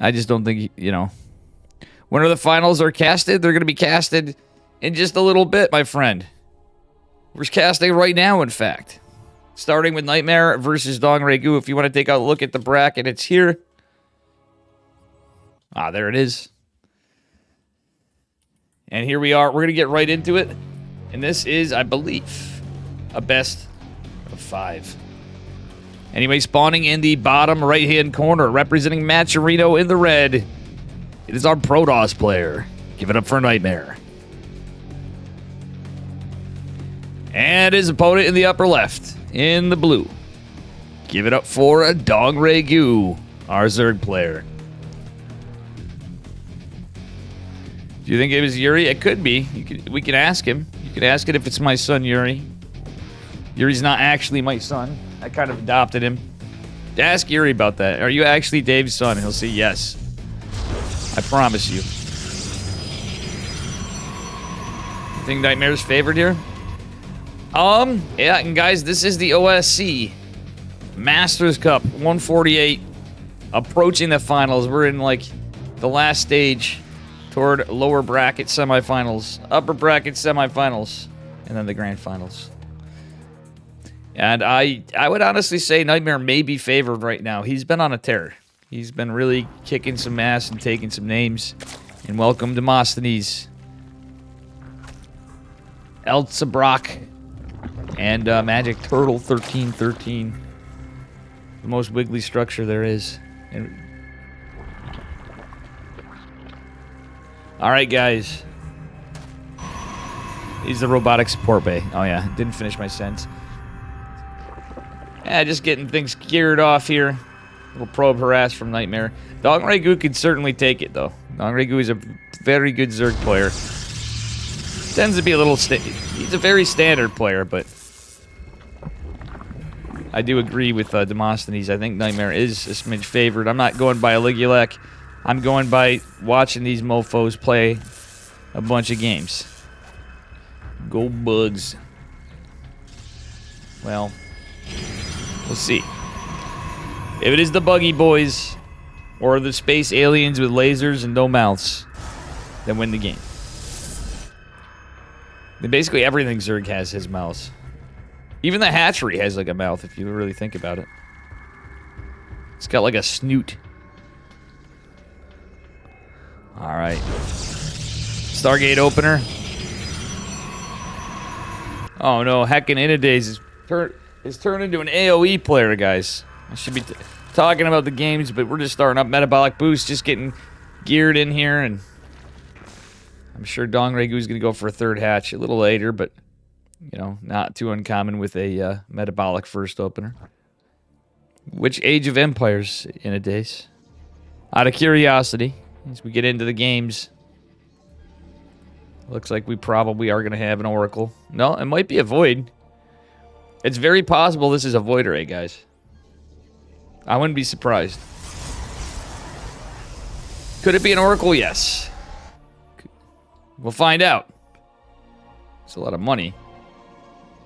I just don't think, you know. When the finals are casted, they're going to be casted in just a little bit, my friend. We're casting right now, in fact. Starting with Nightmare versus Dong Regu. If you want to take a look at the bracket, it's here. Ah, there it is. And here we are. We're going to get right into it. And this is, I believe, a best of 5. Anyway, spawning in the bottom right-hand corner, representing Matcherino in the red. It is our Protoss player. Give it up for Nightmare. And his opponent in the upper left, in the blue. Give it up for a Dong Regu, our Zerg player. Do you think it was Yuri? It could be. We can ask him. You can ask it if it's my son, Yuri. Yuri's not actually my son. I kind of adopted him. Ask Yuri about that. Are you actually Dave's son? He'll say yes. I promise you. You think Nightmare's favored here? Yeah, and guys, this is the OSC Masters Cup 148. Approaching the finals. We're in, like, the last stage toward lower bracket semifinals, upper bracket semifinals, and then the grand finals. And I would honestly say Nightmare may be favored right now. He's been on a tear. He's been really kicking some ass and taking some names. And welcome Demosthenes, Elsa Brock, and Magic Turtle 1313. The most wiggly structure there is. And all right, guys. He's the robotic support bay. Oh, yeah. Didn't finish my sentence. Yeah, just getting things geared off here. Little probe harass from Nightmare. Dong Regu could certainly take it, though. Dong Regu is a very good Zerg player. Tends to be a little... He's a very standard player, but... I do agree with Demosthenes. I think Nightmare is a smidge favored. I'm not going by a Ligulek. I'm going by watching these mofos play a bunch of games. Go Bugs. Well, we'll see. If it is the Buggy Boys or the space aliens with lasers and no mouths, then win the game. Then basically everything Zerg has mouths. Even the hatchery has like a mouth if you really think about it. It's got like a snoot. Alright. Stargate opener. Oh no, heckin' Inadays is turned into an AoE player, guys. I should be talking about the games, but we're just starting up Metabolic Boost, just getting geared in here, and I'm sure Dong Regu's gonna go for a third hatch a little later, but you know, not too uncommon with a metabolic first opener. Which Age of Empires Inadays? Out of curiosity, as we get into the games, looks like we probably are going to have an Oracle. No, it might be a Void. It's very possible this is a Void Array, guys. I wouldn't be surprised. Could it be an Oracle? Yes. We'll find out. It's a lot of money.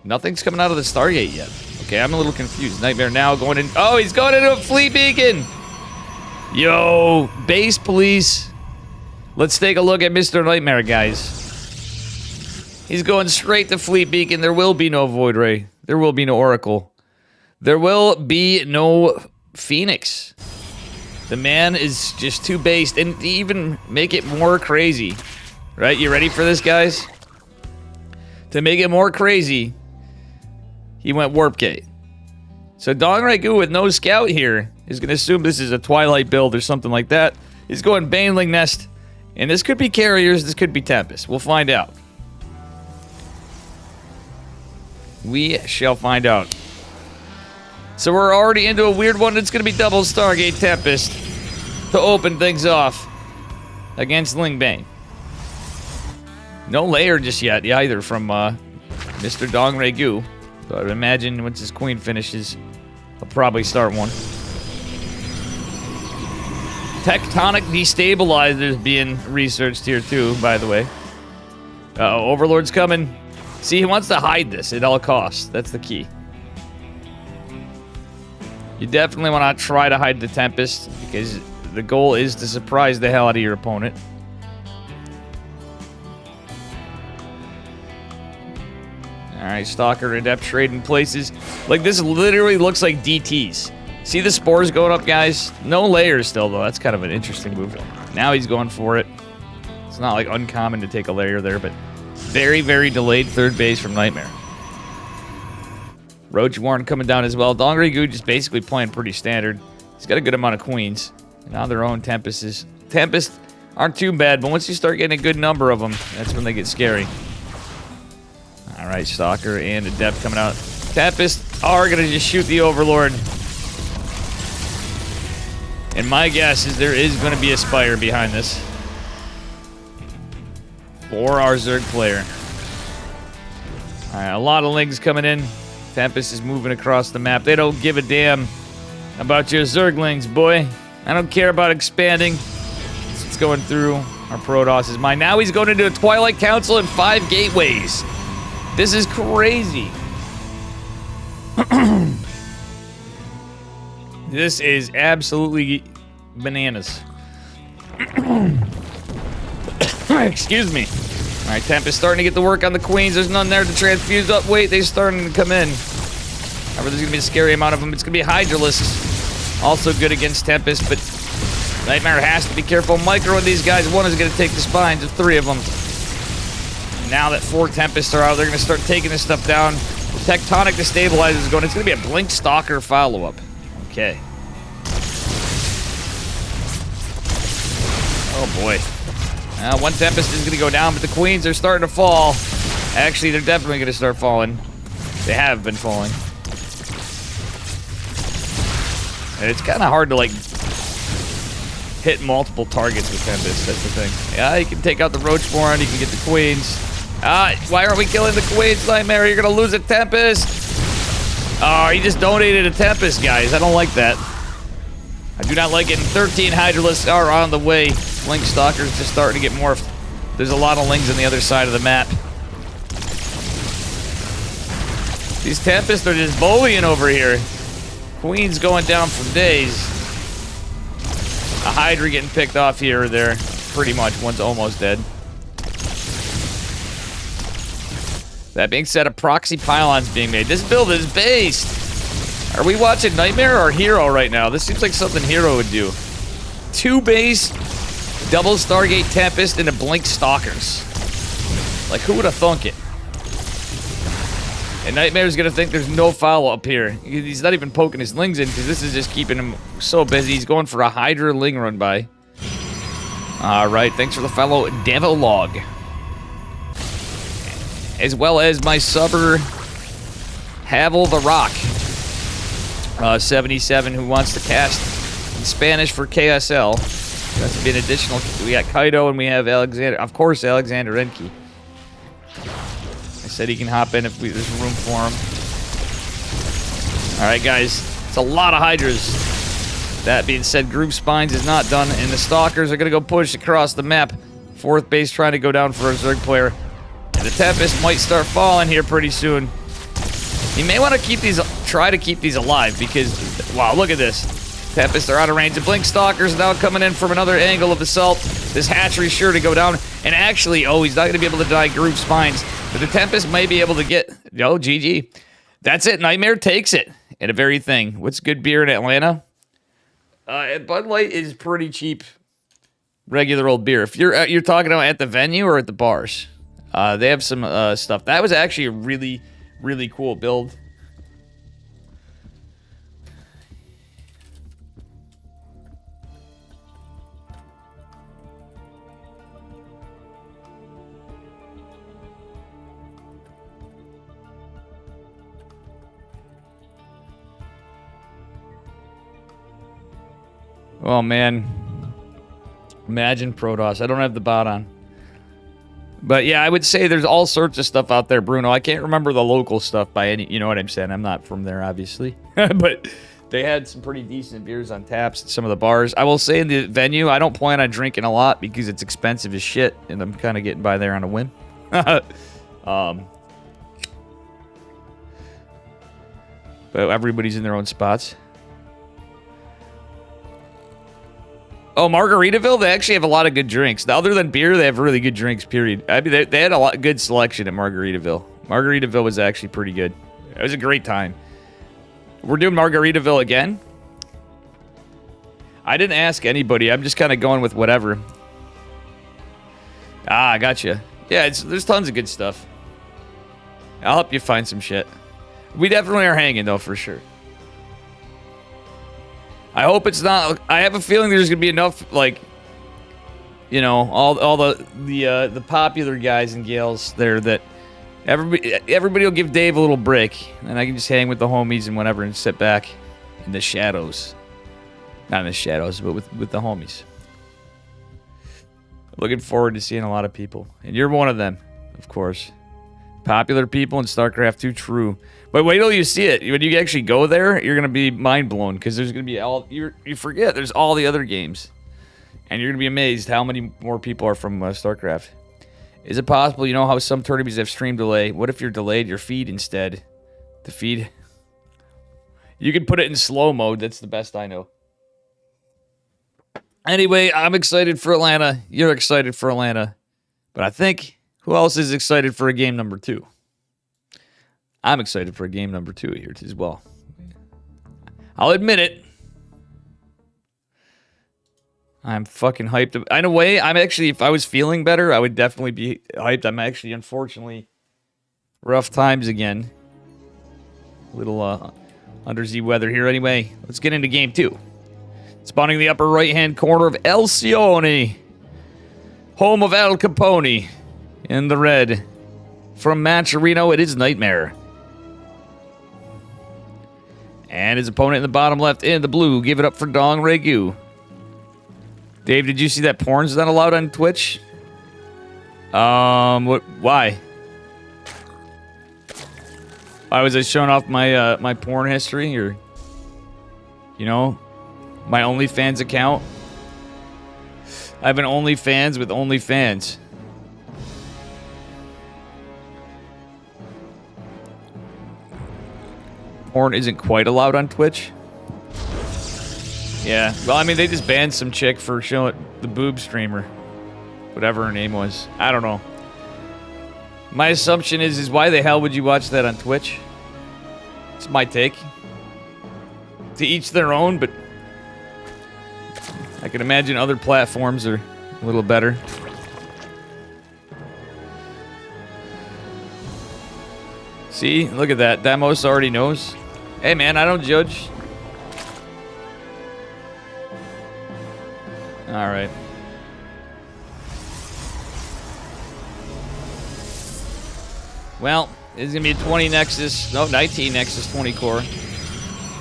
Nothing's coming out of the Stargate yet. Okay, I'm a little confused. Nightmare now going in. Oh, he's going into a Fleet Beacon. Yo, base police. Let's take a look at Mr. Nightmare, guys. He's going straight to Fleet Beacon. There will be no Void Ray. There will be no Oracle. There will be no Phoenix. The man is just too based. And to even make it more crazy. Right? You ready for this, guys? To make it more crazy, he went Warp Gate. So Dong Regu with no scout here is going to assume this is a Twilight build or something like that. He's going Baneling Nest. And this could be Carriers, this could be Tempest. We'll find out. We shall find out. So we're already into a weird one. It's going to be double Stargate Tempest to open things off against Lingbane. No layer just yet either from Mr. Dong Regu. So I'd imagine once his queen finishes, I'll probably start one. Tectonic destabilizers being researched here too, by the way. Uh-oh, Overlord's coming. See, he wants to hide this at all costs. That's the key. You definitely want to try to hide the Tempest, because The goal is to surprise the hell out of your opponent. Alright, Stalker and Adept trading places. Like, this literally looks like DTs. See the spores going up, guys? No layers still, though. That's kind of an interesting move. Now he's going for it. It's not, like, uncommon to take a layer there, but very, very delayed third base from Nightmare. Roach Warren coming down as well. Dongrigu just basically playing pretty standard. He's got a good amount of queens. And on their own, Tempests aren't too bad, but once you start getting a good number of them, that's when they get scary. Alright, Stalker and Adept coming out. Tempests are going to just shoot the Overlord. And my guess is there is going to be a Spire behind this. For our Zerg player. Alright, a lot of Lings coming in. Tempest is moving across the map. They don't give a damn about your Zerglings, boy. I don't care about expanding. It's going through our Protoss' mind. Now he's going into a Twilight Council and 5 gateways. This is crazy. This is absolutely bananas. Excuse me. All right, Tempest starting to get the work on the queens. There's none there to transfuse up. Wait, they're starting to come in. However, there's going to be a scary amount of them. It's going to be a Hydralisk. Also good against Tempest, but Nightmare has to be careful. Micro and these guys. One is going to take the spines of 3 of them. Now that 4 Tempests are out, they're going to start taking this stuff down. Tectonic Destabilizers going. It's going to be a Blink Stalker follow-up. Okay. Oh, boy. One Tempest is going to go down, but the queens are starting to fall. Actually, they're definitely going to start falling. They have been falling. And it's kind of hard to, like, hit multiple targets with Tempest. That's the thing. Yeah, you can take out the Roachborn. You can get the queens. Why aren't we killing the queens, Nightmare? You're going to lose a Tempest. Oh, he just donated a Tempest, guys. I don't like that. I do not like it. And 13 Hydralisks are on the way. Link Stalker's just starting to get morphed. There's a lot of Lings on the other side of the map. These Tempests are just bullying over here. Queen's going down for days. A Hydra getting picked off here or there. Pretty much. One's almost dead. That being said, a proxy pylon's being made. This build is based. Are we watching Nightmare or Hero right now? This seems like something Hero would do. 2 base, double Stargate Tempest, and a Blink Stalkers. Like, who would have thunk it? And Nightmare's gonna think there's no follow-up here. He's not even poking his Lings in, because this is just keeping him so busy. He's going for a Hydra Ling run by. Alright, thanks for the follow, Devilog. As well as my subber, Havel the Rock. 77, who wants to cast in Spanish for KSL. That's be an additional. We got Kaido and we have Alexander. Of course, Alexander Enki. I said he can hop in if there's room for him. All right, guys. It's a lot of Hydras. That being said, Group Spines is not done, and the Stalkers are going to go push across the map. 4th base trying to go down for a Zerg player. And the Tempest might start falling here pretty soon. You may want to keep these, try to keep these alive because, wow, look at this. Tempests are out of range. The Blink Stalker's now coming in from another angle of assault. This hatchery's sure to go down. And actually, oh, he's not going to be able to deny Group Spines. But the Tempest may be able to get, oh, GG. That's it. Nightmare takes it. And a very thing. What's good beer in Atlanta? Bud Light is pretty cheap. Regular old beer. If you're talking about at the venue or at the bars. They have some stuff. That was actually a really, really cool build. Oh, man. Imagine Protoss. I don't have the bot on. But, yeah, I would say there's all sorts of stuff out there, Bruno. I can't remember the local stuff by any... You know what I'm saying? I'm not from there, obviously. But they had some pretty decent beers on taps at some of the bars. I will say in the venue, I don't plan on drinking a lot because it's expensive as shit. And I'm kind of getting by there on a whim. But everybody's in their own spots. Oh, Margaritaville, they actually have a lot of good drinks. Other than beer, they have really good drinks, period. I mean, they had a lot good selection at Margaritaville. Margaritaville was actually pretty good. It was a great time. We're doing Margaritaville again? I didn't ask anybody. I'm just kind of going with whatever. Ah, gotcha. Yeah, there's tons of good stuff. I'll help you find some shit. We definitely are hanging, though, for sure. I hope it's not... I have a feeling there's going to be enough, like... You know, all the popular guys and gals there that... Everybody will give Dave a little break. And I can just hang with the homies and whatever and sit back in the shadows. Not in the shadows, but with the homies. Looking forward to seeing a lot of people. And you're one of them, of course. Popular people in StarCraft 2, true. But wait till you see it. When you actually go there, you're going to be mind blown. Because there's going to be all... You forget, there's all the other games. And you're going to be amazed how many more people are from StarCraft. Is it possible, you know how some tournaments have stream delay? What if you're delayed your feed instead? The feed... You can put it in slow mode. That's the best I know. Anyway, I'm excited for Atlanta. You're excited for Atlanta. But I think... Who else is excited for a game number 2? I'm excited for a game number 2 here as well. I'll admit it. I'm fucking hyped. In a way, I'm actually... If I was feeling better, I would definitely be hyped. I'm actually, unfortunately... Rough times again. A little undersea weather here. Anyway, let's get into game 2. Spawning the upper right-hand corner of Elcione. Home of Al Capone. In the red. From Macherino, it is Nightmare. And his opponent in the bottom left in the blue. Give it up for Dong Regu. Dave, did you see that porn's not allowed on Twitch? What? Why? Why was I showing off my my porn history, or you know, my OnlyFans account? I have an OnlyFans with OnlyFans. Porn isn't quite allowed on Twitch. Yeah, well, I mean, they just banned some chick for showing the boob streamer. Whatever her name was. I don't know. My assumption is why the hell would you watch that on Twitch? It's my take. To each their own, but... I can imagine other platforms are a little better. See? Look at that. Demos already knows. Hey, man, I don't judge. All right. Well, this is going to be a 20 Nexus, no, 19 Nexus 20 core.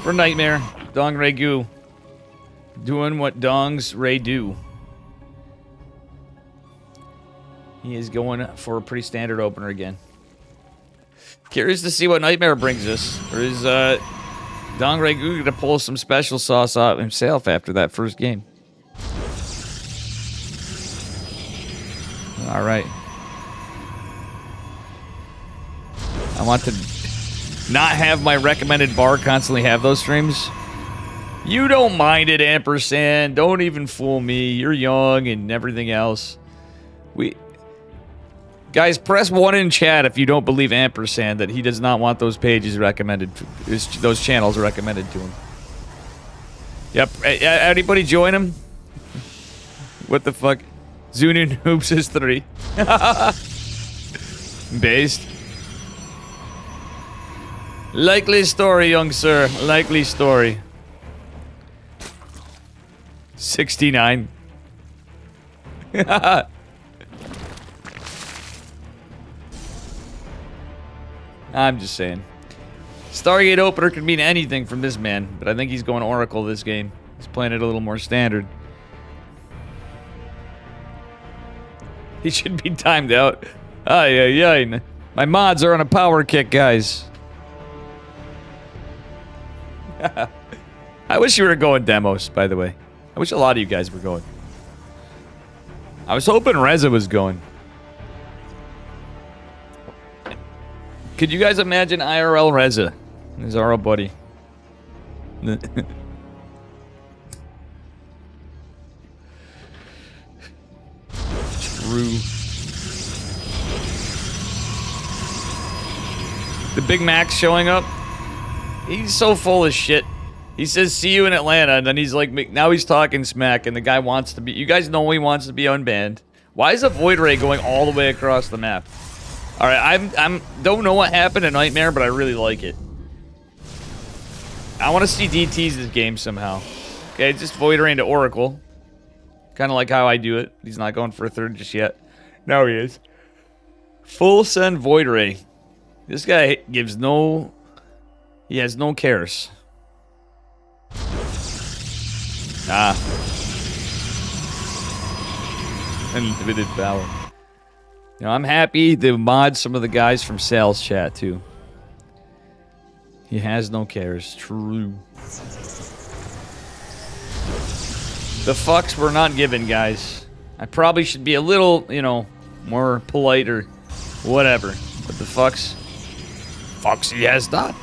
For Nightmare, Dong Regu. Doing what Dongs Ray do. He is going for a pretty standard opener again. Curious to see what Nightmare brings us. Or is Dong Regu going to pull some special sauce out himself after that first game? All right. I want to not have my recommended bar constantly have those streams. You don't mind it, ampersand. Don't even fool me. You're young and everything else. Guys, press 1 in chat if you don't believe ampersand that he does not want those pages recommended, those channels recommended to him. Yep. Anybody join him? What the fuck? Zunu Noobs is 3. Based. Likely story, young sir. Likely story. 69. I'm just saying. Stargate opener could mean anything from this man, but I think he's going Oracle this game. He's playing it a little more standard. He should be timed out. Ay, ay, ay. My mods are on a power kick, guys. I wish you were going demos, by the way. I wish a lot of you guys were going. I was hoping Reza was going. Could you guys imagine IRL Reza? He's our buddy. True. The Big Mac's showing up. He's so full of shit. He says, see you in Atlanta, and then he's like, now he's talking smack, and the guy wants to be, you guys know he wants to be unbanned. Why is a Void Ray going all the way across the map? Alright, don't know what happened in Nightmare, but I really like it. I want to see DTs this game somehow. Okay, just Void Ray into Oracle. Kind of like how I do it. He's not going for a third just yet. Now he is. Full send Void Ray. This guy gives no... He has no cares. Ah. Unlimited power. You know, I'm happy to mod some of the guys from Sal's chat, too. He has no cares. True. The fucks were not given, guys. I probably should be a little, you know, more polite or whatever. But the fucks he has not.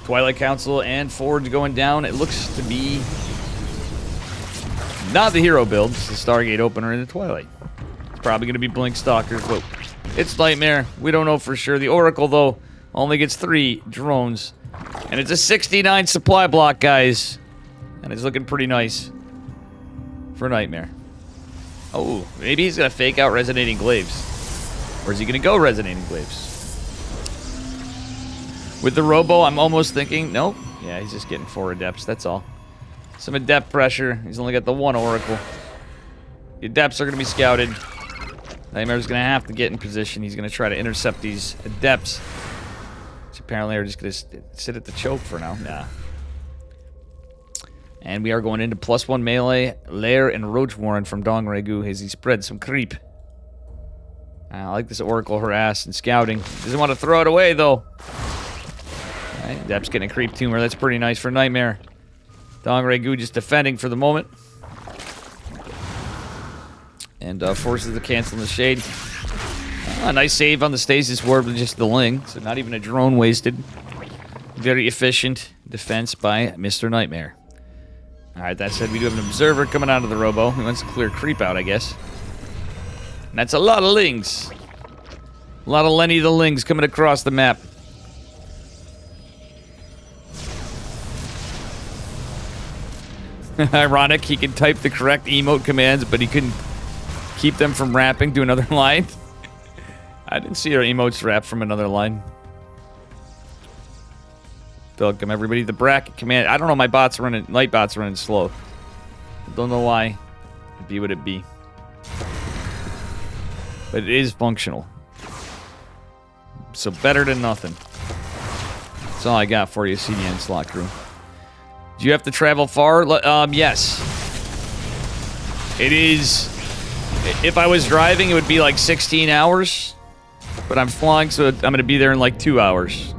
Twilight Council and Forge going down. It looks to be not the hero build. It's the Stargate opener in the Twilight. It's probably going to be Blink Stalkers. But it's Nightmare. We don't know for sure. The Oracle, though, only gets 3 drones. And it's a 69 supply block, guys. And it's looking pretty nice for Nightmare. Oh, maybe he's going to fake out Resonating Glaives. Or is he going to go Resonating Glaives? With the Robo, I'm almost thinking, nope. Yeah, he's just getting 4 Adepts, that's all. Some Adept pressure. He's only got the 1 Oracle. The Adepts are going to be scouted. Nightmare's going to have to get in position. He's going to try to intercept these Adepts. Which apparently are just going to sit at the choke for now. Nah. And we are going into +1 melee. Lair and Roach Warren from Dong Regu as he spreads some creep. I like this Oracle harass and scouting. Doesn't want to throw it away, though. Right, Dep's getting a creep tumor. That's pretty nice for Nightmare. Dong Regu just defending for the moment. And forces the cancel in the shade. A nice save on the stasis ward with just the Ling. So not even a drone wasted. Very efficient defense by Mr. Nightmare. Alright, that said, we do have an observer coming out of the Robo. He wants to clear creep out, I guess. And that's a lot of Lings. A lot of Lenny the Lings coming across the map. Ironic, he can type the correct emote commands, but he couldn't keep them from wrapping to another line. I didn't see our emotes wrap from another line. Welcome everybody. The bracket command. I don't know, my bots running, light bots running slow. Don't know why. It'd be what it be. But it is functional. So better than nothing. That's all I got for you, CDN slot crew. Do you have to travel far? Yes. It is. If I was driving, it would be like 16 hours. But I'm flying, so I'm going to be there in like 2 hours.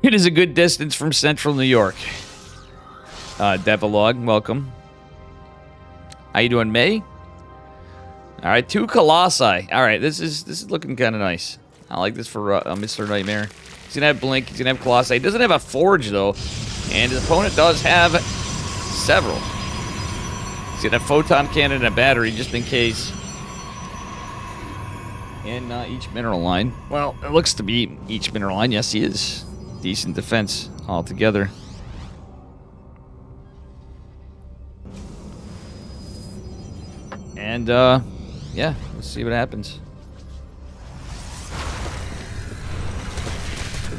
It is a good distance from central New York. Devilog, welcome. How you doing, May? Alright, 2 Colossi. Alright, this is looking kind of nice. I like this for Mr. Nightmare. He's gonna have Blink, he's gonna have Colossi. He doesn't have a Forge, though. And his opponent does have several. He's gonna have Photon Cannon and a battery, just in case. In each mineral line. Well, it looks to be each mineral line. Yes, he is. Decent defense altogether. And, yeah, let's see what happens.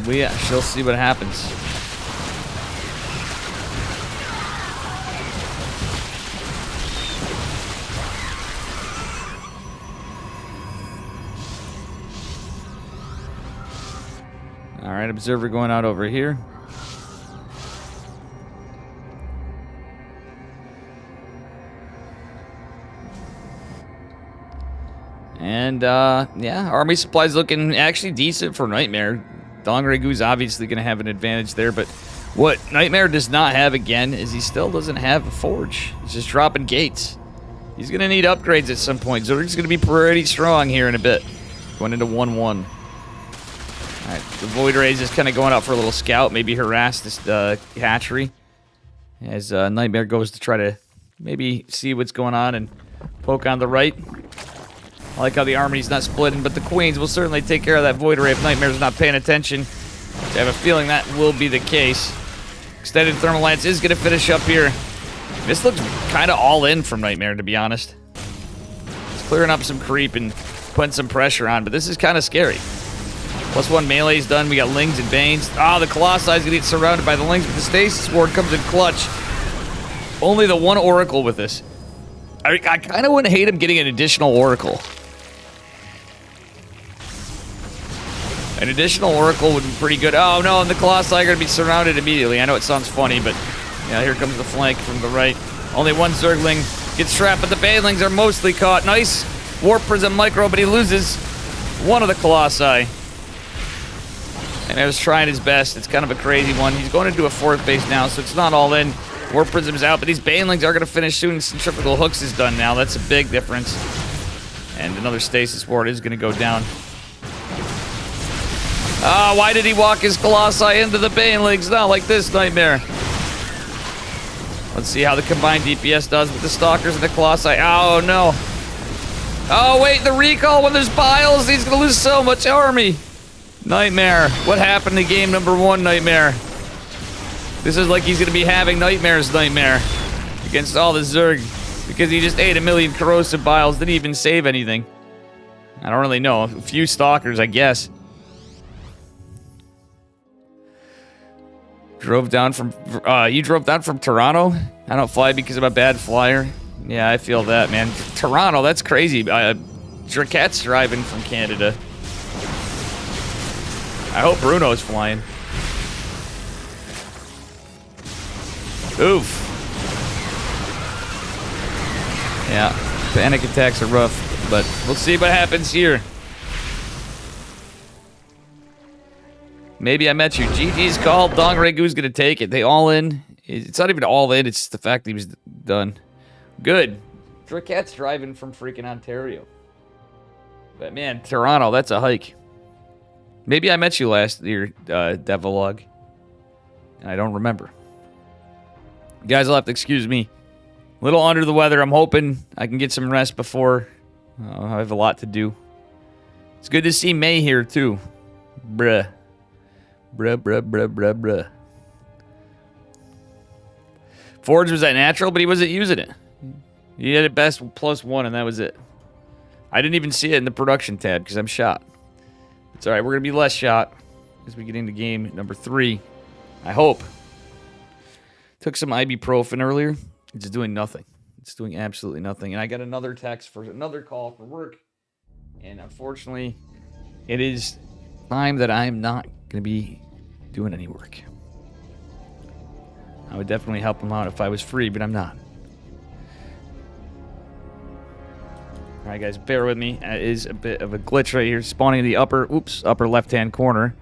We shall see what happens. Alright, observer going out over here. And, yeah, army supplies looking actually decent for Nightmare. Dong Regu's obviously going to have an advantage there, but what Nightmare does not have, again, is he still doesn't have a Forge. He's just dropping gates. He's going to need upgrades at some point. Zerg's going to be pretty strong here in a bit. Going into 1-1. Alright, the Void Ray is just kind of going out for a little scout, maybe harass this hatchery. As Nightmare goes to try to maybe see what's going on and poke on the right. I like how the army's not splitting, but the queens will certainly take care of that void ray if Nightmare's not paying attention. I have a feeling that will be the case. Extended Thermal Lance is going to finish up here. This looks kind of all in from Nightmare, to be honest. It's clearing up some creep and putting some pressure on, but this is kind of scary. +1 melee's done. We got Lings and Banes. Ah, the Colossi is going to get surrounded by the Lings, but the Stasis Ward comes in clutch. Only the one Oracle with this. I kind of wouldn't hate him getting an additional Oracle. An additional Oracle would be pretty good. Oh no, and the Colossi are going to be surrounded immediately. I know it sounds funny, but yeah, here comes the flank from the right. Only one Zergling gets trapped, but the Banelings are mostly caught. Nice Warp Prism Micro, but he loses one of the Colossi. And I was trying his best. It's kind of a crazy one. He's going to do a 4th base now, so it's not all in. Warp Prism's out, but these Banelings are going to finish soon. Centrifugal Hooks is done now. That's a big difference. And another Stasis Ward is going to go down. Ah, why did he walk his Colossi into the Banelings? Not like this, Nightmare. Let's see how the combined DPS does with the Stalkers and the Colossi. Oh, no. Oh, wait, the recall when there's Biles. He's going to lose so much army. Nightmare. What happened to game number 1, Nightmare? This is like he's going to be having Nightmare's Nightmare against all the Zerg because he just ate 1 million corrosive biles, didn't even save anything. I don't really know. A few Stalkers, I guess. Drove down from... you drove down from Toronto? I don't fly because I'm a bad flyer. Yeah, I feel that, man. Toronto, that's crazy. Draquette's driving from Canada. I hope Bruno's flying. Oof. Yeah, panic attacks are rough, but we'll see what happens here. Maybe I met you. GG's called. Dong Regu's gonna take it. They all in. It's not even all in, it's the fact that he was done. Good. Draquette's driving from freaking Ontario. But man, Toronto, that's a hike. Maybe I met you last year, Devilog. And I don't remember. You guys will have to excuse me. A little under the weather. I'm hoping I can get some rest before. I have a lot to do. It's good to see May here, too. Bruh. Bruh. Forge was at natural, but he wasn't using it. He had it best +1, and that was it. I didn't even see it in the production tab because I'm shot. It's alright, we're going to be less shot as we get into game number 3. I hope. Took some ibuprofen earlier. It's doing nothing. It's doing absolutely nothing. And I got another text for another call for work. And unfortunately, it is time that I'm not going to be doing any work. I would definitely help him out if I was free, but I'm not. Alright guys, bear with me. It is a bit of a glitch right here. Spawning in the upper left-hand corner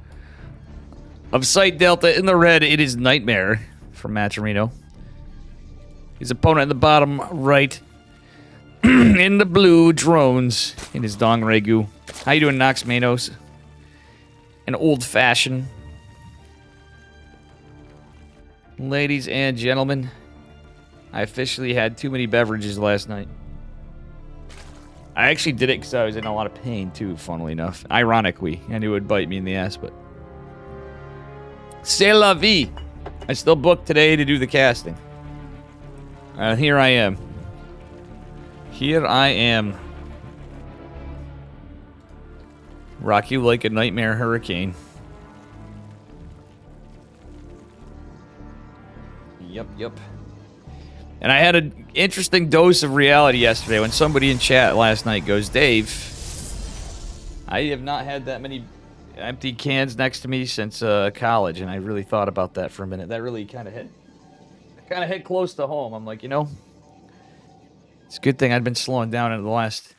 of Site Delta in the red. It is Nightmare from Maturino. His opponent in the bottom right in the blue, Drones in his Dong Regu. How you doing, Nox Manos? An old-fashioned. Ladies and gentlemen, I officially had too many beverages last night. I actually did it because I was in a lot of pain, too, funnily enough. Ironically, I knew it would bite me in the ass, but... C'est la vie! I still booked today to do the casting. Here I am. Here I am. Rock you like a nightmare hurricane. Yep. And I had an interesting dose of reality yesterday when somebody in chat last night goes, Dave, I have not had that many empty cans next to me since college, and I really thought about that for a minute. That really kind of hit close to home. I'm like, you know, it's a good thing I'd been slowing down in the last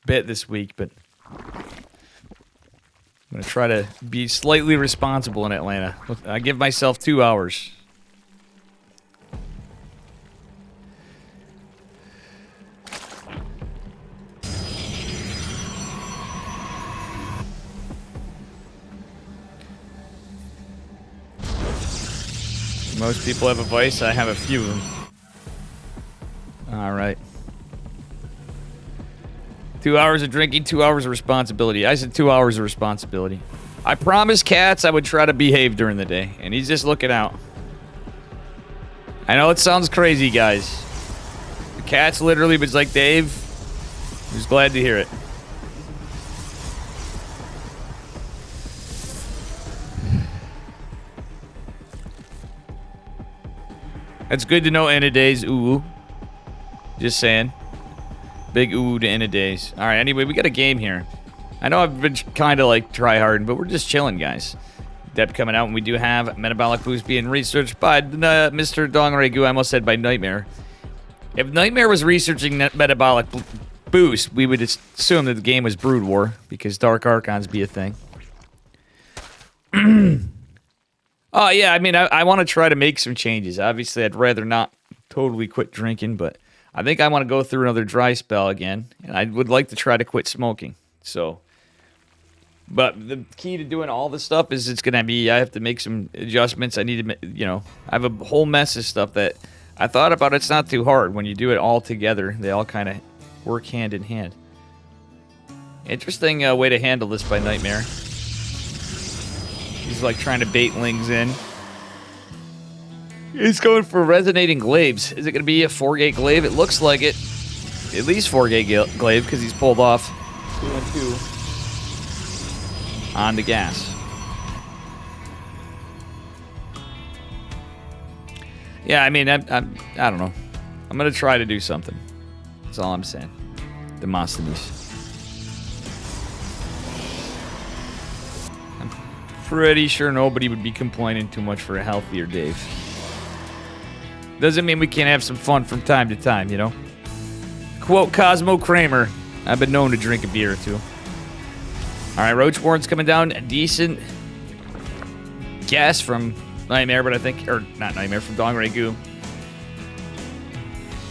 bit this week, but I'm going to try to be slightly responsible in Atlanta. I give myself 2 hours. Most people have a vice. I have a few of them. All right. 2 hours of drinking, 2 hours of responsibility. I said 2 hours of responsibility. I promised Cats I would try to behave during the day, and he's just looking out. I know it sounds crazy, guys. The Cats literally was like, Dave, he was glad to hear it. That's good to know, Enadays. Ooh. Just saying. Big ooh to Enadays. Alright, anyway, we got a game here. I know I've been kind of like try-hard, but we're just chilling, guys. Depth coming out, and we do have Metabolic Boost being researched by Mr. Dongregu. I almost said by Nightmare. If Nightmare was researching Metabolic Boost, we would assume that the game was Brood War, because Dark Archons be a thing. Oh, yeah, I mean, I want to try to make some changes. Obviously, I'd rather not totally quit drinking, but I think I want to go through another dry spell again, and I would like to try to quit smoking. So, but the key to doing all this stuff is it's going to be, I have to make some adjustments. I need to, you know, I have a whole mess of stuff that I thought about. It's not too hard. When you do it all together, they all kind of work hand in hand. Interesting way to handle this by Nightmare. He's like trying to bait Lings in. He's going for Resonating Glaives. Is it going to be a 4-gate glaive? It looks like it. At least 4-gate glaive because he's pulled off 2 and 2 on the gas. Yeah, I mean, I don't know. I'm going to try to do something. That's all I'm saying. Demosthenes. I'm pretty sure nobody would be complaining too much for a healthier Dave. Doesn't mean we can't have some fun from time to time, you know? Quote Cosmo Kramer. I've been known to drink a beer or two. Alright, Roach Warren's coming down. A decent guess from Nightmare, but I think... Or, not Nightmare, from Dongregu.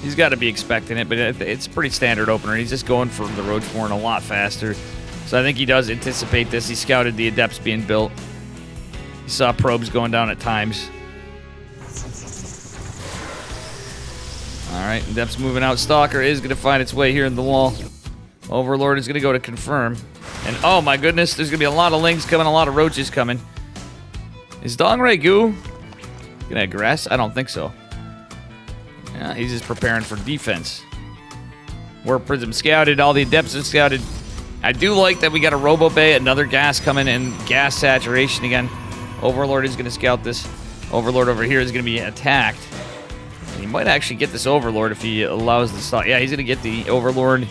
He's got to be expecting it, but it's a pretty standard opener. He's just going for the Roach Warren a lot faster. So I think he does anticipate this. He scouted the Adepts being built. He saw probes going down at times. Alright, Adepts moving out. Stalker is going to find its way here in the wall. Overlord is going to go to confirm. And oh my goodness, there's going to be a lot of Lings coming, a lot of Roaches coming. Is Dongregu going to aggress? I don't think so. Yeah, he's just preparing for defense. Warp Prism scouted, all the Adepts are scouted. I do like that we got a Robo Bay, another gas coming, and gas saturation again. Overlord is going to scout this. Overlord over here is going to be attacked. He might actually get this Overlord if he allows the stop. Yeah, he's going to get the Overlord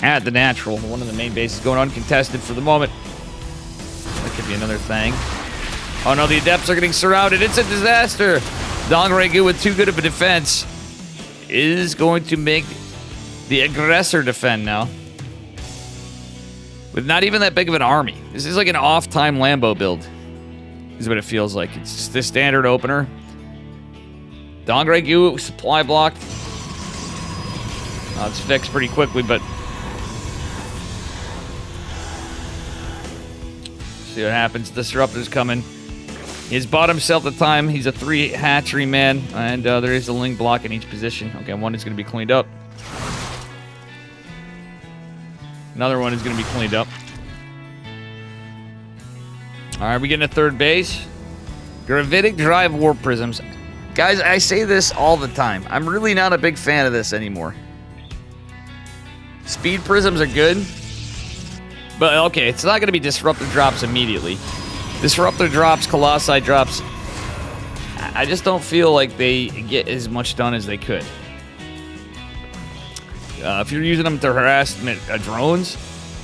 at the natural. One of the main bases going uncontested for the moment. That could be another thing. Oh no, the Adepts are getting surrounded. It's a disaster. Dongregu with too good of a defense is going to make the aggressor defend now. With not even that big of an army. This is like an off-time Lambo build. This is what it feels like. It's just the standard opener. Dongregu, supply blocked. It's fixed pretty quickly, but... See what happens. Disruptor's coming. He's bought himself the time. He's a 3 hatchery man, and there is a Ling block in each position. Okay, one is going to be cleaned up. Another one is going to be cleaned up. Alright, we getting a third base. Gravitic Drive Warp Prisms. Guys, I say this all the time. I'm really not a big fan of this anymore. Speed Prisms are good. But, okay, it's not going to be Disruptor drops immediately. Disruptor drops, Colossi drops. I just don't feel like they get as much done as they could. If you're using them to harass drones,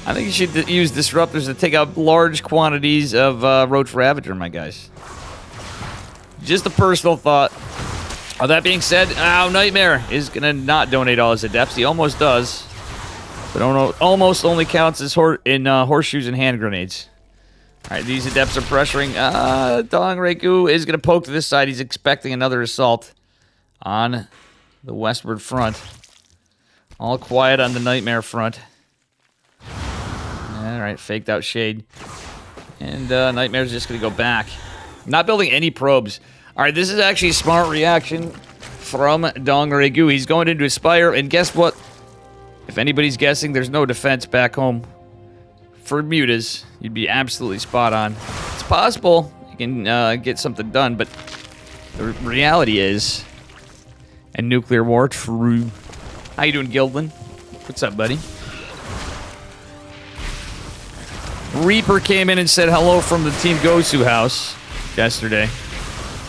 I think you should use Disruptors to take out large quantities of Roach Ravager, my guys. Just a personal thought. That being said, Nightmare is going to not donate all his Adepts. He almost does. But almost only counts as horseshoes and hand grenades. Alright, these Adepts are pressuring. Dongregu is going to poke to this side. He's expecting another assault on the westward front. All quiet on the Nightmare front. Alright, faked out Shade. And Nightmare's just going to go back. Not building any probes. Alright, this is actually a smart reaction from Dongregu. He's going into Aspire, and guess what? If anybody's guessing, there's no defense back home for Mutas. You'd be absolutely spot on. It's possible you can get something done, but the reality is, and nuclear war, true. How you doing, Gildlin? What's up, buddy? Reaper came in and said hello from the Team Gosu house yesterday,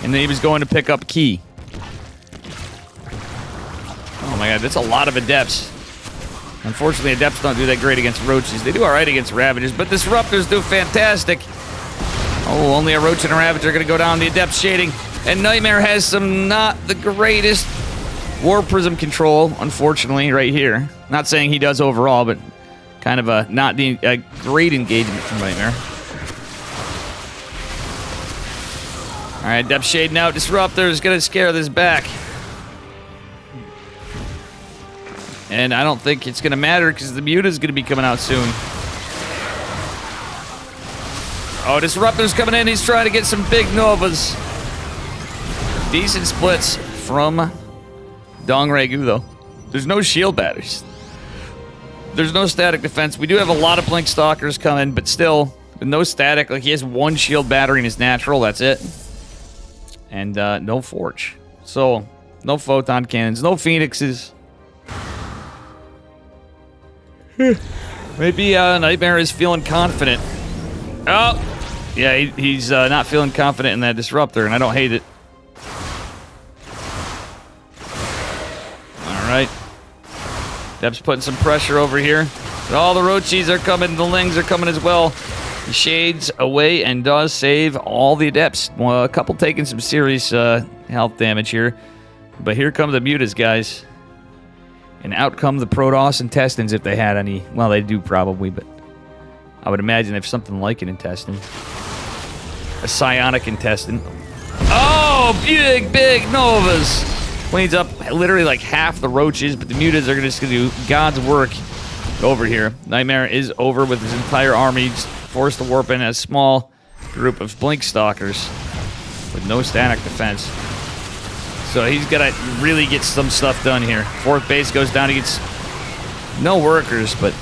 and then he was going to pick up Key. Oh my god, that's a lot of Adepts. Unfortunately, Adepts don't do that great against Roaches. They do alright against Ravagers, but Disruptors do fantastic. Oh, only a Roach and a Ravager are going to go down the Adept shading. And Nightmare has some not the greatest War Prism control, unfortunately, right here. Not saying he does overall, but kind of a not the great engagement from Nightmare. Alright, Adept shading out. Disruptor is going to scare this back. And I don't think it's going to matter because the Muta is going to be coming out soon. Oh, Disruptor's coming in. He's trying to get some big Novas. Decent splits from Dongregu, though. There's no shield batteries. There's no static defense. We do have a lot of Blink Stalkers coming, but still, with no static. Like, he has one shield battery in his natural. That's it. And no Forge. So, no Photon Cannons. No Phoenixes. Maybe Nightmare is feeling confident. Oh! Yeah, he's not feeling confident in that Disruptor, and I don't hate it. Alright. Deb's putting some pressure over here. But all the Roachies are coming, the Lings are coming as well. He shades away and does save all the Adepts. Well, a couple taking some serious health damage here. But here come the Mutas, guys. And out come the Protoss Intestines if they had any. Well, they do probably, but I would imagine they have something like an intestine. A psionic intestine. Oh, big Novas! Cleans up literally like half the Roaches, but the Mutas are just going to do God's work over here. Nightmare is over with his entire army, just forced to warp in a small group of Blink Stalkers with no static defense. So he's got to really get some stuff done here. Fourth base goes down. He gets no workers, but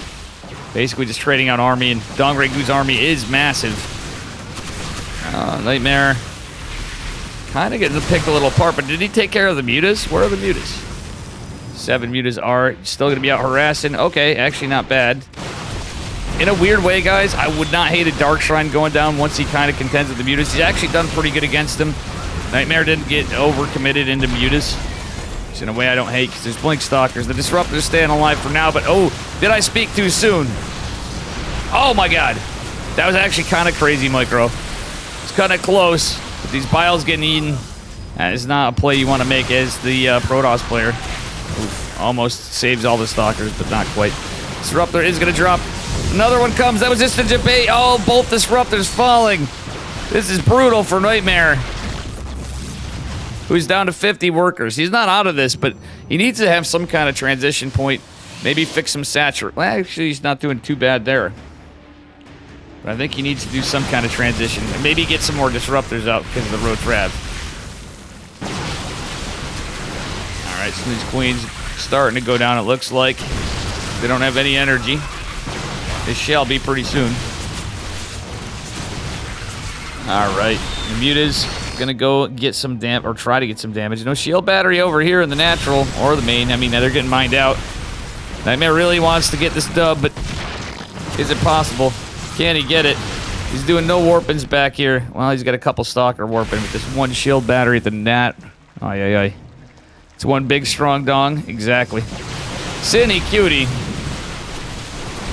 basically just trading out army. And Dongregu's army is massive. Nightmare kind of getting picked a little apart, but did he take care of the Mutas? Where are the Mutas? 7 Mutas are still going to be out harassing. Okay, actually not bad. In a weird way, guys, I would not hate a Dark Shrine going down once he kind of contends with the Mutas. He's actually done pretty good against them. Nightmare didn't get overcommitted into Mutas. Which in a way I don't hate because there's Blink Stalkers. The Disruptor's staying alive for now, but oh, did I speak too soon? Oh my god. That was actually kind of crazy, Micro. It's kind of close, but these Biles getting eaten. That is not a play you want to make as the Protoss player. Oof, almost saves all the Stalkers, but not quite. Disruptor is going to drop. Another one comes. That was just a debate. Oh, both Disruptors falling. This is brutal for Nightmare, who's down to 50 workers. He's not out of this, but he needs to have some kind of transition point. Maybe fix some saturate. Well, actually, he's not doing too bad there. But I think he needs to do some kind of transition. And maybe get some more Disruptors out because of the Roach Rav. Alright, so these Queens starting to go down, it looks like. They don't have any energy. They shall be pretty soon. Alright, the Muta's gonna go get some damage, or try to get some damage. No shield battery over here in the natural, or the main. I mean, they're getting mined out. Nightmare really wants to get this dub, but is it possible? Can he get it? He's doing no warpings back here. Well, he's got a couple Stalker warping with this one shield battery at the nat. Ay. It's one big strong dong. Exactly. Cinny, cutie.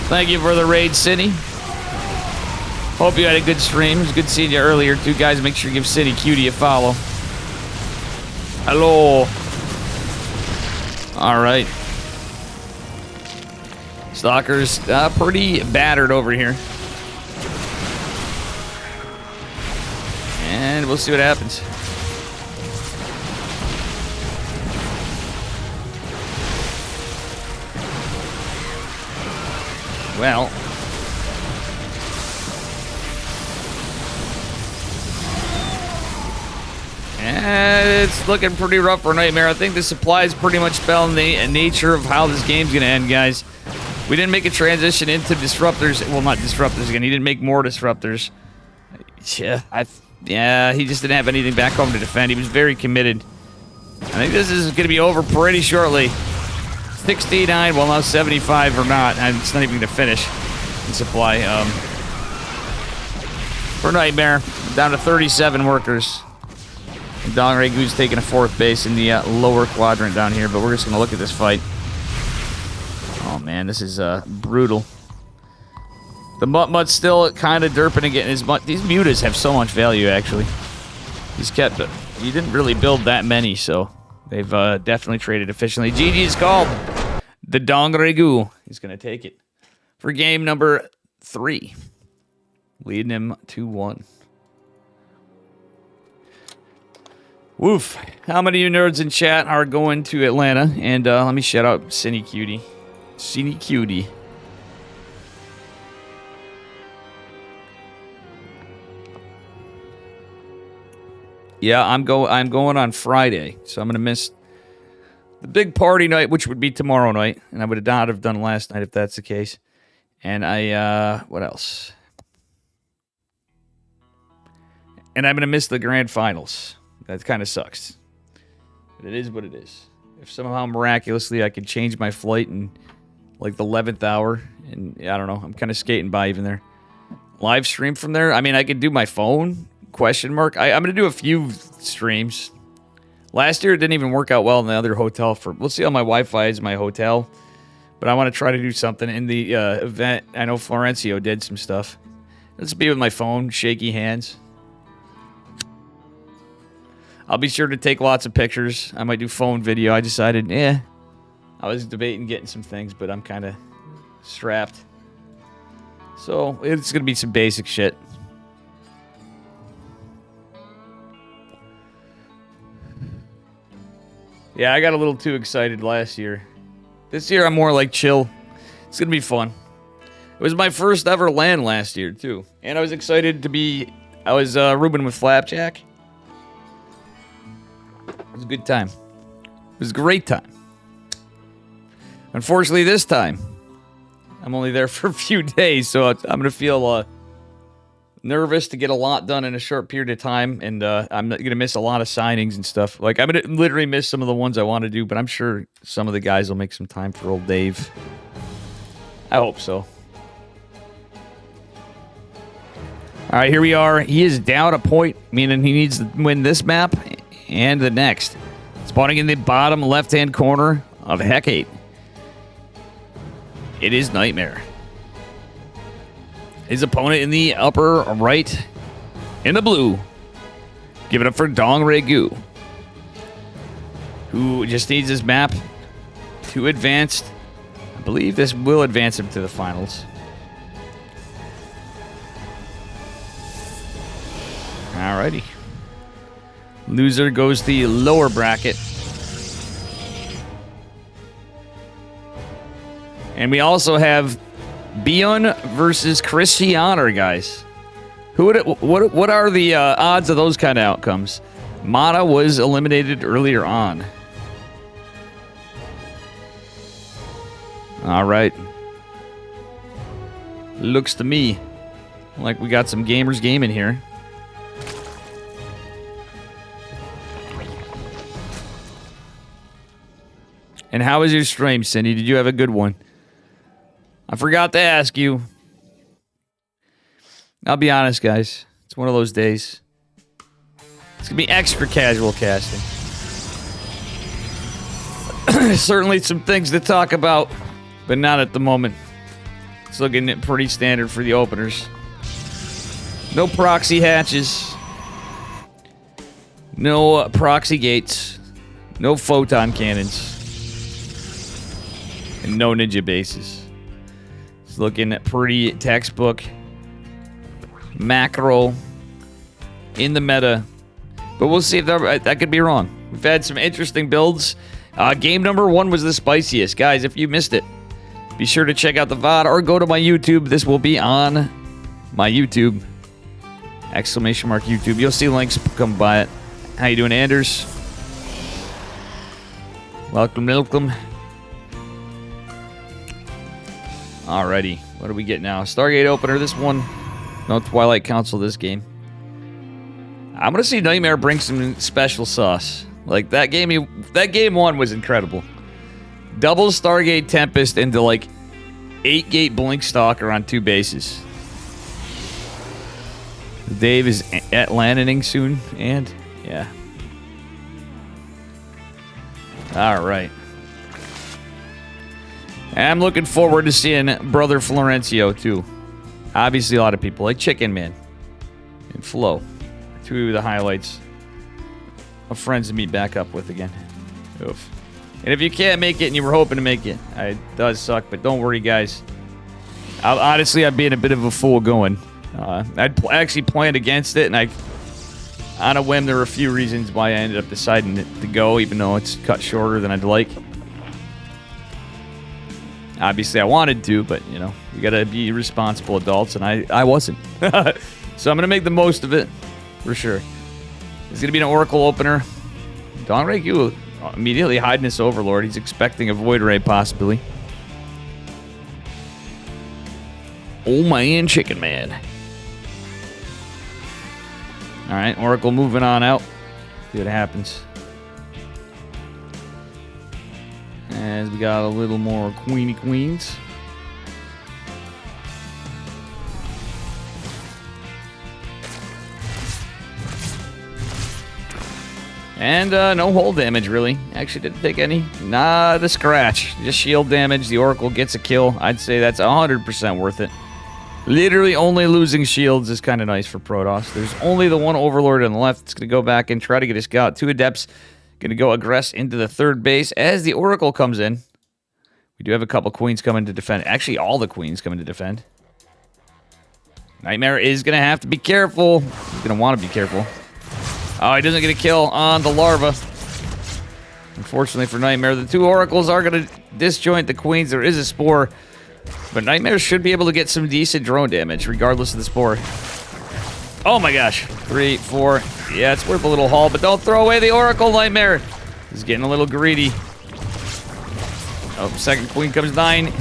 Thank you for the raid, Cinny. Hope you had a good stream. It was good seeing you earlier, too. Guys, make sure you give Cinny Cutie a follow. Hello. Alright. Stalkers pretty battered over here. And we'll see what happens. Well. It's looking pretty rough for Nightmare. I think the supplies pretty much spell the nature of how this game's going to end, guys. We didn't make a transition into disruptors. Well, not disruptors again. He didn't make more disruptors. Yeah, he just didn't have anything back home to defend. He was very committed. I think this is going to be over pretty shortly. 69, well, now 75 or not. And it's not even going to finish in supply. For Nightmare, down to 37 workers. Dongregu's taking a 4th base in the lower quadrant down here, but we're just going to look at this fight. Oh, man, this is brutal. The Mutt-Mutt's still kind of derping and getting his Mutt. These mutas have so much value, actually. He's kept it. He didn't really build that many, so they've definitely traded efficiently. GG is called. The Dongregu is going to take it for game number 3. Leading him 2-1. Woof. How many of you nerds in chat are going to Atlanta? And let me shout out Cindy Cutie. Cindy Cutie. Yeah, I'm going on Friday, so I'm going to miss the big party night, which would be tomorrow night. And I would not have done last night if that's the case. And what else? And I'm going to miss the grand finals. That kind of sucks. But it is what it is. If somehow miraculously I could change my flight in like the 11th hour, and I don't know, I'm kind of skating by even there. Live stream from there? I mean, I could do my phone, question mark. I'm going to do a few streams. Last year it didn't even work out well in the other hotel. We'll see how my Wi-Fi is in my hotel. But I want to try to do something in the event. I know Florencio did some stuff. Let's be with my phone, shaky hands. I'll be sure to take lots of pictures. I might do phone video. I decided, I was debating getting some things, but I'm kind of strapped. So, it's going to be some basic shit. Yeah, I got a little too excited last year. This year, I'm more like chill. It's going to be fun. It was my first ever LAN last year, too. And I was excited to be... I was rooming with Flapjack. It was a good time. It was a great time. Unfortunately, this time, I'm only there for a few days, so I'm going to feel nervous to get a lot done in a short period of time, and I'm going to miss a lot of signings and stuff. Like, I'm going to literally miss some of the ones I want to do, but I'm sure some of the guys will make some time for old Dave. I hope so. All right, here we are. He is down a point, meaning he needs to win this map and the next. Spawning in the bottom left-hand corner of Hecate. It is Nightmare. His opponent in the upper right, in the blue. Give it up for Dongregu, who just needs his map to advance. I believe this will advance him to the finals. Alrighty. Loser goes the lower bracket. And we also have ByuN versus Christianer, guys. What are the odds of those kind of outcomes? Mata was eliminated earlier on. All right. Looks to me like we got some gamers gaming here. And how was your stream, Cindy? Did you have a good one? I forgot to ask you. I'll be honest, guys. It's one of those days. It's going to be extra casual casting. Certainly some things to talk about, but not at the moment. It's looking pretty standard for the openers. No proxy hatches. No proxy gates. No photon cannons. And no ninja bases. It's looking pretty textbook. Macro. In the meta. But we'll see if that could be wrong. We've had some interesting builds. Game number 1 was the spiciest. Guys, if you missed it, be sure to check out the VOD or go to my YouTube. This will be on my YouTube. ! YouTube. You'll see links. Come by it. How you doing, Anders? Welcome, welcome. Alrighty, what do we get now? Stargate opener, this one. No Twilight Council this game. I'm gonna see Nightmare bring some special sauce. Like that game 1 was incredible. Double Stargate Tempest into like 8-gate Blink Stalker on 2 bases. Dave is at landing soon, and yeah. Alright. I'm looking forward to seeing Brother Florencio, too. Obviously, a lot of people like Chicken Man and Flo. 2 of the highlights of friends to meet back up with again. Oof. And if you can't make it and you were hoping to make it, it does suck, but don't worry, guys. Honestly, I'm being a bit of a fool going. I'd actually planned against it, and on a whim, there were a few reasons why I ended up deciding to go, even though it's cut shorter than I'd like. Obviously, I wanted to, but, you know, you gotta be responsible adults, and I wasn't. So I'm gonna make the most of it, for sure. It's gonna be an Oracle opener. Don Regu immediately hiding this Overlord. He's expecting a Void Ray, possibly. Oh, man, Chicken Man. Alright, Oracle moving on out. See what happens. As we got a little more Queenie Queens. And no hull damage, really. Actually, didn't take any. Not a scratch. Just shield damage. The Oracle gets a kill. I'd say that's 100% worth it. Literally only losing shields is kind of nice for Protoss. There's only the one Overlord on the left that's going to go back and try to get a scout. 2 Adepts going to go aggress into the 3rd base as the Oracle comes in. We do have a couple Queens coming to defend. Actually, all the Queens coming to defend. Nightmare is going to have to be careful. He's going to want to be careful. Oh, he doesn't get a kill on the larva. Unfortunately for Nightmare, the 2 Oracles are going to disjoint the Queens. There is a Spore. But Nightmare should be able to get some decent drone damage, regardless of the Spore. Oh my gosh. 3, 4. Yeah, it's worth a little haul, but don't throw away the Oracle, Nightmare. He's getting a little greedy. Oh, 2nd Queen comes 9.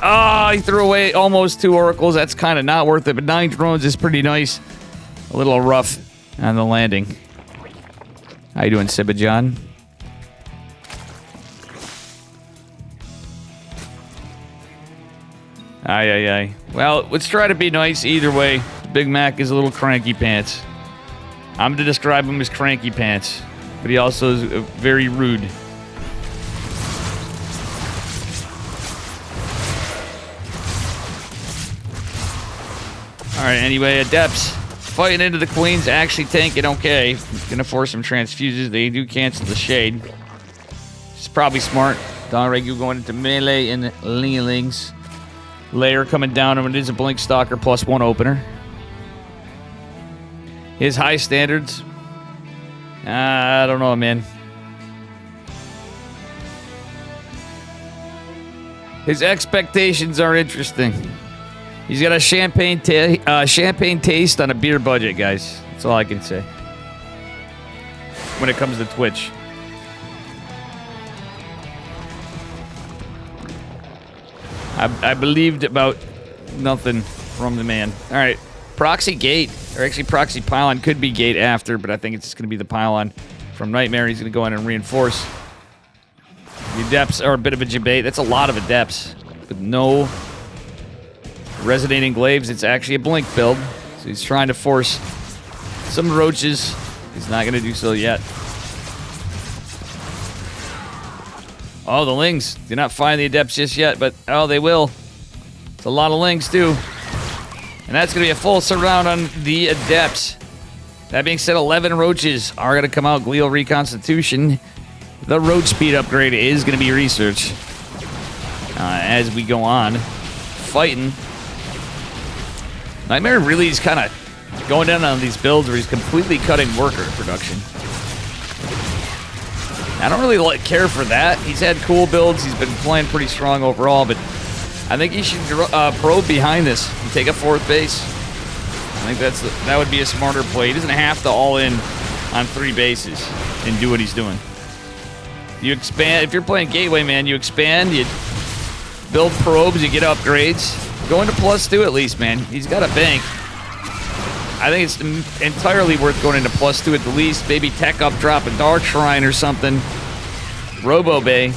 Oh, he threw away almost 2 Oracles. That's kind of not worth it, but 9 drones is pretty nice. A little rough on the landing. How you doing, Sibajan? Aye. Well, let's try to be nice either way. Big Mac is a little cranky pants. I'm to describe him as cranky pants, but he also is very rude. Alright, anyway, Adepts fighting into the Queens, actually tanking okay. Gonna force some transfuses. They do cancel the shade. It's probably smart. Don Regu going into melee and Lingling. Layer coming down, and it is a Blink Stalker +1 opener. His high standards. I don't know, man. His expectations are interesting. He's got a champagne taste on a beer budget, guys. That's all I can say. When it comes to Twitch. I believed about nothing from the man. All right, Proxy Gate, or actually Proxy Pylon could be Gate after, but I think it's just going to be the Pylon from Nightmare. He's going to go in and reinforce. The Adepts are a bit of a debate. That's a lot of Adepts with no Resonating Glaives. It's actually a Blink build, so he's trying to force some Roaches. He's not going to do so yet. Oh, the Lings. Do not find the Adepts just yet, but oh, they will. It's a lot of Lings, too. And that's going to be a full surround on the Adepts. That being said, 11 Roaches are going to come out. Glial Reconstitution. The Roach speed upgrade is going to be research. As we go on. Fighting. Nightmare really is kind of going down on these builds where he's completely cutting worker production. I don't really care for that. He's had cool builds. He's been playing pretty strong overall, but I think he should probe behind this and take a 4th base. I think that would be a smarter play. He doesn't have to all in on 3 bases and do what he's doing. You expand. If you're playing Gateway, man, you expand, you build probes, you get upgrades. Going to +2 at least, man. He's got a bank. I think it's entirely worth going into +2 at the least. Maybe tech up, drop a Dark Shrine or something. Robo Bay.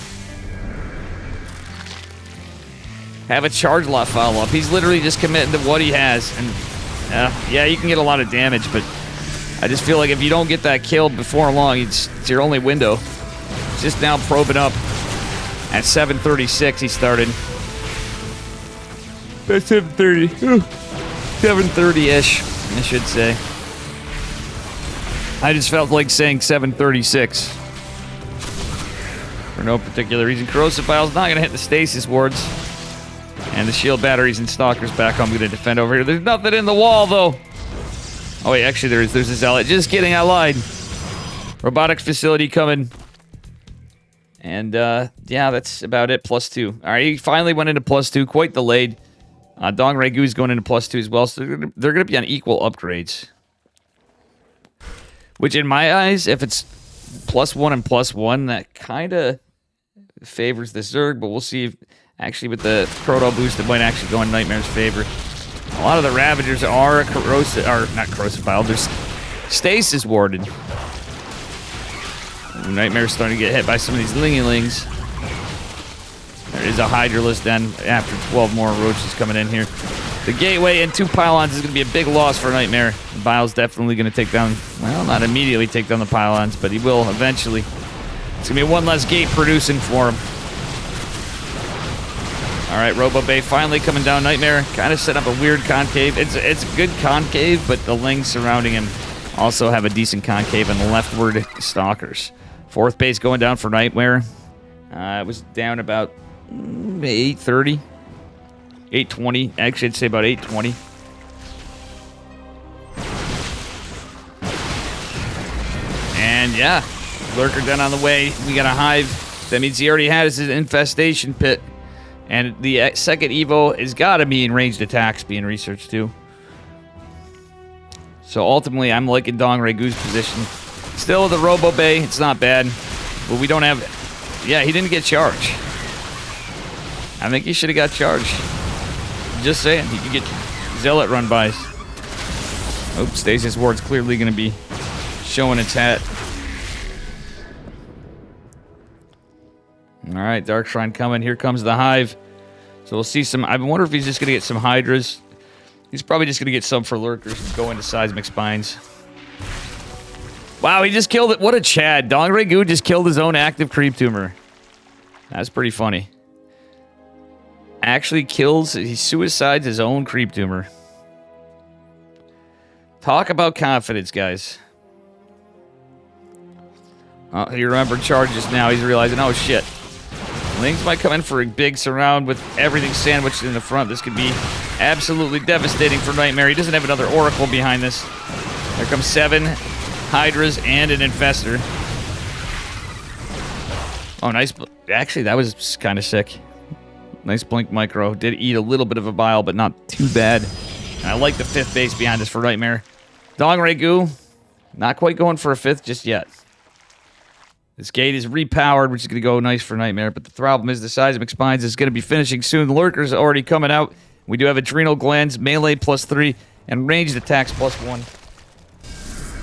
Have a charge lot follow-up. He's literally just committing to what he has. And yeah, you can get a lot of damage, but I just feel like if you don't get that kill before long, it's your only window. Just now probing up at 7:36 he started. At 7:30. 7:30-ish, I should say. I just felt like saying 7:36. For no particular reason. Corrosive Vial's not going to hit the stasis wards. And the shield batteries and stalkers back I'm going to defend over here. There's nothing in the wall, though. Oh, wait, actually, there's a zealot. Just kidding, I lied. Robotics facility coming. And, yeah, that's about it. +2. All right, he finally went into +2. Quite delayed. Dong Raigu's going into +2 as well. So they're going to be on equal upgrades. Which, in my eyes, if it's +1 and +1, that kind of favors the Zerg. But we'll see if... Actually, with the Proto boost, it might actually go in Nightmare's favor. A lot of the Ravagers are corrosive... Or, not corrosive vial. They're stasis warded. Nightmare's starting to get hit by some of these Lingy-Lings. There is a Hydralisk then after 12 more Roaches coming in here. The Gateway and 2 pylons is going to be a big loss for Nightmare. Vial's definitely going to take down... Well, not immediately take down the pylons, but he will eventually. It's going to be one less gate producing for him. All right, Robo Bay finally coming down. Nightmare kind of set up a weird concave. It's a good concave, but the Lings surrounding him also have a decent concave in the leftward Stalkers. 4th base going down for Nightmare. It was down about 8:30, 8:20. Actually, I'd say about 8:20. And yeah, Lurker done on the way. We got a Hive. That means he already has his infestation pit. And the second Evo has got to be in ranged attacks being researched too. So ultimately, I'm liking Dong Raigu's position. Still with the Robo Bay, it's not bad. But we don't have... Yeah, he didn't get charged. I think he should have got charged. Just saying, he could get Zealot run-bys. Oh, Stasis Ward's clearly going to be showing its hat. All right, Dark Shrine coming. Here comes the Hive. So we'll see some... I wonder if he's just going to get some Hydras. He's probably just going to get some for Lurkers and go into Seismic Spines. Wow, he just killed it. What a Chad. Dong Raigu just killed his own active Creep Tumor. That's pretty funny. Actually kills... He suicides his own Creep Tumor. Talk about confidence, guys. Oh, he remembered charges now. He's realizing, oh, shit. Lings might come in for a big surround with everything sandwiched in the front. This could be absolutely devastating for Nightmare. He doesn't have another Oracle behind this. There comes 7 Hydras and an Infestor. Oh, nice. Actually, that was kind of sick. Nice Blink Micro. Did eat a little bit of a bile, but not too bad. And I like the 5th base behind us for Nightmare. Dong Raigu, not quite going for a 5th just yet. This gate is repowered, which is going to go nice for Nightmare, but the problem is the Seismic Spines is going to be finishing soon. The Lurker's already coming out. We do have Adrenal Glands, melee +3, and ranged attacks +1.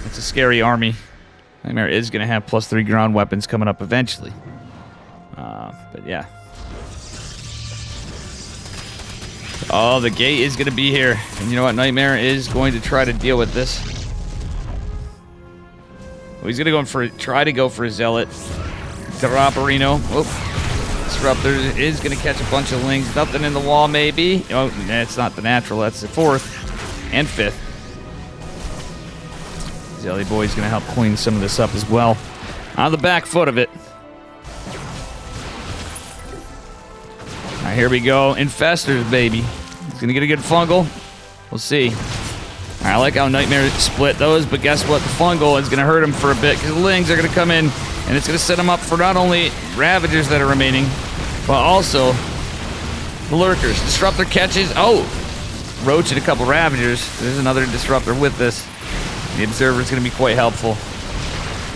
It's a scary army. Nightmare is going to have +3 ground weapons coming up eventually. But yeah. Oh, the gate is going to be here. And you know what? Nightmare is going to try to deal with this. Well, he's going to try to go for a Zealot. Dropperino. Whoop. Disruptor is going to catch a bunch of Lings. Nothing in the wall, maybe. Oh, that's not the natural. That's the 4th and 5th. Zelly Boy's going to help clean some of this up as well. On the back foot of it. All right, here we go. Infestors, baby. He's going to get a good fungal. We'll see. All right, I like how Nightmare split those, but guess what? The fungal is going to hurt him for a bit because the Lings are going to come in, and it's going to set him up for not only Ravagers that are remaining, but also the Lurkers. Disruptor catches. Oh! Roach and a couple Ravagers. There's another Disruptor with this. The Observer is going to be quite helpful.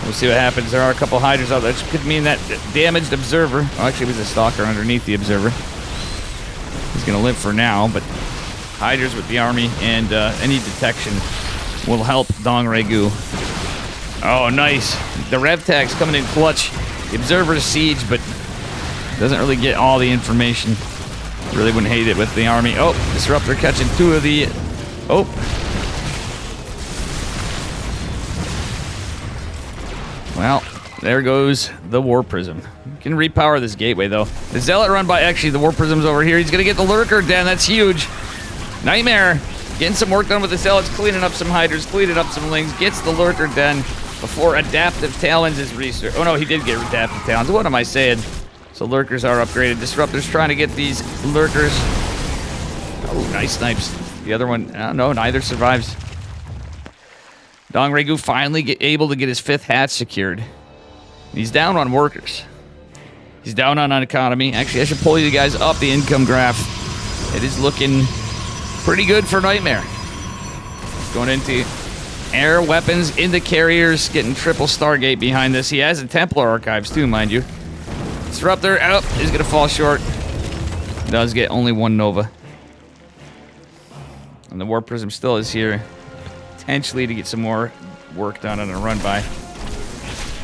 We'll see what happens. There are a couple Hydras out there. That could mean that damaged Observer. Well, actually, it was a Stalker underneath the Observer. He's going to live for now, but Hydras with the army and any detection will help Dong Regu. Oh, nice. The Rev Tag's coming in clutch. The Observer's siege, but doesn't really get all the information. Really wouldn't hate it with the army. Oh, Disruptor catching 2 of the... Oh. Well, there goes the War Prism. You can repower this gateway, though. The Zealot run by... Actually, the War Prism's over here. He's going to get the Lurker den. That's huge. Nightmare. Getting some work done with the Zealots. Cleaning up some Hydras. Cleaning up some Lings. Gets the Lurker den before Adaptive Talons is researched. Oh, no, he did get Adaptive Talons. What am I saying? So Lurkers are upgraded. Disruptor's trying to get these Lurkers. Oh, nice snipes. The other one... I don't know. Neither survives. Dong Regu finally able to get his 5th hat secured. He's down on workers. He's down on economy. Actually, I should pull you guys up the income graph. It is looking pretty good for Nightmare. Going into air weapons, into carriers, getting triple Stargate behind this. He has the Templar archives too, mind you. Disruptor out. He's going to fall short. Does get only 1 Nova. And the War Prism still is here. Potentially to get some more work done on a run by.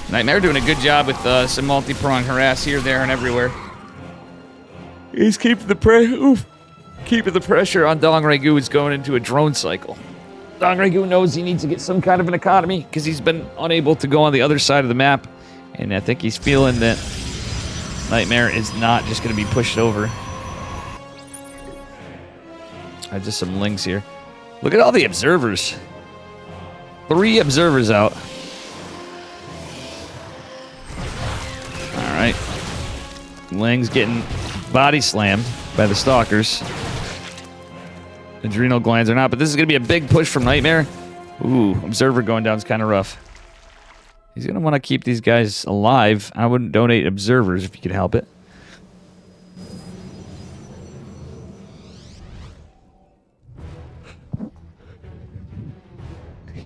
Nightmare doing a good job with some multi-prong harass here, there, and everywhere. He's keeping the pressure on Dong Regu. Is going into a drone cycle. Dong Regu knows he needs to get some kind of an economy because he's been unable to go on the other side of the map, and I think he's feeling that Nightmare is not just going to be pushed over. Just some Lings here. Look at all the Observers. 3 Observers out. Alright. Ling's getting body slammed by the Stalkers. Adrenal glands are not, but this is going to be a big push from Nightmare. Ooh, Observer going down is kind of rough. He's going to want to keep these guys alive. I wouldn't donate Observers if you could help it.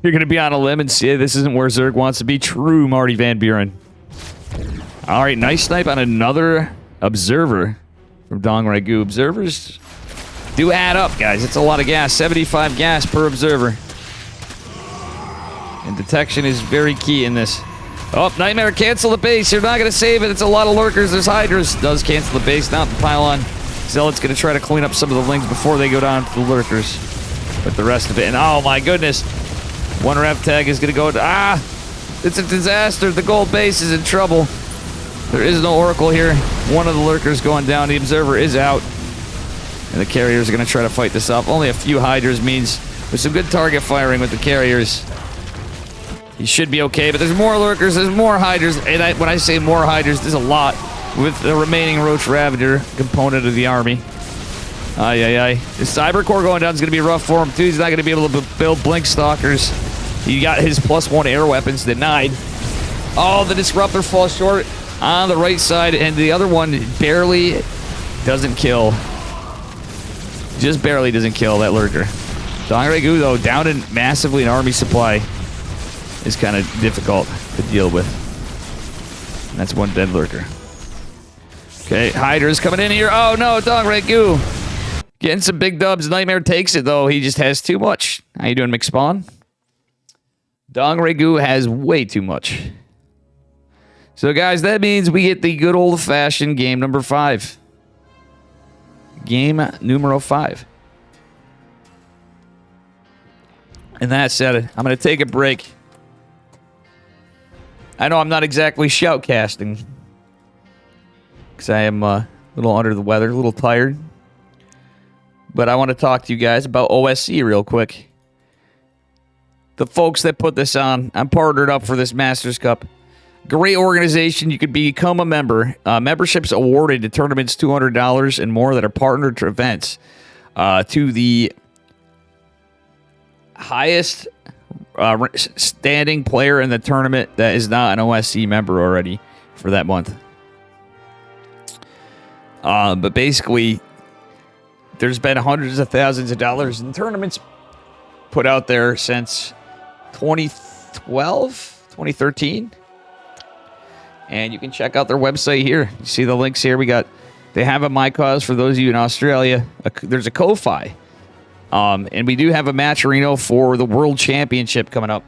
You're going to be on a limb and say this isn't where Zerg wants to be. True, Marty Van Buren. All right, nice snipe on another Observer from Dong Regu. Observers do add up, guys. It's a lot of gas. 75 gas per Observer. And detection is very key in this. Oh, Nightmare, cancel the base. You're not going to save it. It's a lot of Lurkers. There's Hydras. Does cancel the base, not the pylon. Zealot's going to try to clean up some of the Lings before they go down to the Lurkers. But the rest of it, and oh my goodness. 1 Rev Tag is going to go... It's a disaster. The gold base is in trouble. There is no Oracle here. 1 of the Lurkers going down. The Observer is out. And the carriers are going to try to fight this off. Only a few Hydras means with some good target firing with the carriers, he should be okay. But there's more Lurkers. There's more Hydras. And when I say more Hydras, there's a lot with the remaining Roach Ravager component of the army. The Cyber Core going down is going to be rough for him, too. He's not going to be able to build Blink Stalkers. He got his +1 air weapons denied. Oh, the Disruptor falls short on the right side, and the other one barely doesn't kill. Just barely doesn't kill that Lurker. Dong Regu, though, down in massively in army supply is kind of difficult to deal with. And that's 1 dead Lurker. Okay, Hydra's coming in here. Oh, no, Dong Regu. Getting some big dubs. Nightmare takes it, though. He just has too much. How you doing, McSpawn? Dong Regu has way too much. So, guys, that means we get the good old-fashioned game number 5. Game numero 5. And that said, I'm going to take a break. I know I'm not exactly shoutcasting, because I am a little under the weather, a little tired. But I want to talk to you guys about OSC real quick. The folks that put this on, I'm partnered up for this Masters Cup. Great organization. You could become a member. Memberships awarded to tournaments $200 and more that are partnered to events. To the highest standing player in the tournament that is not an OSC member already for that month. But basically, there's been hundreds of thousands of dollars in tournaments put out there since 2012, 2013. And you can check out their website here. You see the links here. They have a My Cause for those of you in Australia. There's a Ko-Fi. And we do have a Matcherino for the World Championship coming up,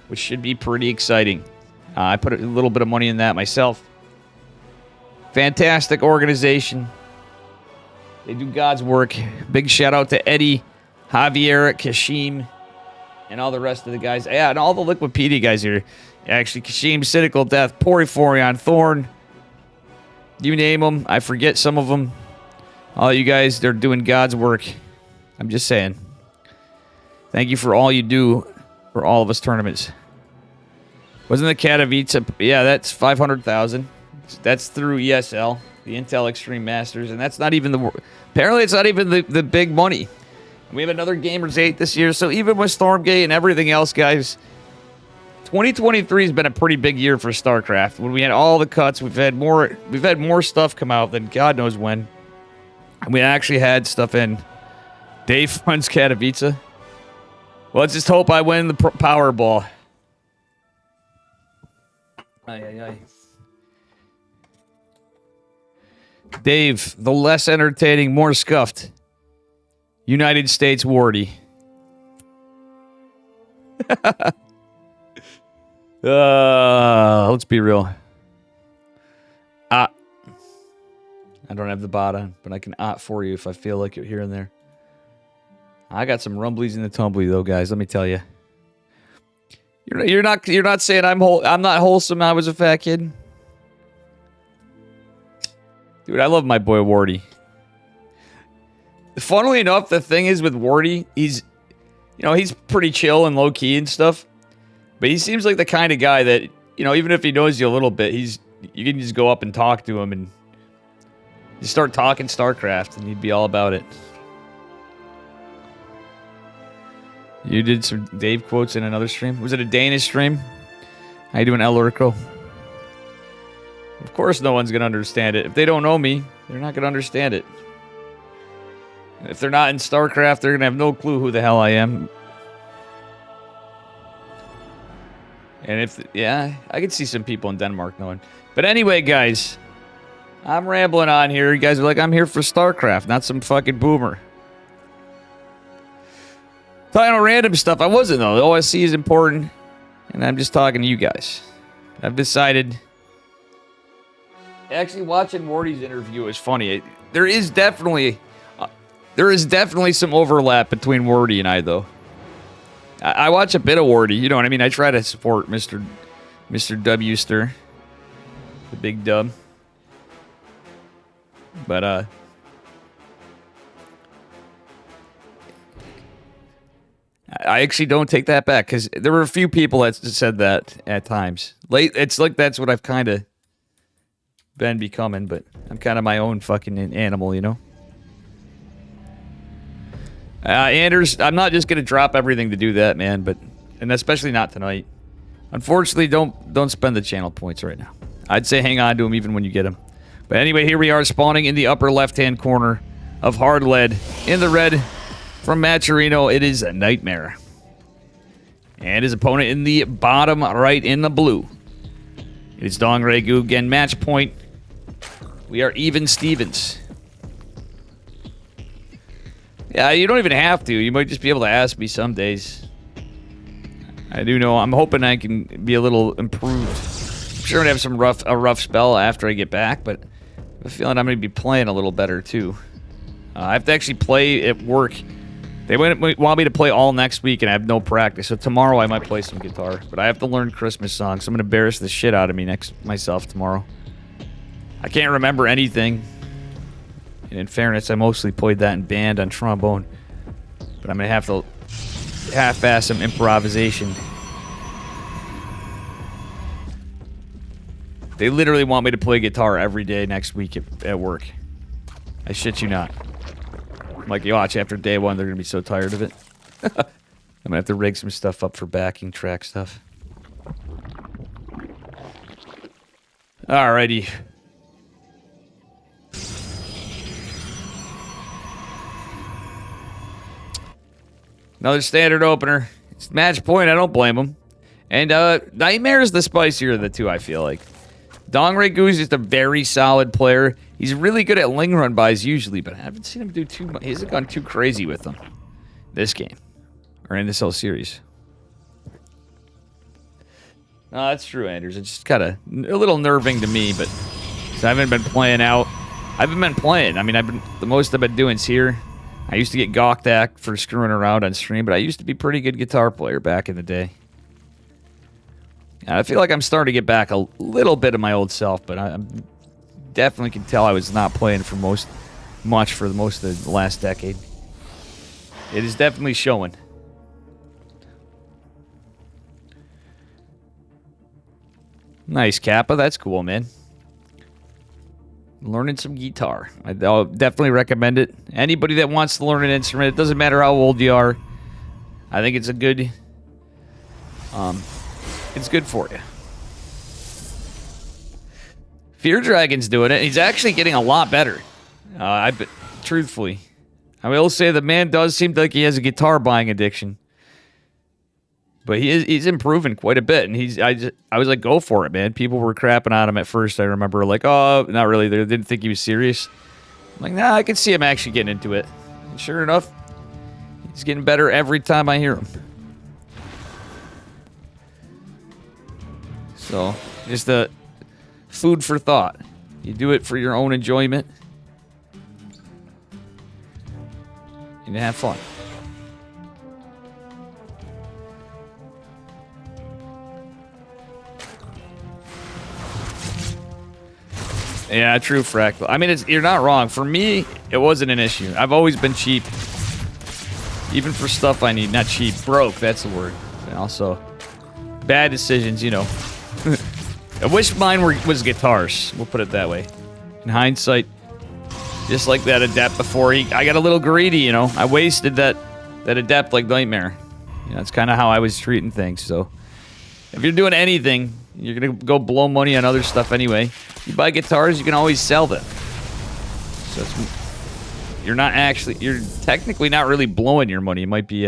which should be pretty exciting. I put a little bit of money in that myself. Fantastic organization. They do God's work. Big shout out to Eddie, Javier, Kashim, and all the rest of the guys. Yeah, and all the Liquipedia guys here. Actually, Kashim, Cynical Death, Poriforion, Thorn. You name them. I forget some of them. All you guys, they're doing God's work. I'm just saying. Thank you for all you do for all of us tournaments. Wasn't the Katowice? Yeah, that's 500,000. That's through ESL, the Intel Extreme Masters, and that's not even the... Apparently, it's not even the big money. We have another Gamers 8 this year, so even with Stormgate and everything else, guys, 2023 has been a pretty big year for StarCraft. When we had all the cuts, we've had more stuff come out than God knows when. And we actually had stuff in. Dave funds Katowice. Well, let's just hope I win the Powerball. Aye. Dave, the less entertaining, more scuffed. United States Wardy. Let's be real. I don't have the bot on, but I can for you if I feel like it here and there. I got some rumblies in the tumbly though, guys. Let me tell you. You're not saying I'm not wholesome. I was a fat kid, dude. I love my boy Wardy. Funnily enough, the thing is with Wardy, he's pretty chill and low key and stuff. But he seems like the kind of guy that, even if he knows you a little bit, you can just go up and talk to him and you start talking StarCraft and he'd be all about it. You did some Dave quotes in another stream. Was it a Danish stream? How you doing, Elrico? Of course no one's going to understand it. If they don't know me, they're not going to understand it. If they're not in StarCraft, they're going to have no clue who the hell I am. And I could see some people in Denmark knowing. But anyway, guys, I'm rambling on here. You guys are like, I'm here for StarCraft, not some fucking boomer. Talking about random stuff. I wasn't, though. The OSC is important, and I'm just talking to you guys. I've decided... Actually, watching Wardy's interview is funny. There is definitely some overlap between Wardy and I, though. I watch a bit of Wardy, you know what I mean? I try to support Mr. W-ster, the big dub. But, I actually don't take that back, because there were a few people that said that at times. It's like that's what I've kind of been becoming, but I'm kind of my own fucking animal, you know? Anders, I'm not just going to drop everything to do that, man, and especially not tonight. Unfortunately, don't spend the channel points right now. I'd say hang on to them even when you get them. But anyway, here we are spawning in the upper left-hand corner of Hard Lead. In the red from Matcherino, it is a Nightmare. And his opponent in the bottom right in the blue. It is Dong Regu. Again, match point. We are even Stevens. Yeah, you don't even have to. You might just be able to ask me some days. I do know. I'm hoping I can be a little improved. I'm sure I'm going to have a rough spell after I get back, but I have a feeling I'm going to be playing a little better, too. I have to actually play at work. They want me to play all next week, and I have no practice. So tomorrow I might play some guitar, but I have to learn Christmas songs. So I'm going to embarrass the shit out of me myself tomorrow. I can't remember anything. And in fairness, I mostly played that in band on trombone. But I'm going to have to half-ass some improvisation. They literally want me to play guitar every day next week at work. I shit you not. I'm like, you watch, after day one, they're going to be so tired of it. I'm going to have to rig some stuff up for backing track stuff. Alrighty. Another standard opener. It's match point. I don't blame him. And Nightmare is the spicier of the two, I feel like. Dongray Goo's just a very solid player. He's really good at Ling run buys usually, but I haven't seen him do too much. He hasn't gone too crazy with them this game. Or in this whole series. No, that's true, Anders. It's just kind of a little nerving to me, but I haven't been playing out. I haven't been playing. I mean, the most I've been doing is here. I used to get gawked at for screwing around on stream, but I used to be a pretty good guitar player back in the day. And I feel like I'm starting to get back a little bit of my old self, but I definitely can tell I was not playing for much for most of the last decade. It is definitely showing. Nice, Kappa. That's cool, man. Learning some guitar. I'll definitely recommend it. Anybody that wants to learn an instrument, it doesn't matter how old you are. I think it's a good... it's good for you. Fear Dragon's doing it. He's actually getting a lot better. Truthfully. I will say the man does seem like he has a guitar buying addiction. But he's improving quite a bit, and I was like, go for it, man. People were crapping on him at first. I remember, like, oh, not really. They didn't think he was serious. I'm like, nah, I can see him actually getting into it. And sure enough, he's getting better every time I hear him. So, just a food for thought. You do it for your own enjoyment, and have fun. Yeah, true, Fractal. I mean, you're not wrong. For me, it wasn't an issue. I've always been cheap. Even for stuff I need. Not cheap. Broke, that's the word. And also, bad decisions, you know. I wish mine was guitars. We'll put it that way. In hindsight, just like that Adept before, I got a little greedy, you know. I wasted that Adept like Nightmare. You know, that's kind of how I was treating things, so... If you're doing anything, you're going to go blow money on other stuff anyway. You buy guitars, you can always sell them. So you're technically not really blowing your money. It might be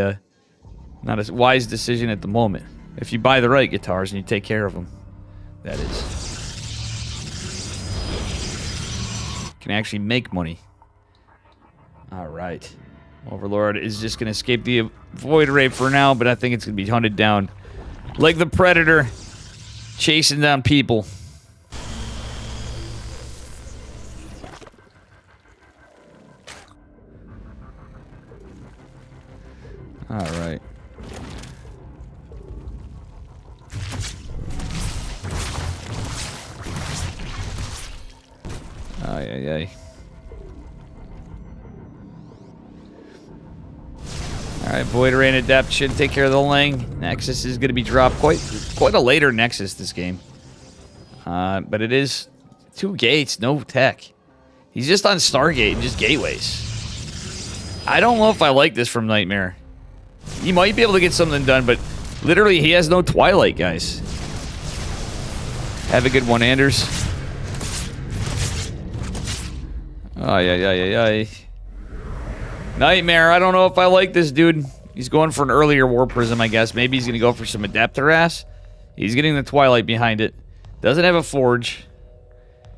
not a wise decision at the moment. If you buy the right guitars and you take care of them, that is. You can actually make money. All right. Overlord is just going to escape the Void Ray for now, but I think it's going to be hunted down. Like the Predator, chasing down people. All right. Ay, ay, ay. Alright, Void Ray and Adept should take care of the Ling. Nexus is going to be dropped. Quite a later Nexus this game. But it is 2 gates, no tech. He's just on Stargate and just gateways. I don't know if I like this from Nightmare. He might be able to get something done, but literally he has no Twilight, guys. Have a good one, Anders. Ay, ay, ay, ay, ay. Nightmare, I don't know if I like this dude. He's going for an earlier War Prism, I guess. Maybe he's going to go for some Adept harass. He's getting the Twilight behind it. Doesn't have a Forge.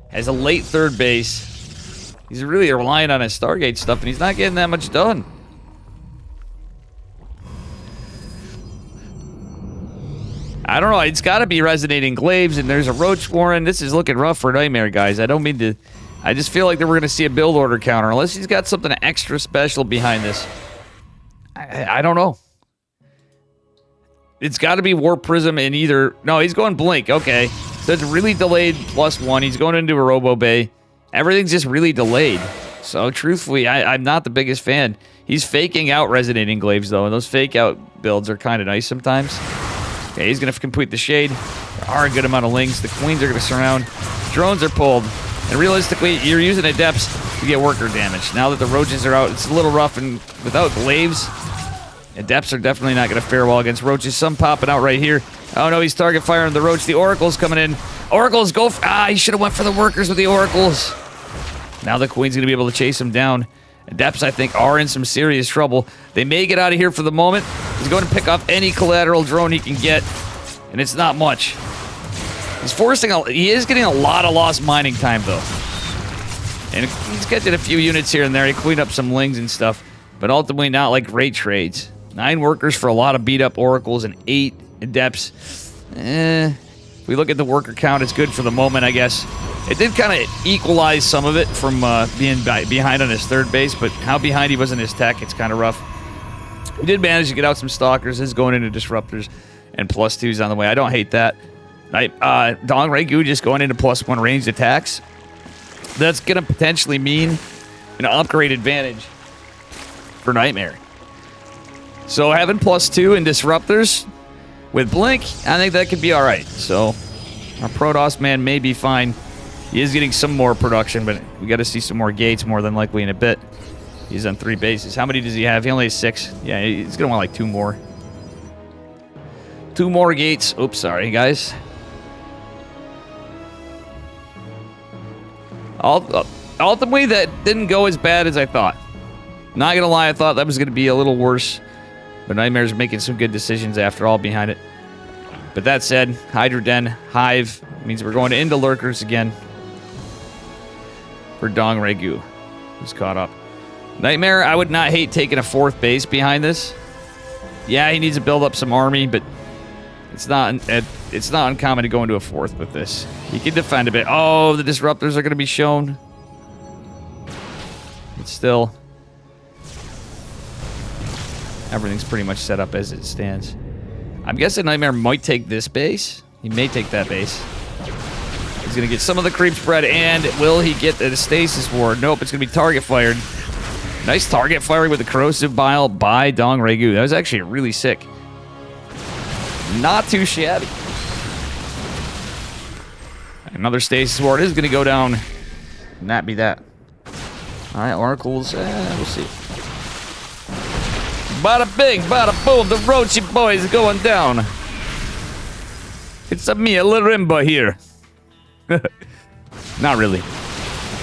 Has a late third base. He's really relying on his Stargate stuff, and he's not getting that much done. I don't know. It's got to be Resonating Glaives, and there's a Roach Warren. This is looking rough for Nightmare, guys. I don't mean to... I just feel like that we're going to see a build order counter, unless he's got something extra special behind this. I don't know. It's got to be Warp Prism in either... No, he's going Blink. Okay. So it's really delayed +1. He's going into a Robo Bay. Everything's just really delayed. So truthfully, I'm not the biggest fan. He's faking out Resonating Glaives, though, and those fake out builds are kind of nice sometimes. Okay, he's going to complete the Shade. There are a good amount of Lings. The Queens are going to surround. Drones are pulled. And realistically, you're using Adepts to get worker damage. Now that the Roaches are out, it's a little rough, and without Glaives, Adepts are definitely not going to fare well against Roaches. Some popping out right here. Oh no, he's target firing the Roach. The Oracle's coming in. Oracles go for... he should have went for the workers with the Oracles. Now the Queen's going to be able to chase him down. Adepts, I think, are in some serious trouble. They may get out of here for the moment. He's going to pick off any collateral drone he can get, and it's not much. He's forcing he is getting a lot of lost mining time, though. And he's getting a few units here and there. He cleaned up some lings and stuff. But ultimately, not like great trades. 9 workers for a lot of beat-up oracles and 8 adepts. If we look at the worker count, it's good for the moment, I guess. It did kind of equalize some of it from being behind on his third base, but how behind he was in his tech, it's kind of rough. We did manage to get out some stalkers. This is going into disruptors and +2s on the way. I don't hate that. Dong Regu just going into +1 ranged attacks. That's going to potentially mean an upgrade advantage for Nightmare. So having +2 in disruptors with Blink, I think that could be all right. So our Protoss man may be fine. He is getting some more production, but we got to see some more gates more than likely in a bit. He's on 3 bases. How many does he have? He only has 6. Yeah, he's going to want like 2 more. 2 more gates. Oops, sorry, guys. Ultimately, that didn't go as bad as I thought. Not going to lie, I thought that was going to be a little worse. But Nightmare's making some good decisions after all behind it. But that said, Hydra Den, Hive, means we're going into Lurkers again. For Dong Regu, who's caught up. Nightmare, I would not hate taking a 4th base behind this. Yeah, he needs to build up some army, but it's not uncommon to go into a 4th with this. He can defend a bit. Oh, the disruptors are going to be shown. But still, everything's pretty much set up as it stands. I'm guessing Nightmare might take this base. He may take that base. He's going to get some of the creep spread, and will he get the stasis ward? Nope, it's going to be target fired. Nice target firing with the corrosive bile by Dong Regu. That was actually really sick. Not too shabby. Another stasis ward is going to go down. Not be that. All right, oracles. We'll see. Bada bing, bada boom. The Rochi boy is going down. It's a me, a Larimba here. Not really.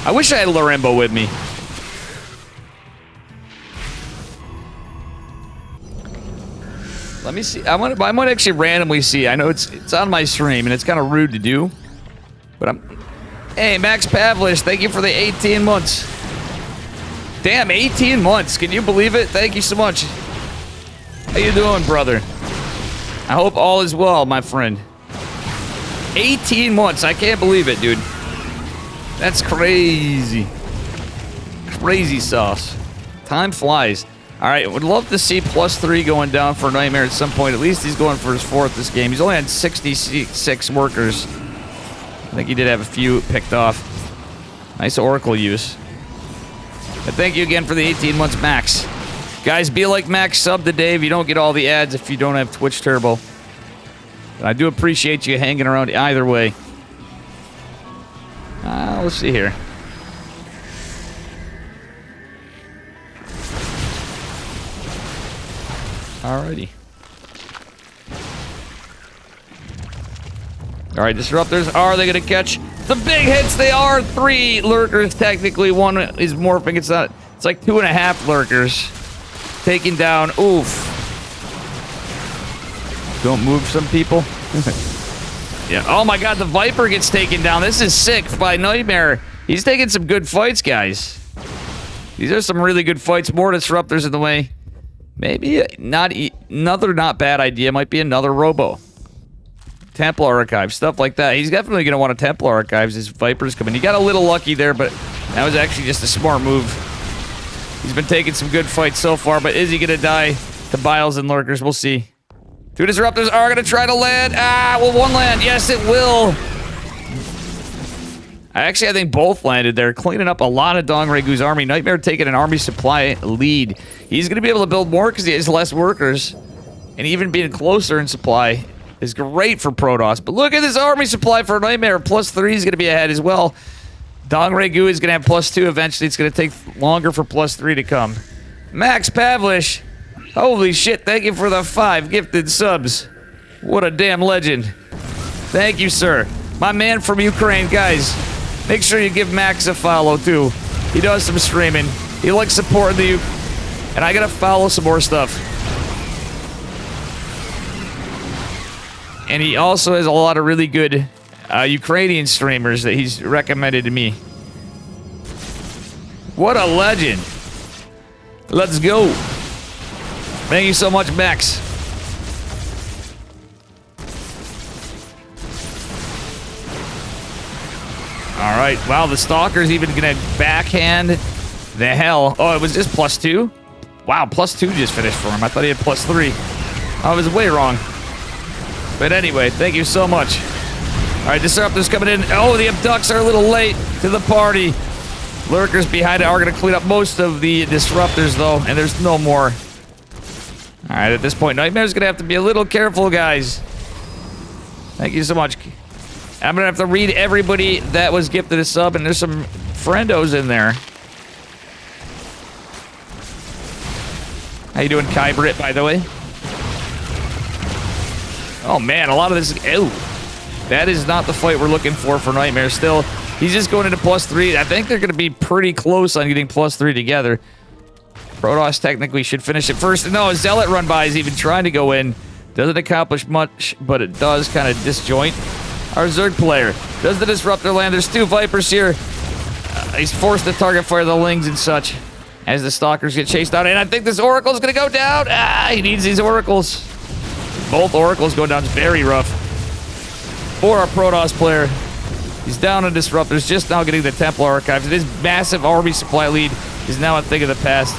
I wish I had Larimba with me. Let me see. I might actually randomly see. I know it's on my stream, and it's kind of rude to do. But Hey, Max Pavlish, thank you for the 18 months. Damn, 18 months. Can you believe it? Thank you so much. How you doing, brother? I hope all is well, my friend. 18 months. I can't believe it, dude. That's crazy. Crazy sauce. Time flies. All right, would love to see +3 going down for Nightmare at some point. At least he's going for his 4th this game. He's only had 66 workers. I think he did have a few picked off. Nice Oracle use. But thank you again for the 18 months, Max. Guys, be like Max, sub today if you don't get all the ads if you don't have Twitch Turbo. But I do appreciate you hanging around either way. Let's see here. Alrighty. Alright, disruptors. Are they going to catch the big hits? They are. 3 lurkers, technically. 1 is morphing. It's not. It's like 2.5 lurkers. Taking down. Oof. Don't move some people. Yeah. Oh my god, the Viper gets taken down. This is sick by Nightmare. He's taking some good fights, guys. These are some really good fights. More disruptors in the way. Maybe another not bad idea might be another Robo. Templar Archives, stuff like that. He's definitely going to want a Templar Archives as Vipers come in. He got a little lucky there, but that was actually just a smart move. He's been taking some good fights so far, but is he going to die to Biles and Lurkers? We'll see. 2 disruptors are going to try to land. Will 1 land? Yes, it will. I think both landed there, cleaning up a lot of Dong Regu's army. Nightmare taking an army supply lead. He's going to be able to build more because he has less workers. And even being closer in supply is great for Protoss. But look at this army supply for Nightmare. +3 is going to be ahead as well. Dong Regu is going to have +2 eventually. It's going to take longer for +3 to come. Max Pavlish. Holy shit, thank you for the 5 gifted subs. What a damn legend. Thank you, sir. My man from Ukraine, guys. Make sure you give Max a follow, too. He does some streaming. He likes supporting the and I gotta follow some more stuff. And he also has a lot of really good Ukrainian streamers that he's recommended to me. What a legend. Let's go. Thank you so much, Max. All right. Wow, the Stalker's even going to backhand the hell. Oh, it was just +2? Wow, +2 just finished for him. I thought he had +3. I was way wrong. But anyway, thank you so much. All right, Disruptor's coming in. Oh, the Abducts are a little late to the party. Lurkers behind it are going to clean up most of the Disruptors, though, and there's no more. All right, at this point, Nightmare's going to have to be a little careful, guys. Thank you so much. I'm going to have to read everybody that was gifted a sub, and there's some friendos in there. How you doing, Kybrit, by the way? Oh, man, a lot of this... Ew. That is not the fight we're looking for Nightmare still. He's just going into +3. I think they're going to be pretty close on getting +3 together. Protoss technically should finish it first. No, Zealot run by is even trying to go in. Doesn't accomplish much, but it does kind of disjoint. Our Zerg player does the Disruptor land. There's 2 Vipers here. He's forced to target fire the Lings and such as the Stalkers get chased out. And I think this Oracle's going to go down. Ah, he needs these Oracles. Both Oracles go down. It's very rough for our Protoss player. He's down on Disruptors, just now getting the Templar Archives. His massive army supply lead is now a thing of the past.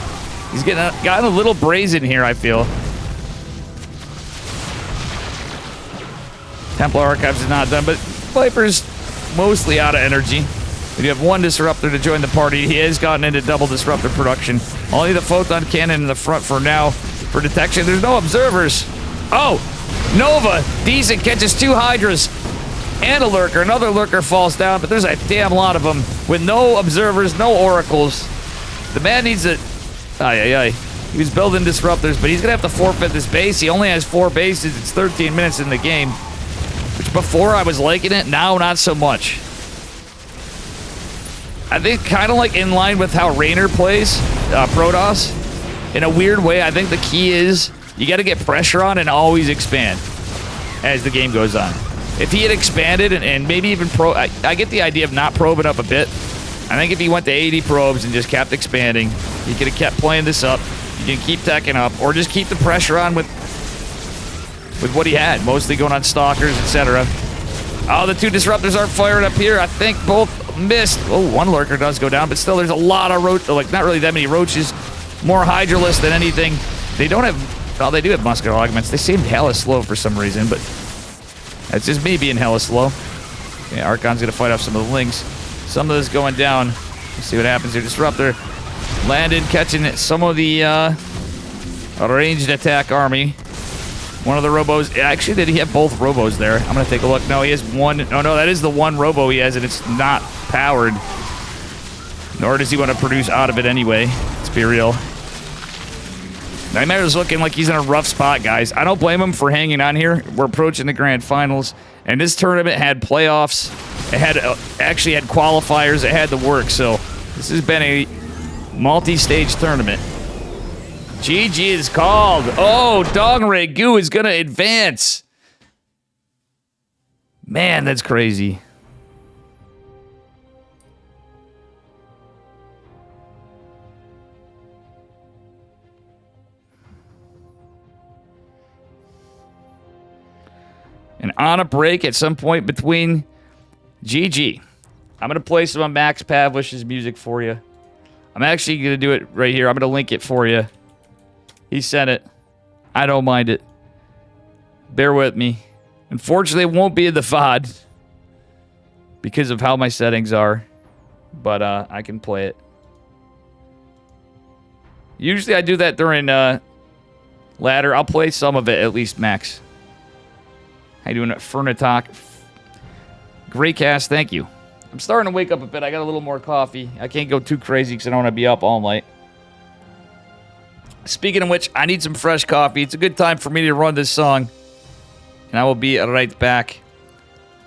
He's gotten a little brazen here, I feel. Templar Archives is not done, but Viper's mostly out of energy. We do have 1 Disruptor to join the party. He has gotten into double Disruptor production. Only the Photon Cannon in the front for now for detection. There's no observers. Oh! Nova! Decent, catches 2 Hydras and a Lurker. Another Lurker falls down, but there's a damn lot of them with no observers, no Oracles. The man needs a... Ay. He was building Disruptors, but he's going to have to forfeit this base. He only has 4 bases. It's 13 minutes in the game. Which before I was liking it, now not so much. I think kind of like in line with how Raynor plays Protoss. In a weird way, I think the key is you got to get pressure on and always expand as the game goes on. If he had expanded and maybe even I get the idea of not probing up a bit. I think if he went to 80 probes and just kept expanding, he could have kept playing this up. You can keep teching up, or just keep the pressure on with what he had, mostly going on Stalkers, etc. Oh, the 2 Disruptors aren't firing up here. I think both missed. Oh, 1 Lurker does go down, but still there's a lot of like not really that many roaches. More Hydralisk than anything. They don't have, well, they do have muscular augments. They seem hella slow for some reason, but that's just me being hella slow. Yeah, Archon's gonna fight off some of the Lings. Some of this going down. Let's see what happens here. Disruptor landed, catching some of the ranged attack army. One of the robos. Actually, did he have both robos there? I'm going to take a look. No, he has 1. Oh, no, that is the 1 robo he has, and it's not powered. Nor does he want to produce out of it anyway. Let's be real. Nightmare's looking like he's in a rough spot, guys. I don't blame him for hanging on here. We're approaching the grand finals, and this tournament had playoffs. It had actually had qualifiers. It had the work, so this has been a multi-stage tournament. GG is called. Oh, Dongray Goo is going to advance. Man, that's crazy. And on a break at some point between GG. I'm going to play some of Max Pavlish's music for you. I'm actually going to do it right here. I'm going to link it for you. He sent it. I don't mind it. Bear with me. Unfortunately, it won't be in the VOD because of how my settings are. But I can play it. Usually I do that during ladder. I'll play some of it at least, Max. How you doing, Fernatok? Great cast, thank you. I'm starting to wake up a bit. I got a little more coffee. I can't go too crazy because I don't want to be up all night. Speaking of which, I need some fresh coffee. It's a good time for me to run this song. And I will be right back.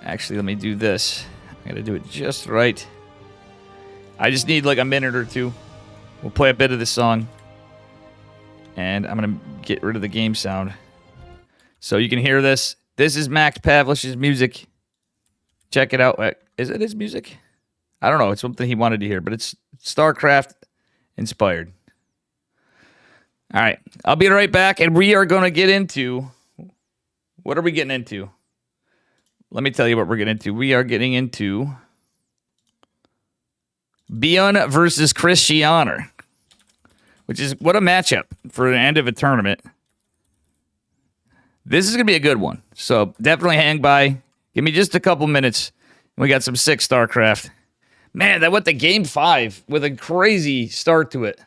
Actually, let me do this. I gotta do it just right. I just need like a minute or two. We'll play a bit of this song. And I'm gonna get rid of the game sound. So you can hear this. This is Max Pavlish's music. check it out. Is it his music? I don't know. It's something he wanted to hear, but it's StarCraft inspired. All right. I'll be right back, and we are going to get into... What are we getting into? Let me tell you what we're getting into. We are getting into ByuN versus Christianer, which is what a matchup for the end of a tournament. This is going to be a good one. So definitely hang by. Give me just a couple minutes. We got some sick StarCraft. Man, that went to game 5 with a crazy start to it.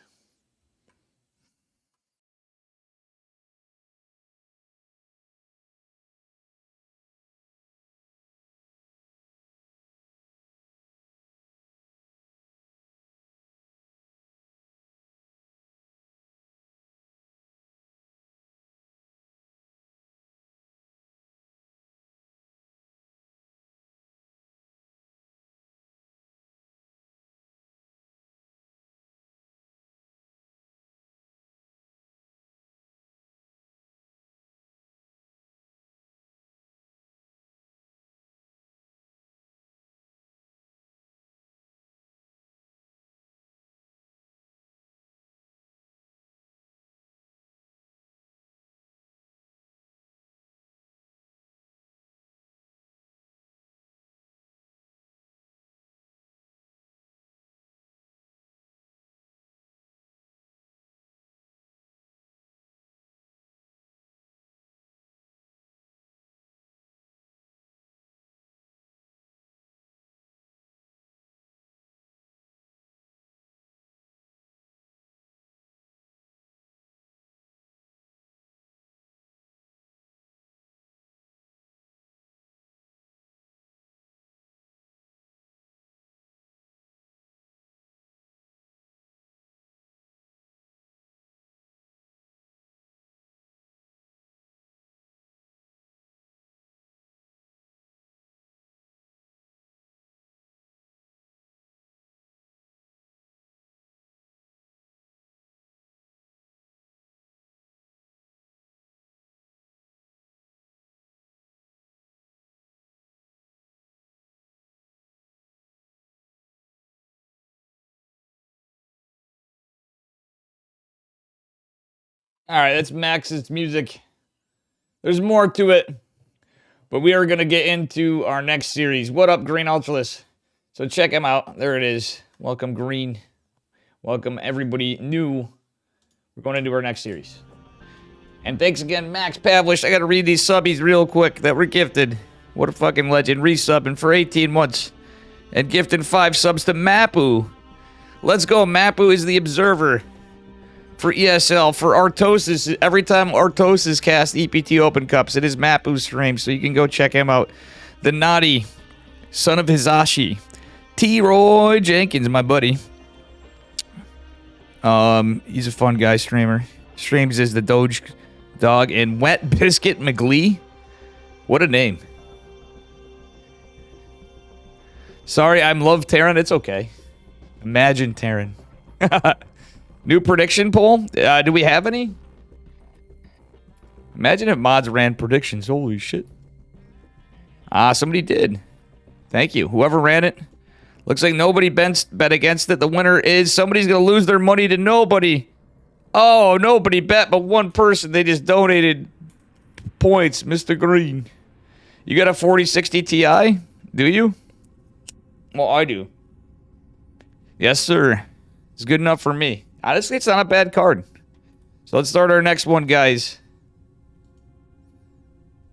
All right, that's Max's music. There's more to it, but we are going to get into our next series. What up, Green Ultralist? So check him out. There it is. Welcome, Green. Welcome, everybody new. We're going into our next series. And thanks again, Max Pavlish. I got to read these subbies real quick that were gifted. What a fucking legend. Resubbing for 18 months. And gifting 5 subs to Mapu. Let's go. Mapu is the observer. For ESL, for Artosis, every time Artosis casts EPT Open Cups, it is Mapu's stream, so you can go check him out. The Naughty, son of Hizashi. T-Roy Jenkins, my buddy. He's a fun guy, streamer. Streams as the Doge Dog. And Wet Biscuit McGlee. What a name. Sorry, I'm Love Terran. It's okay. Imagine Terran. New prediction poll? Do we have any? Imagine if mods ran predictions. Holy shit. Somebody did. Thank you. Whoever ran it. Looks like nobody bet against it. The winner is somebody's going to lose their money to nobody. Oh, nobody bet but one person. They just donated points. Mr. Green. You got a 4060 Ti? Do you? Well, I do. Yes, sir. It's good enough for me. Honestly, it's not a bad card. So let's start our next one, guys.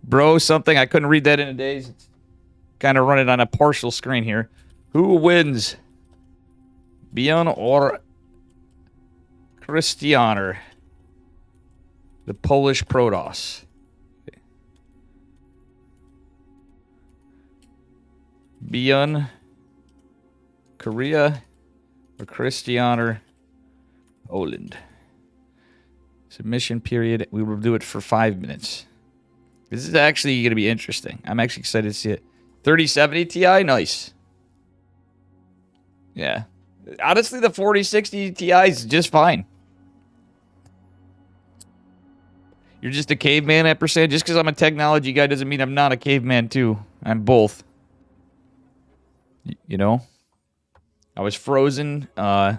Bro, something. I couldn't read that in a days. It's kind of running on a partial screen here. Who wins? ByuN or Christianer? The Polish Protoss. ByuN, Korea, or Christianer, Poland. Submission period. We will do it for 5 minutes. This is actually going to be interesting. I'm actually excited to see it. 3070 Ti? Nice. Yeah. Honestly, the 4060 Ti is just fine. You're just a caveman at percent. Just because I'm a technology guy doesn't mean I'm not a caveman too. I'm both. You know? I was frozen. I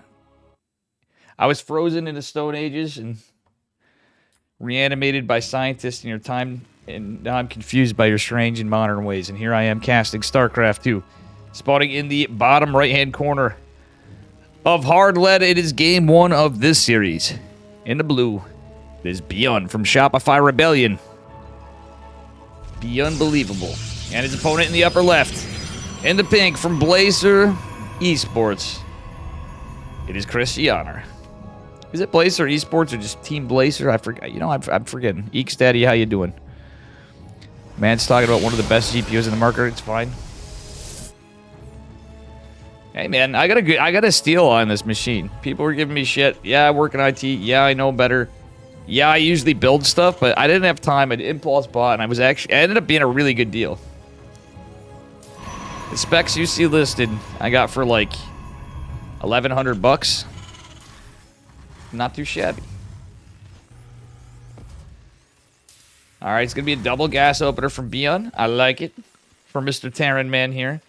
was frozen in the Stone Ages and reanimated by scientists in your time, and now I'm confused by your strange and modern ways. And here I am casting StarCraft 2, spawning in the bottom right-hand corner of Hard Lead. It is game 1 of this series. In the blue, it is ByuN from Shopify Rebellion. ByuN-Believable. And his opponent in the upper left. In the pink from Blazer Esports, it is Christianer. Is it Blazer Esports or just Team Blazer? I forget. You know, I'm forgetting. Eeks Daddy, how you doing? Man's talking about one of the best GPUs in the market. It's fine. Hey man, I got a steal on this machine. People were giving me shit. Yeah, I work in IT. Yeah, I know better. Yeah, I usually build stuff, but I didn't have time. I impulse bought, and I ended up being a really good deal. The specs you see listed, I got for like $1,100. Not too shabby. Alright, it's going to be a double gas opener from ByuN. I like it. For Mr. Terran Man here.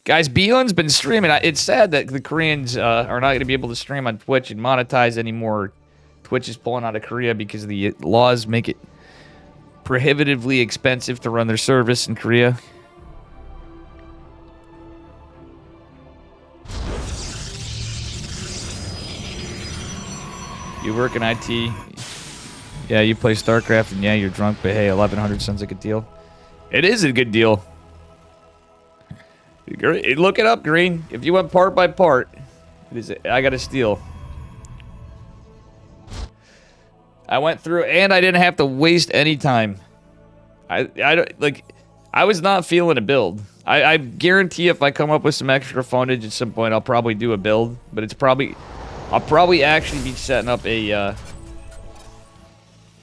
Guys, ByuN's been streaming. It's sad that the Koreans are not going to be able to stream on Twitch and monetize anymore. Twitch is pulling out of Korea because the laws make it prohibitively expensive to run their service in Korea. You work in IT. Yeah, you play StarCraft, and yeah, you're drunk, but hey, 1,100 sounds like a deal. It is a good deal. Look it up, Green. If you went part by part, I got a steal. I went through, and I didn't have to waste any time. I was not feeling a build. I guarantee if I come up with some extra fundage at some point, I'll probably do a build, but I'll probably actually be setting up a,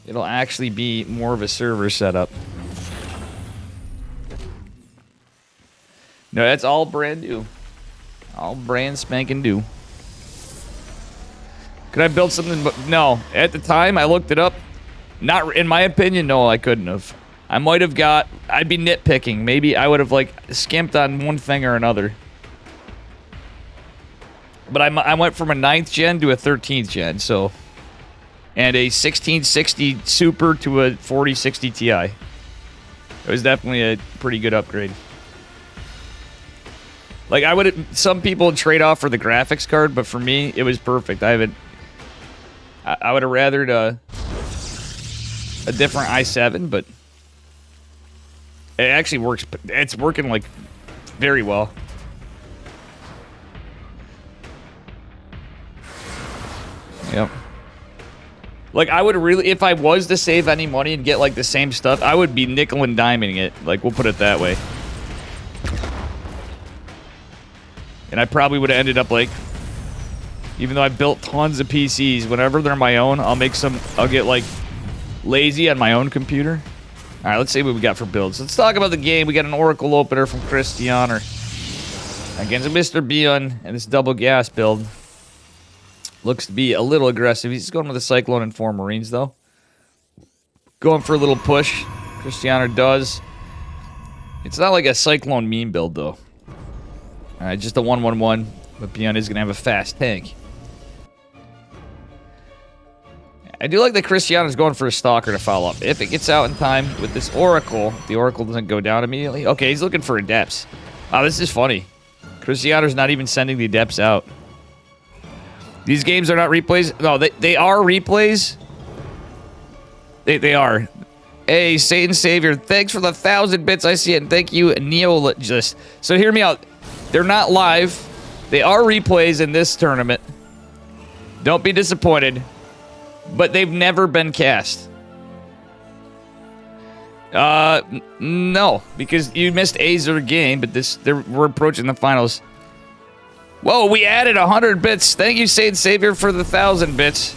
it'll actually be more of a server setup. No, that's all brand new. All brand spanking new. Could I build something? No. At the time, I looked it up. Not, in my opinion, no, I couldn't have. I might have got, I'd be nitpicking. Maybe I would have, like, skimped on one thing or another. But I went from a 9th gen to a 13th gen, so. And a 1660 Super to a 4060 Ti. It was definitely a pretty good upgrade. Like, some people would trade off for the graphics card, but for me, it was perfect. I would have rathered a different i7, but it actually works. It's working, like, very well. Yep. Like, I would really, if I was to save any money and get, like, the same stuff, I would be nickel and diming it. Like, we'll put it that way. And I probably would have ended up, like, even though I built tons of PCs, whenever they're my own, I'll get, like, lazy on my own computer. All right, let's see what we got for builds. Let's talk about the game. We got an Oracle opener from Christianer against Mr. ByuN, and this double gas build looks to be a little aggressive. He's going with a Cyclone and 4 Marines, though. Going for a little push. Christianer does. It's not like a Cyclone meme build, though. All right, just a 1-1-1, but ByuN is going to have a fast tank. I do like that Christianer's going for a Stalker to follow up. If it gets out in time with this Oracle, the Oracle doesn't go down immediately. Okay, he's looking for Adepts. Wow, this is funny. Christianer's not even sending the Adepts out. These games are not replays. No, they are replays. They are. Hey, Satan Savior, thanks for the 1,000 bits. I see it, and thank you, Neologist. So hear me out. They're not live. They are replays in this tournament. Don't be disappointed. But they've never been cast. No, because you missed Azer game, but we're approaching the finals. Whoa, we added 100 bits. Thank you, Satan Savior, for the 1,000 bits.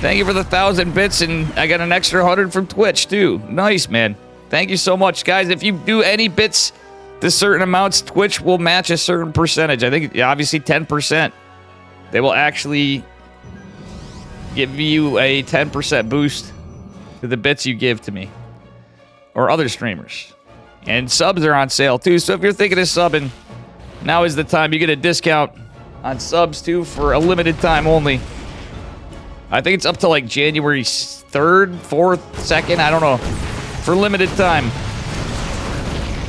Thank you for the 1,000 bits, and I got an extra 100 from Twitch, too. Nice, man. Thank you so much, guys. If you do any bits to certain amounts, Twitch will match a certain percentage. I think, obviously, 10%. They will actually give you a 10% boost to the bits you give to me. Or other streamers. And subs are on sale, too. So if you're thinking of subbing, now is the time. You get a discount on subs, too, for a limited time only. I think it's up to, like, January 3rd, 4th, 2nd. I don't know. For limited time.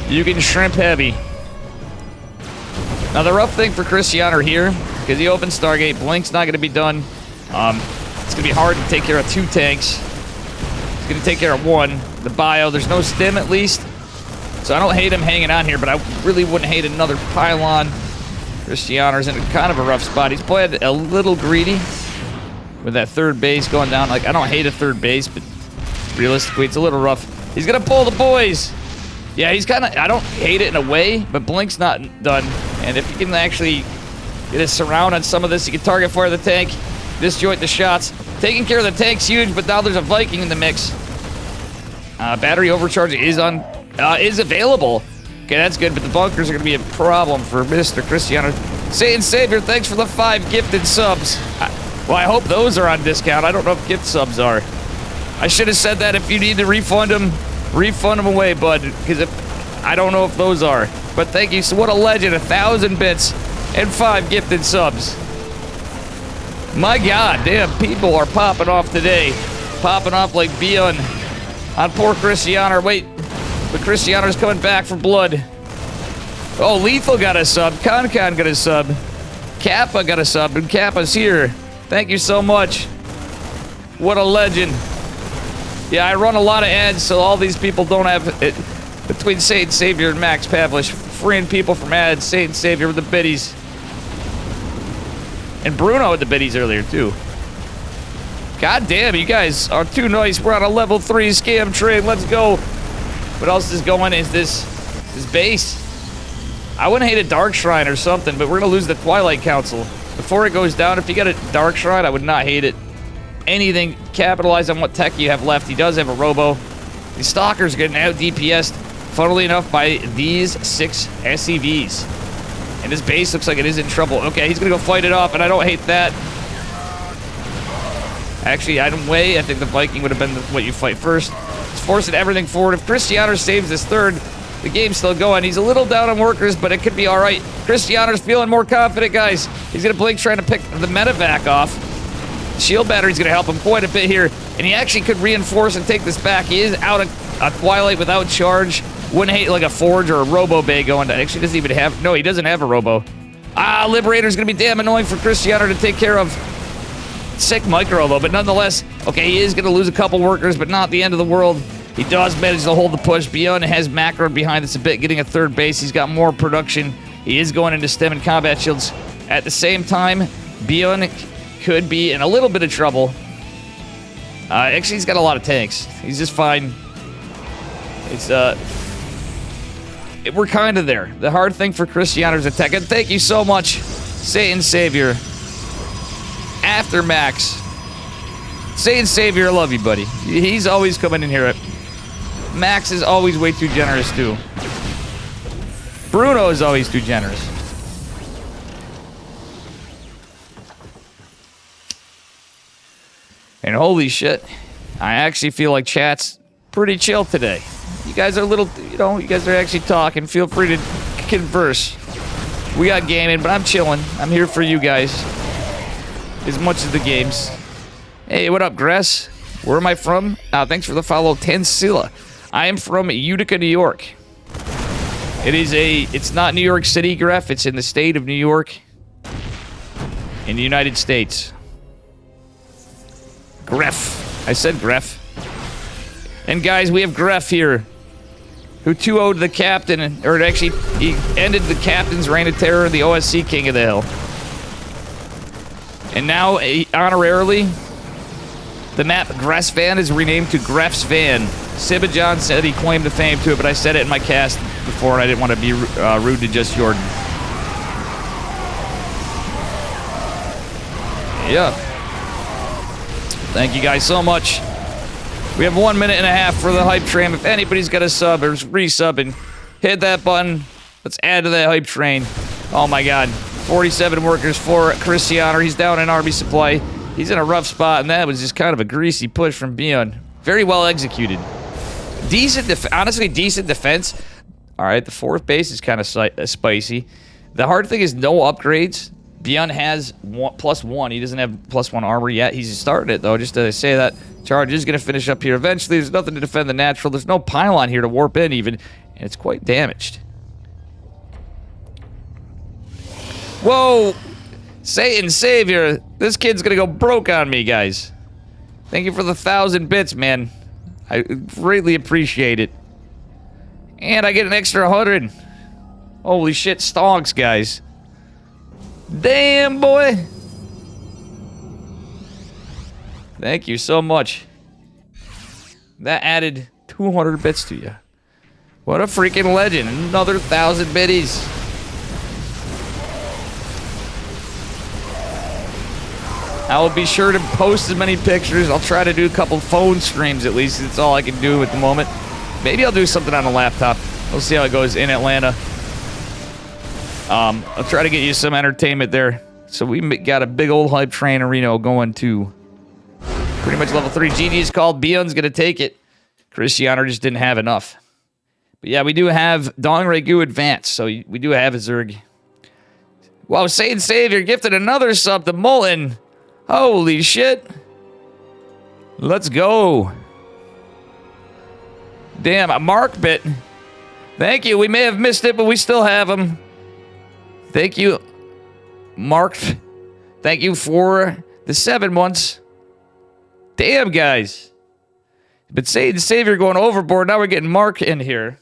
You can shrimp heavy. Now, the rough thing for Cristiano here, because he opened Stargate, Blink's not going to be done. It's going to be hard to take care of 2 tanks. He's going to take care of 1. The bio, there's no stim at least. So I don't hate him hanging on here, but I really wouldn't hate another pylon. Cristiano's in kind of a rough spot. He's played a little greedy with that 3rd base going down. Like, I don't hate a 3rd base, but realistically, it's a little rough. He's going to pull the boys. Yeah, he's kind of... I don't hate it in a way, but Blink's not done. And if you can actually get a surround on some of this, you can target fire the tank, disjoint the shots. Taking care of the tank's huge, but now there's a Viking in the mix. Battery overcharge is available. Okay, that's good, but the bunkers are going to be a problem for Mr. Cristiano. Satan Savior, thanks for the 5 gifted subs. Well, I hope those are on discount. I don't know if gift subs are. I should have said that. If you need to refund them away, bud, because I don't know if those are. But thank you. So what a legend. 1,000 bits and 5 gifted subs. My God, damn, people are popping off today. Popping off like ByuN on poor Cristiano. Wait, but Cristiano's coming back for blood. Oh, Lethal got a sub. Con got a sub. Kappa got a sub, and Kappa's here. Thank you so much. What a legend. Yeah, I run a lot of ads, so all these people don't have it. Between Satan Savior and Max Pavlish, freeing people from ads. Satan Savior with the biddies. And Bruno with the biddies earlier, too. God damn, you guys are too nice. We're on a level 3 scam train. Let's go. What else is going? Is this base? I wouldn't hate a Dark Shrine or something, but we're going to lose the Twilight Council. Before it goes down, if you get a Dark Shrine, I would not hate it. Anything, capitalize on what tech you have left. He does have a Robo. The Stalker's getting out DPS'd, funnily enough, by these 6 SCVs. And his base looks like it is in trouble. Okay, he's going to go fight it off, and I don't hate that. Actually, item way, I think the Viking would have been what you fight first. It's forcing everything forward. If Cristiano saves this 3rd, the game's still going. He's a little down on workers, but it could be all right. Cristiano's feeling more confident, guys. He's going to Blink trying to pick the medevac off. Shield battery's going to help him quite a bit here, and he actually could reinforce and take this back. He is out of a Twilight without charge. Wouldn't hate like a Forge or a Robo Bay going to... Actually, doesn't even have... No, he doesn't have a Robo. Liberator's going to be damn annoying for Cristiano to take care of. Sick micro, though, but nonetheless... Okay, he is going to lose a couple workers, but not the end of the world. He does manage to hold the push. ByuN has macroed behind this a bit, getting a 3rd base. He's got more production. He is going into stem and combat shields. At the same time, ByuN could be in a little bit of trouble. Actually, he's got a lot of tanks. He's just fine. It's, we're kind of there. The hard thing for Cristiano's attack. And thank you so much, Satan Savior. After Max. Satan Savior, I love you, buddy. He's always coming in here. Max is always way too generous, too. Bruno is always too generous. And holy shit, I actually feel like chat's pretty chill today. You guys are a little, you know, you guys are actually talking. Feel free to converse. We got gaming, but I'm chilling. I'm here for you guys. As much as the games. Hey, what up, Gress? Where am I from? Thanks for the follow, Tensilla. I am from Utica, New York. It's not New York City, Gref. It's in the state of New York. In the United States. Gref. I said Gref. And guys, we have Gref here. Who 2-0'd the captain, or actually, he ended the captain's reign of terror, the OSC King of the Hill. And now, honorarily, the map Gress Van is renamed to Gref's Van. Sibba John said he claimed the fame to it, but I said it in my cast before, and I didn't want to be rude to Just Jordan. Yeah. Thank you guys so much. We have 1 minute and a half for the hype train. If anybody's got a sub or resubbing, hit that button. Let's add to that hype train. Oh my God. 47 workers for Cristiano. He's down in army supply. He's in a rough spot, and that was just kind of a greasy push from ByuN. Very well executed. Decent honestly, decent defense, All right, the 4th base is kind of spicy. The hard thing is no upgrades. ByuN has +1. He doesn't have +1 armor yet. He's starting it, though, just to say that charge is going to finish up here eventually. There's nothing to defend the natural. There's no pylon here to warp in, even, and it's quite damaged. Whoa! Satan Savior! This kid's going to go broke on me, guys. Thank you for the 1,000 bits, man. I greatly appreciate it. And I get an extra 100. Holy shit, stonks, guys. Damn, boy. Thank you so much. That added 200 bits to you. What a freaking legend. Another 1,000 biddies. I will be sure to post as many pictures. I'll try to do a couple phone streams at least. It's all I can do at the moment. Maybe I'll do something on a laptop. We'll see how it goes in Atlanta. I'll try to get you some entertainment there. So we got a big old hype train in Reno going to pretty much level 3. GG is called. ByuN's going to take it. Cristiano just didn't have enough. But yeah, we do have Dong Regu Advance. So we do have a Zerg. Wow, Satan Savior gifted another sub to Molten. Holy shit. Let's go. Damn, a Mark bit. Thank you. We may have missed it, but we still have them. Thank you, Mark. Thank you for the 7 months. Damn, guys. But Satan Savior going overboard. Now we're getting Mark in here.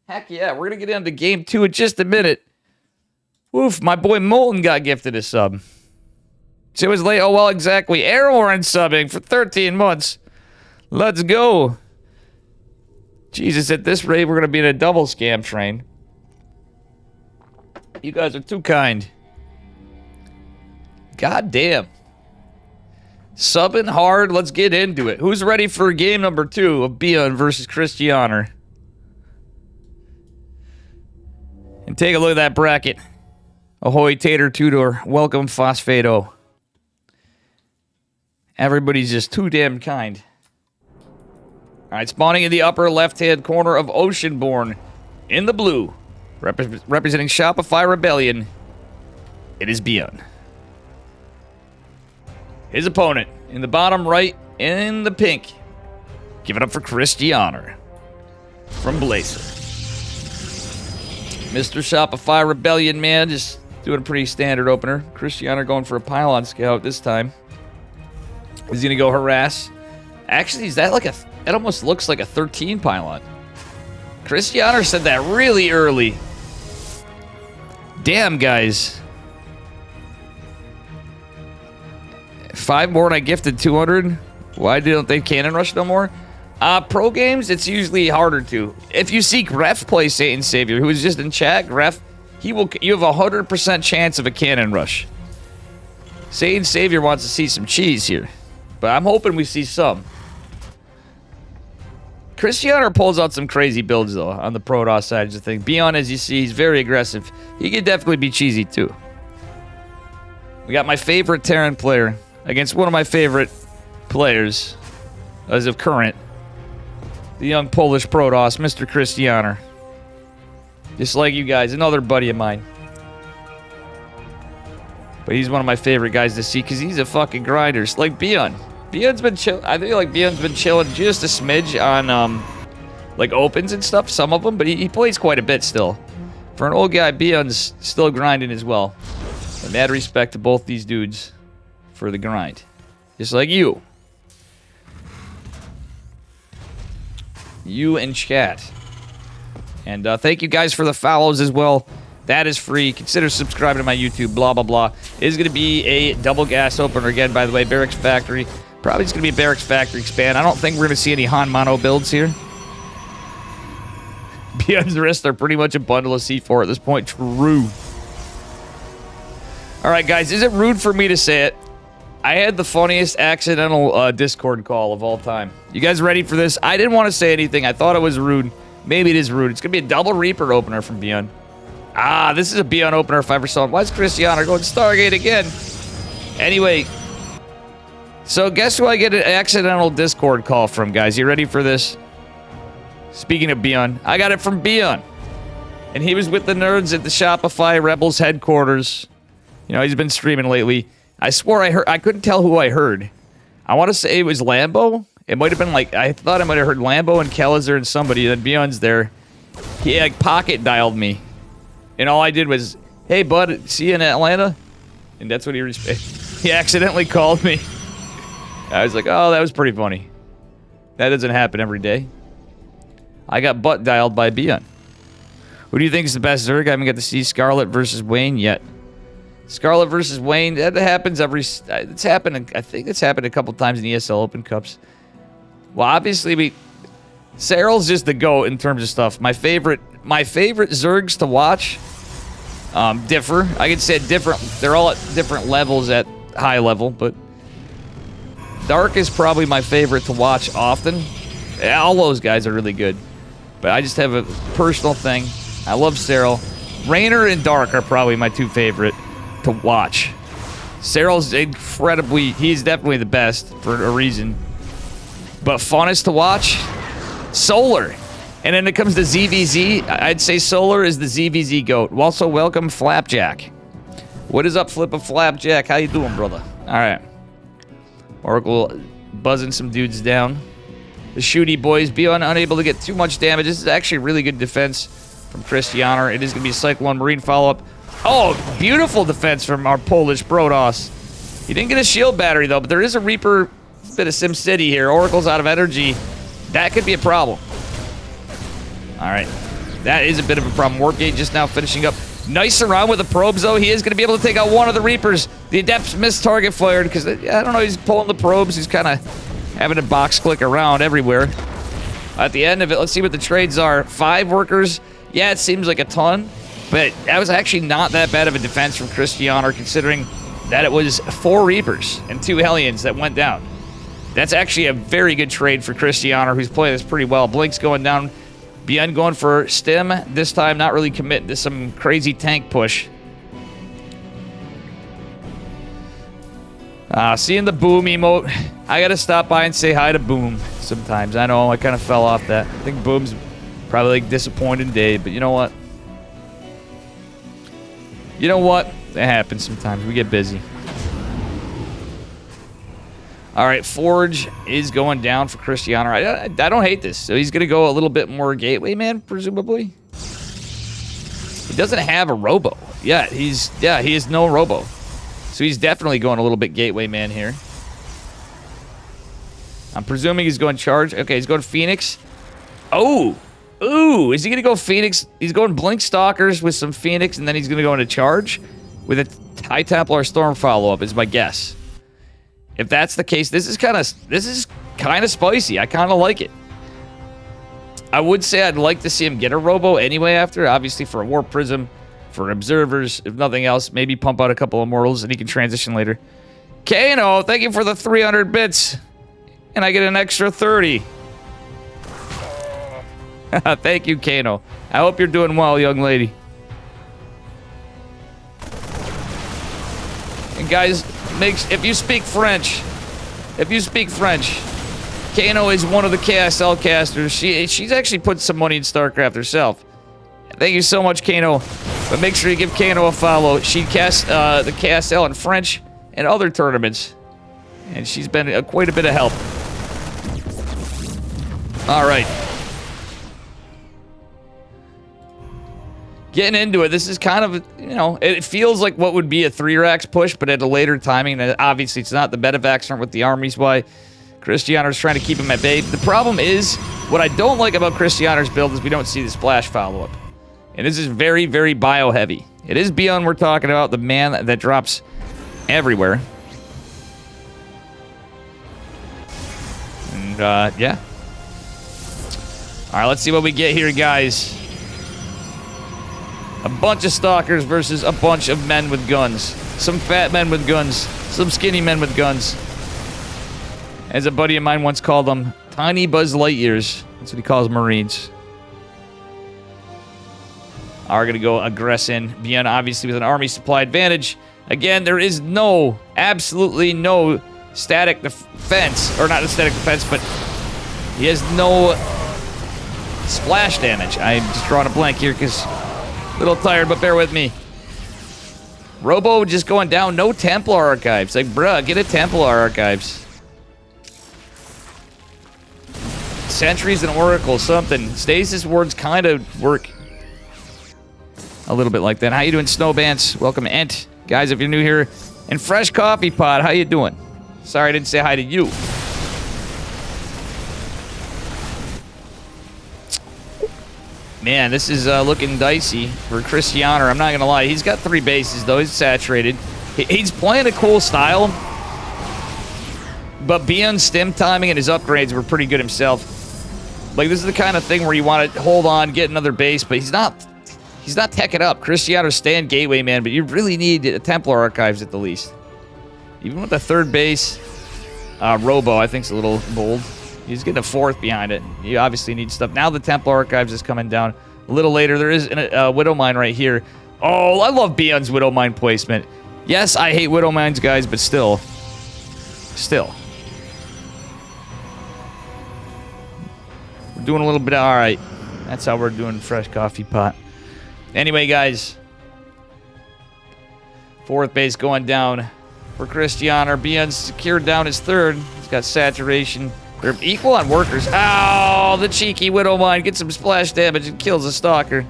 Heck yeah. We're going to get into game 2 in just a minute. Oof, my boy Molten got gifted a sub. It was late. Oh, well, exactly. Arrowhorn subbing for 13 months. Let's go. Jesus, at this rate, we're going to be in a double scam train. You guys are too kind. God damn. Subbing hard. Let's get into it. Who's ready for game number 2 of ByuN versus Cristiano? And take a look at that bracket. Ahoy, Tater Tudor. Welcome, Phosphato. Everybody's just too damn kind. Alright, spawning in the upper left-hand corner of Oceanborn. In the blue. Representing Shopify Rebellion. It is ByuN. His opponent in the bottom right in the pink. Give it up for Cristiano. From Blazer. Mr. Shopify Rebellion, man, just doing a pretty standard opener. Cristiano going for a pylon scout this time. He's going to go harass. Actually, is that like a... It almost looks like a 13 pylon. Cristiano said that really early. Damn, guys. 5 more and I gifted 200. Why don't they cannon rush no more? Pro games, it's usually harder to. If you see Gref play Satan Savior, who is just in chat, Gref, you have a 100% chance of a cannon rush. Satan Savior wants to see some cheese here. But I'm hoping we see some. Cristiano pulls out some crazy builds, though, on the Protoss side of the thing. ByuN, as you see, he's very aggressive. He can definitely be cheesy, too. We got my favorite Terran player against one of my favorite players, as of current. The young Polish Protoss, Mr. Cristiano. Just like you guys, another buddy of mine. But he's one of my favorite guys to see, because he's a fucking grinder. It's like ByuN. ByuN's been chill. I feel like ByuN's been chilling just a smidge on, like, opens and stuff, some of them, but he plays quite a bit still. For an old guy, ByuN's still grinding as well. But mad respect to both these dudes for the grind. Just like you. You in chat. And thank you guys for the follows as well. That is free. Consider subscribing to my YouTube, blah, blah, blah. It is going to be a double gas opener again, by the way. Barracks Factory. Probably just going to be a Barracks Factory expand. I don't think we're going to see any Han Mono builds here. ByuN's wrists are pretty much a bundle of C4 at this point. True. Alright, guys. Is it rude for me to say it? I had the funniest accidental Discord call of all time. You guys ready for this? I didn't want to say anything. I thought it was rude. Maybe it is rude. It's going to be a double Reaper opener from ByuN. Ah, this is a ByuN opener if I ever saw him. Why is Cristiano going Stargate again? Anyway, so guess who I get an accidental Discord call from, guys? You ready for this? Speaking of ByuN, I got it from ByuN. And he was with the nerds at the Shopify Rebels headquarters. You know, he's been streaming lately. I swore I couldn't tell who I heard. I want to say it was Lambo. It might have been like, I thought I might have heard Lambo and Kellizer and somebody. Then ByuN's there. He like pocket dialed me. And all I did was, hey bud, see you in Atlanta? And that's what he accidentally called me. I was like, oh, that was pretty funny. That doesn't happen every day. I got butt dialed by ByuN. Who do you think is the best Zerg? I haven't got to see Scarlet versus Wayne yet. Scarlet versus Wayne, that happens it's happened, I think it's happened a couple times in ESL Open Cups. Well, obviously, Cyril's just the GOAT in terms of stuff. My favorite Zergs to watch differ. I could say different. They're all at different levels at high level, but Dark is probably my favorite to watch often. All those guys are really good. But I just have a personal thing. I love Cyril. Raynor and Dark are probably my two favorite to watch. Cyril's incredibly... He's definitely the best for a reason. But funnest to watch? Solar. And then it comes to ZVZ. I'd say Solar is the ZVZ GOAT. Also, welcome Flapjack. What is up, Flip of Flapjack? How you doing, brother? All right. Oracle buzzing some dudes down. The shooty boys. ByuN unable to get too much damage. This is actually really good defense from Christianer. It is going to be a Cyclone Marine follow-up. Oh, beautiful defense from our Polish Brodos. He didn't get a shield battery, though, but there is a Reaper bit of SimCity here. Oracle's out of energy. That could be a problem. All right. That is a bit of a problem. Warpgate just now finishing up. Nice around with the probes, though. He is going to be able to take out one of the Reapers. The Adepts missed target flared because, I don't know, he's pulling the probes. He's kind of having a box click around everywhere. At the end of it, let's see what the trades are. 5 workers. Yeah, it seems like a ton, but that was actually not that bad of a defense from Christianer, considering that it was 4 Reapers and 2 Hellions that went down. That's actually a very good trade for Christianer, who's playing this pretty well. Blink's going down. ByuN going for Stim. This time, not really committing to some crazy tank push. Seeing the Boom emote. I gotta stop by and say hi to Boom sometimes. I know, I kind of fell off that. I think Boom's probably like disappointed day, but you know what? You know what? That happens sometimes. We get busy. All right, Forge is going down for Christianer. I don't hate this. So he's going to go a little bit more Gateway Man, presumably. He doesn't have a Robo. Yeah, he has no Robo. So he's definitely going a little bit Gateway Man here. I'm presuming he's going Charge. Okay, he's going Phoenix. Oh! Ooh, is he going to go Phoenix? He's going Blink Stalkers with some Phoenix, and then he's going to go into Charge with a High Templar Storm follow-up, is my guess. If that's the case, this is kind of spicy. I kind of like it. I would say I'd like to see him get a Robo anyway after, obviously for a Warp Prism, for Observers, if nothing else. Maybe pump out a couple of Immortals and he can transition later. Kano, thank you for the 300 bits. And I get an extra 30. Thank you, Kano. I hope you're doing well, young lady. And guys, if you speak French, Kano is one of the KSL casters. She's actually put some money in StarCraft herself. Thank you so much, Kano. But make sure you give Kano a follow. She casts the KSL in French and other tournaments. And she's been quite a bit of help. All right. Getting into it, this is kind of, you know, it feels like what would be a 3-Rax push, but at a later timing. And obviously, it's not. The Medivacs aren't with the armies. Why Christianer's trying to keep him at bay. The problem is, what I don't like about Christianer's build is we don't see the splash follow-up. And this is very, very bio-heavy. It is ByuN we're talking about, the man that drops everywhere. And, yeah. All right, let's see what we get here, guys. A bunch of stalkers versus a bunch of men with guns. Some fat men with guns. Some skinny men with guns. As a buddy of mine once called them, tiny Buzz Lightyears. That's what he calls Marines. Are going to go aggress in. ByuN obviously with an army supply advantage. Again, there is absolutely no static defense. Or not a static defense, but he has no splash damage. I'm just drawing a blank here because a little tired, but bear with me. Robo just going down. No Templar Archives. Like, bruh, get a Templar Archives. Sentries and Oracle, something. Stasis wards kind of work a little bit like that. How you doing, Snowbants? Welcome, Ent. Guys, if you're new here. And Fresh Coffee Pot, how you doing? Sorry I didn't say hi to you. Man, this is looking dicey for Cristiano. I'm not going to lie. He's got 3 bases, though. He's saturated. He's playing a cool style. But ByuN's stim timing and his upgrades were pretty good himself. Like, this is the kind of thing where you want to hold on, get another base, but he's not teching up. Cristiano's staying gateway man, but you really need a Templar Archives at the least. Even with the 3rd base, Robo, I think, is a little bold. He's getting a 4th behind it. You obviously need stuff. Now the Templar Archives is coming down a little later. There is a Widow Mine right here. Oh, I love ByuN's Widow Mine placement. Yes, I hate Widow Mines, guys, but still. Still. We're doing a little bit. All right. That's how we're doing Fresh Coffee Pot. Anyway, guys. 4th base going down for Cristiano. ByuN's secured down his 3rd. He's got saturation. They're equal on workers. Ow! The cheeky Widow Mine gets some splash damage and kills a Stalker.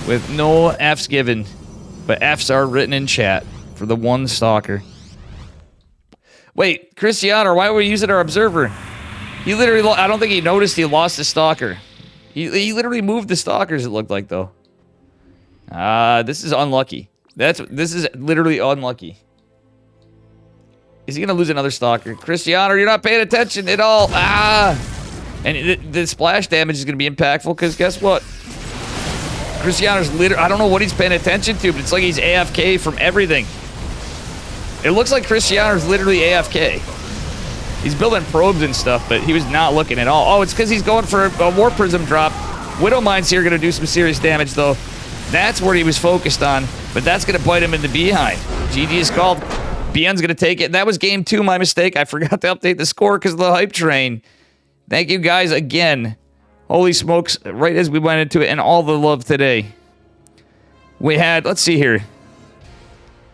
With no Fs given. But Fs are written in chat for the 1 Stalker. Wait, Cristiano, why were we using our Observer? He literally, I don't think he noticed he lost the Stalker. He literally moved the Stalkers, it looked like, though. This is unlucky. This is literally unlucky. Is he going to lose another Stalker? Cristiano, you're not paying attention at all. And the splash damage is going to be impactful because guess what? Cristiano's literally... I don't know what he's paying attention to, but it's like he's AFK from everything. It looks like Cristiano's literally AFK. He's building probes and stuff, but he was not looking at all. Oh, it's because he's going for a War Prism drop. Widow Mine's here going to do some serious damage, though. That's where he was focused on, but that's going to bite him in the behind. GG is called. ByuN's going to take it. That was game 2, my mistake. I forgot to update the score because of the hype train. Thank you guys again. Holy smokes, right as we went into it, and all the love today. We had, let's see here.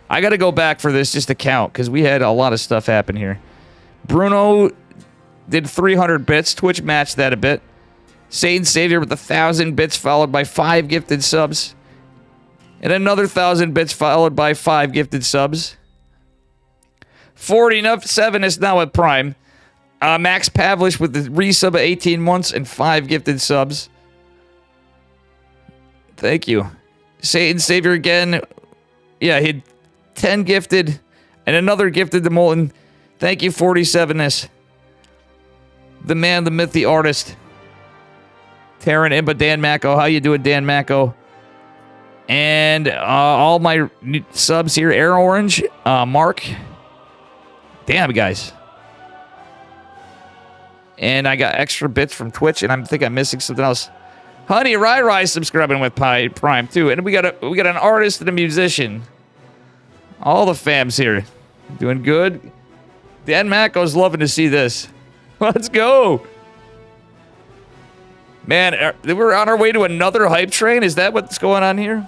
I got to go back for this just to count because we had a lot of stuff happen here. Bruno did 300 bits. Twitch matched that a bit. Satan Savior with 1,000 bits followed by 5 gifted subs. And another 1,000 bits followed by 5 gifted subs. 47 is now at Prime. Max Pavlish with the resub of 18 months and 5 gifted subs. Thank you. Satan Savior again. Yeah, he had 10 gifted and another gifted to Molten. Thank you, 47ness. The man, the myth, the artist. Taryn, Imba, Dan Mako. How you doing, Dan Mako? And all my subs here. Air Orange, Mark. Damn, guys. And I got extra bits from Twitch, and I think I'm missing something else. Honey Rai Rai subscribing with Prime too, and we got an artist and a musician. All the fams here, doing good. Dan Mako's loving to see this. Let's go, man. We're on our way to another hype train. Is that what's going on here?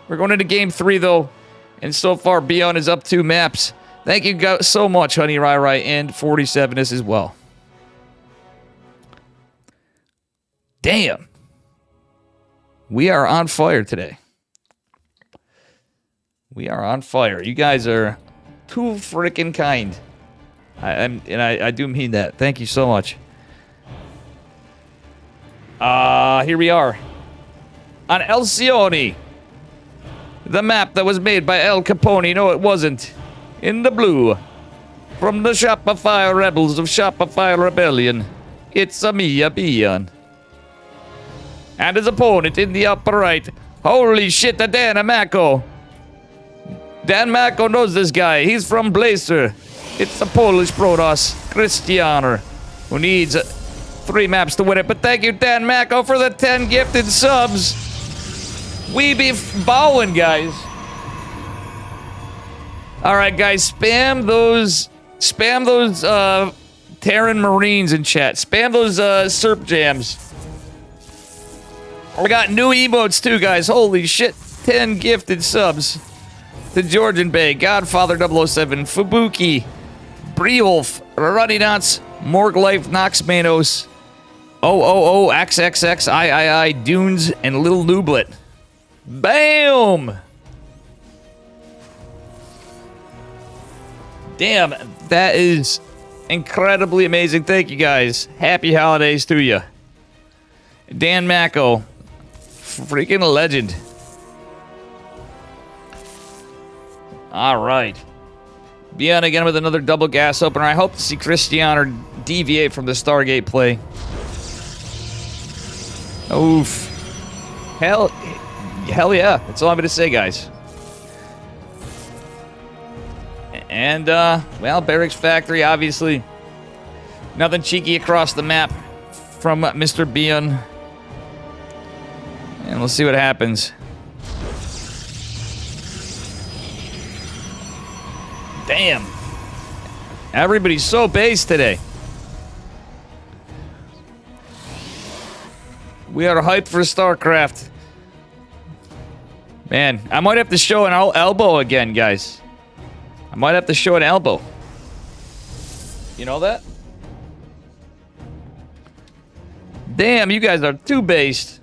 We're going into game 3 though, and so far ByuN is up 2 maps. Thank you guys so much, Honey Rai Rai, and 47ness as well. Damn. We are on fire today. We are on fire. You guys are too freaking kind. I do mean that. Thank you so much. Here we are. On Alcione. The map that was made by El Capone. No, it wasn't. In the blue. From the Shopify Rebels of Shopify Rebellion. It's a Mia ByuN. And his opponent in the upper right. Holy shit, the Dan Mako. Dan Mako knows this guy. He's from Blazer. It's a Polish Protoss, Cristiano, who needs 3 maps to win it. But thank you, Dan Mako, for the 10 gifted subs. We be bowing, guys. All right, guys, spam those Terran Marines in chat. Spam those SERP jams. I got new emotes too, guys. Holy shit. 10 gifted subs. To Georgian Bay, Godfather 007, Fubuki, Briolf, Ruddy Knots, Morg Life, Nox Manos, OOO, XXX, Dunes, and Little Nooblet. Bam! Damn, that is incredibly amazing. Thank you, guys. Happy holidays to you. Dan Macco, freaking legend. All right. ByuN again with another double gas opener. I hope to see Cristiano deviate from the Stargate play. Oof. Hell yeah. That's all I'm going to say, guys. And, well, Barracks Factory, obviously. Nothing cheeky across the map from Mr. ByuN. And we'll see what happens. Damn. Everybody's so based today. We are hyped for StarCraft. Man, I might have to show an elbow again, guys. I might have to show an elbow. You know that? Damn, you guys are too based.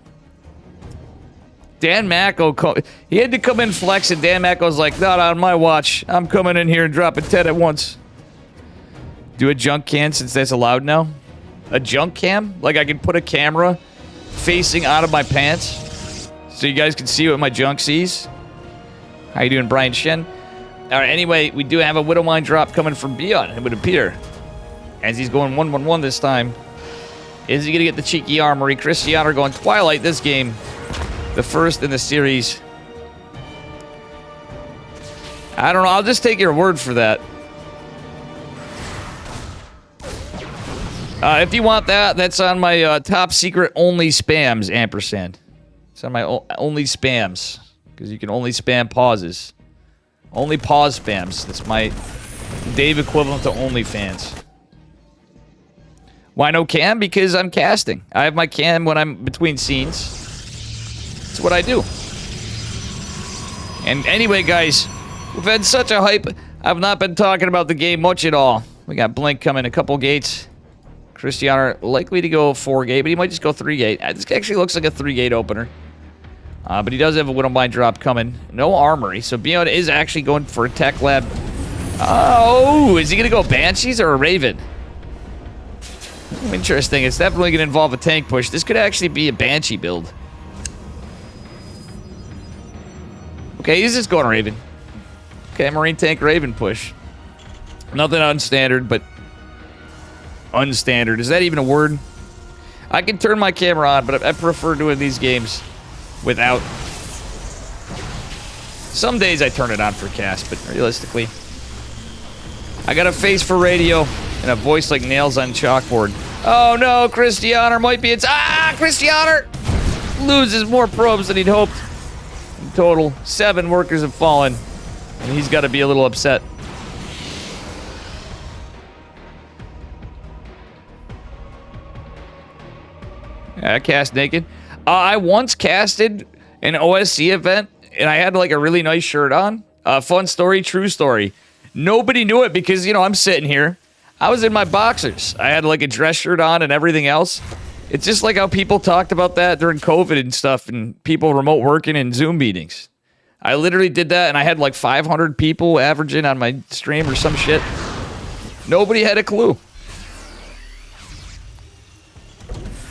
Dan Macco, he had to come in flex, and Dan Macco's like, not on my watch. I'm coming in here and dropping 10 at once. Do a junk cam since that's allowed now? A junk cam? Like I can put a camera facing out of my pants so you guys can see what my junk sees? How you doing, Brian Shen? All right, anyway, we do have a Widow Mine drop coming from ByuN, it would appear. As he's going 1-1-1 this time. Is he going to get the cheeky armory? Cristiano going Twilight this game. The first in the series. I don't know. I'll just take your word for that. If you want that, that's on my top secret only spams, ampersand. It's on my only spams. Because you can only spam pauses. Only pause spams. That's my Dave equivalent to OnlyFans. Why no cam? Because I'm casting. I have my cam when I'm between scenes. That's what I do. And anyway, guys, we've had such a hype. I've not been talking about the game much at all. We got Blink coming, a couple gates. Cristiano likely to go 4-gate, but he might just go 3-gate. This actually looks like a 3-gate opener. But he does have a Widow Mine drop coming. No armory, so ByuN is actually going for a tech lab. Oh, is he going to go Banshees or a Raven? Interesting. It's definitely going to involve a tank push. This could actually be a Banshee build. Okay, he's just going Raven. Okay, Marine tank Raven push. Nothing unstandard, but unstandard. Is that even a word? I can turn my camera on, but I prefer doing these games without. Some days I turn it on for cast, but realistically, I got a face for radio and a voice like nails on chalkboard. Oh no, Cristiano might be. Cristiano loses more probes than he'd hoped. In total, 7 workers have fallen, and he's got to be a little upset. Cast naked. I once casted an OSC event, and I had like a really nice shirt on. Fun story, true story. Nobody knew it because, you know, I'm sitting here. I was in my boxers. I had like a dress shirt on and everything else. It's just like how people talked about that during COVID and stuff and people remote working in Zoom meetings. I literally did that, and I had like 500 people averaging on my stream or some shit. Nobody had a clue.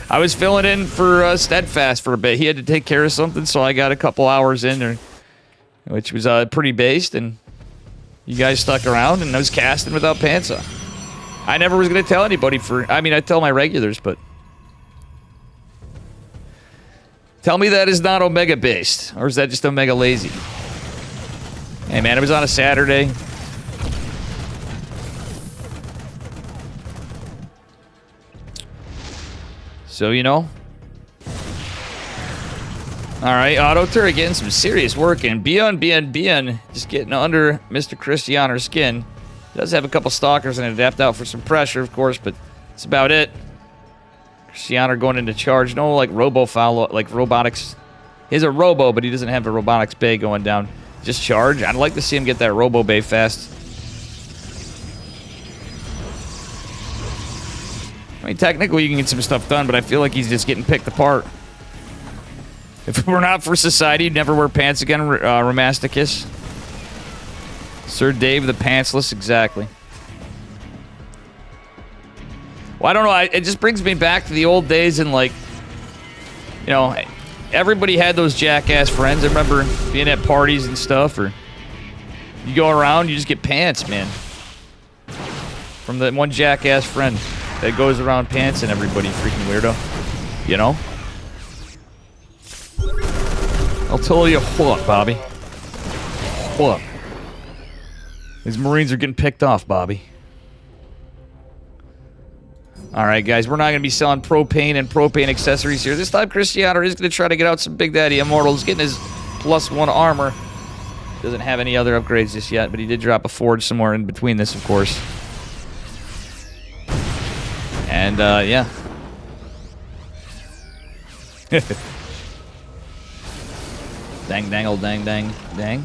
I was filling in for Steadfast for a bit. He had to take care of something, so I got a couple hours in there, which was pretty based, and you guys stuck around, and I was casting without pants on. I never was going to tell anybody I mean, I tell my regulars, but tell me that is not Omega based, or is that just Omega lazy? Hey man, it was on a Saturday. So, you know. Alright, Auto Turret getting some serious work in. ByuN just getting under Mr. Cristiano's skin. Does have a couple stalkers and an adapt out for some pressure, of course, but that's about it. Cristiano going into charge. No, like, robo-foul, like, robotics. He's a robo, but he doesn't have a robotics bay going down. Just charge. I'd like to see him get that robo bay fast. I mean, technically, you can get some stuff done, but I feel like he's just getting picked apart. If it were not for society, you'd never wear pants again, Romasticus. Sir Dave the Pantsless, exactly. Well, I don't know. It just brings me back to the old days and, like, you know, everybody had those jackass friends. I remember being at parties and stuff, or you go around, you just get pants, man. From the one jackass friend that goes around pantsing everybody, freaking weirdo. You know? I'll tell you what, Bobby. What? These Marines are getting picked off, Bobby. Alright, guys, we're not going to be selling propane and propane accessories here. This time, Cristiano is going to try to get out some Big Daddy Immortals, getting his +1 armor. Doesn't have any other upgrades just yet, but he did drop a forge somewhere in between this, of course. And, yeah. Dang, dang, old dang, dang, dang.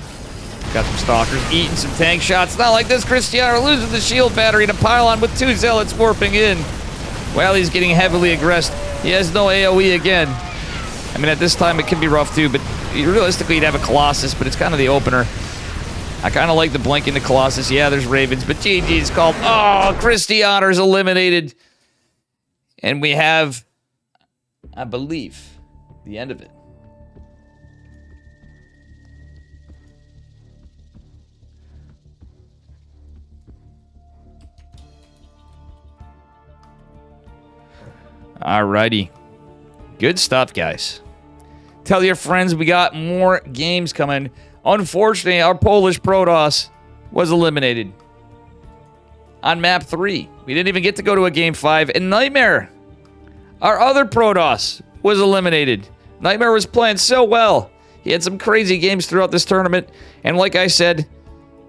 Got some stalkers eating some tank shots. Not like this, Cristiano losing the shield battery to pylon with 2 zealots warping in. Well, he's getting heavily aggressed. He has no AoE again. I mean, at this time, it can be rough, too, but realistically, you'd have a Colossus, but it's kind of the opener. I kind of like the blink into Colossus. Yeah, there's Ravens, but GG's called. Oh, Cristiano's eliminated. And we have, I believe, the end of it. Alrighty. Good stuff, guys. Tell your friends we got more games coming. Unfortunately, our Polish Protoss was eliminated on map 3. We didn't even get to go to a game 5. And Nightmare, our other Protoss, was eliminated. Nightmare was playing so well. He had some crazy games throughout this tournament. And like I said,